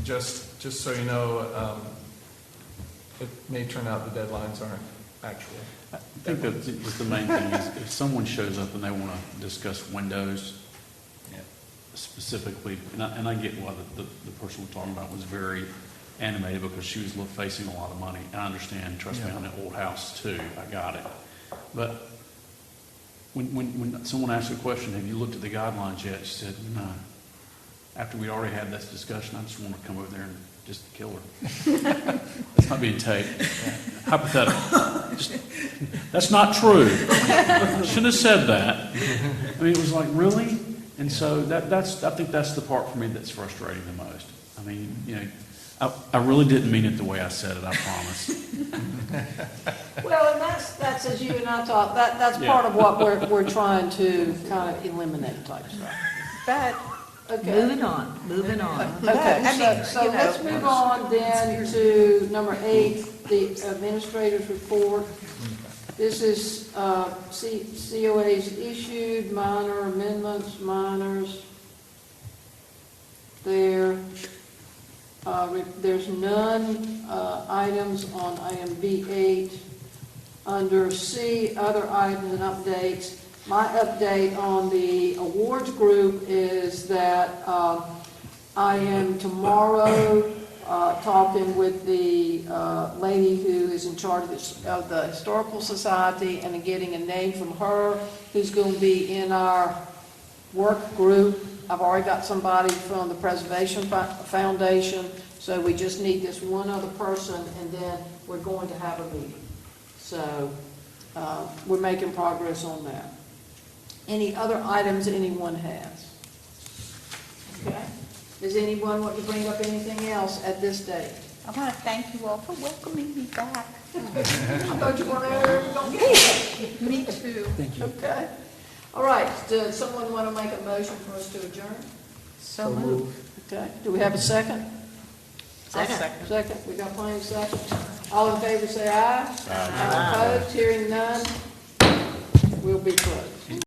just so you know, it may turn out the deadlines aren't actual. I think that the main thing is if someone shows up and they want to discuss windows specifically, and I get why the person we're talking about was very animated because she was facing a lot of money. And I understand, trust me, on an old house too, I got it. But when someone asks a question, have you looked at the guidelines yet? She said, no. After we already had this discussion, I just want to come over there and just kill her. That's not being taped. Hypothetical. That's not true. Shouldn't have said that. I mean, it was like, really? And so I think that's the part for me that's frustrating the most. I mean, I really didn't mean it the way I said it, I promise. Well, and that's as you and I talked, that's part of what we're trying to kind of eliminate type stuff. But, Okay. moving on. Okay, so let's move on then to number 8, the administrator's report. This is COAs issued, minor amendments, minors. There's none items on item B8. Under C, other items and updates. My update on the awards group is that I am tomorrow talking with the lady who is in charge of the Historical Society and getting a name from her who's going to be in our work group. I've already got somebody from the Preservation Foundation, so we just need this one other person, and then we're going to have a meeting. So we're making progress on that. Any other items anyone has? Okay. Does anyone want to bring up anything else at this date? I want to thank you all for welcoming me back. I thought you weren't ever going to get it. Me too. Thank you. Okay. All right. Does someone want to make a motion for us to adjourn? So moved. Okay. Do we have a second? Second. We got plenty of seconds. All in favor say aye. Aye. Opposed? Hearing none. We'll be closed.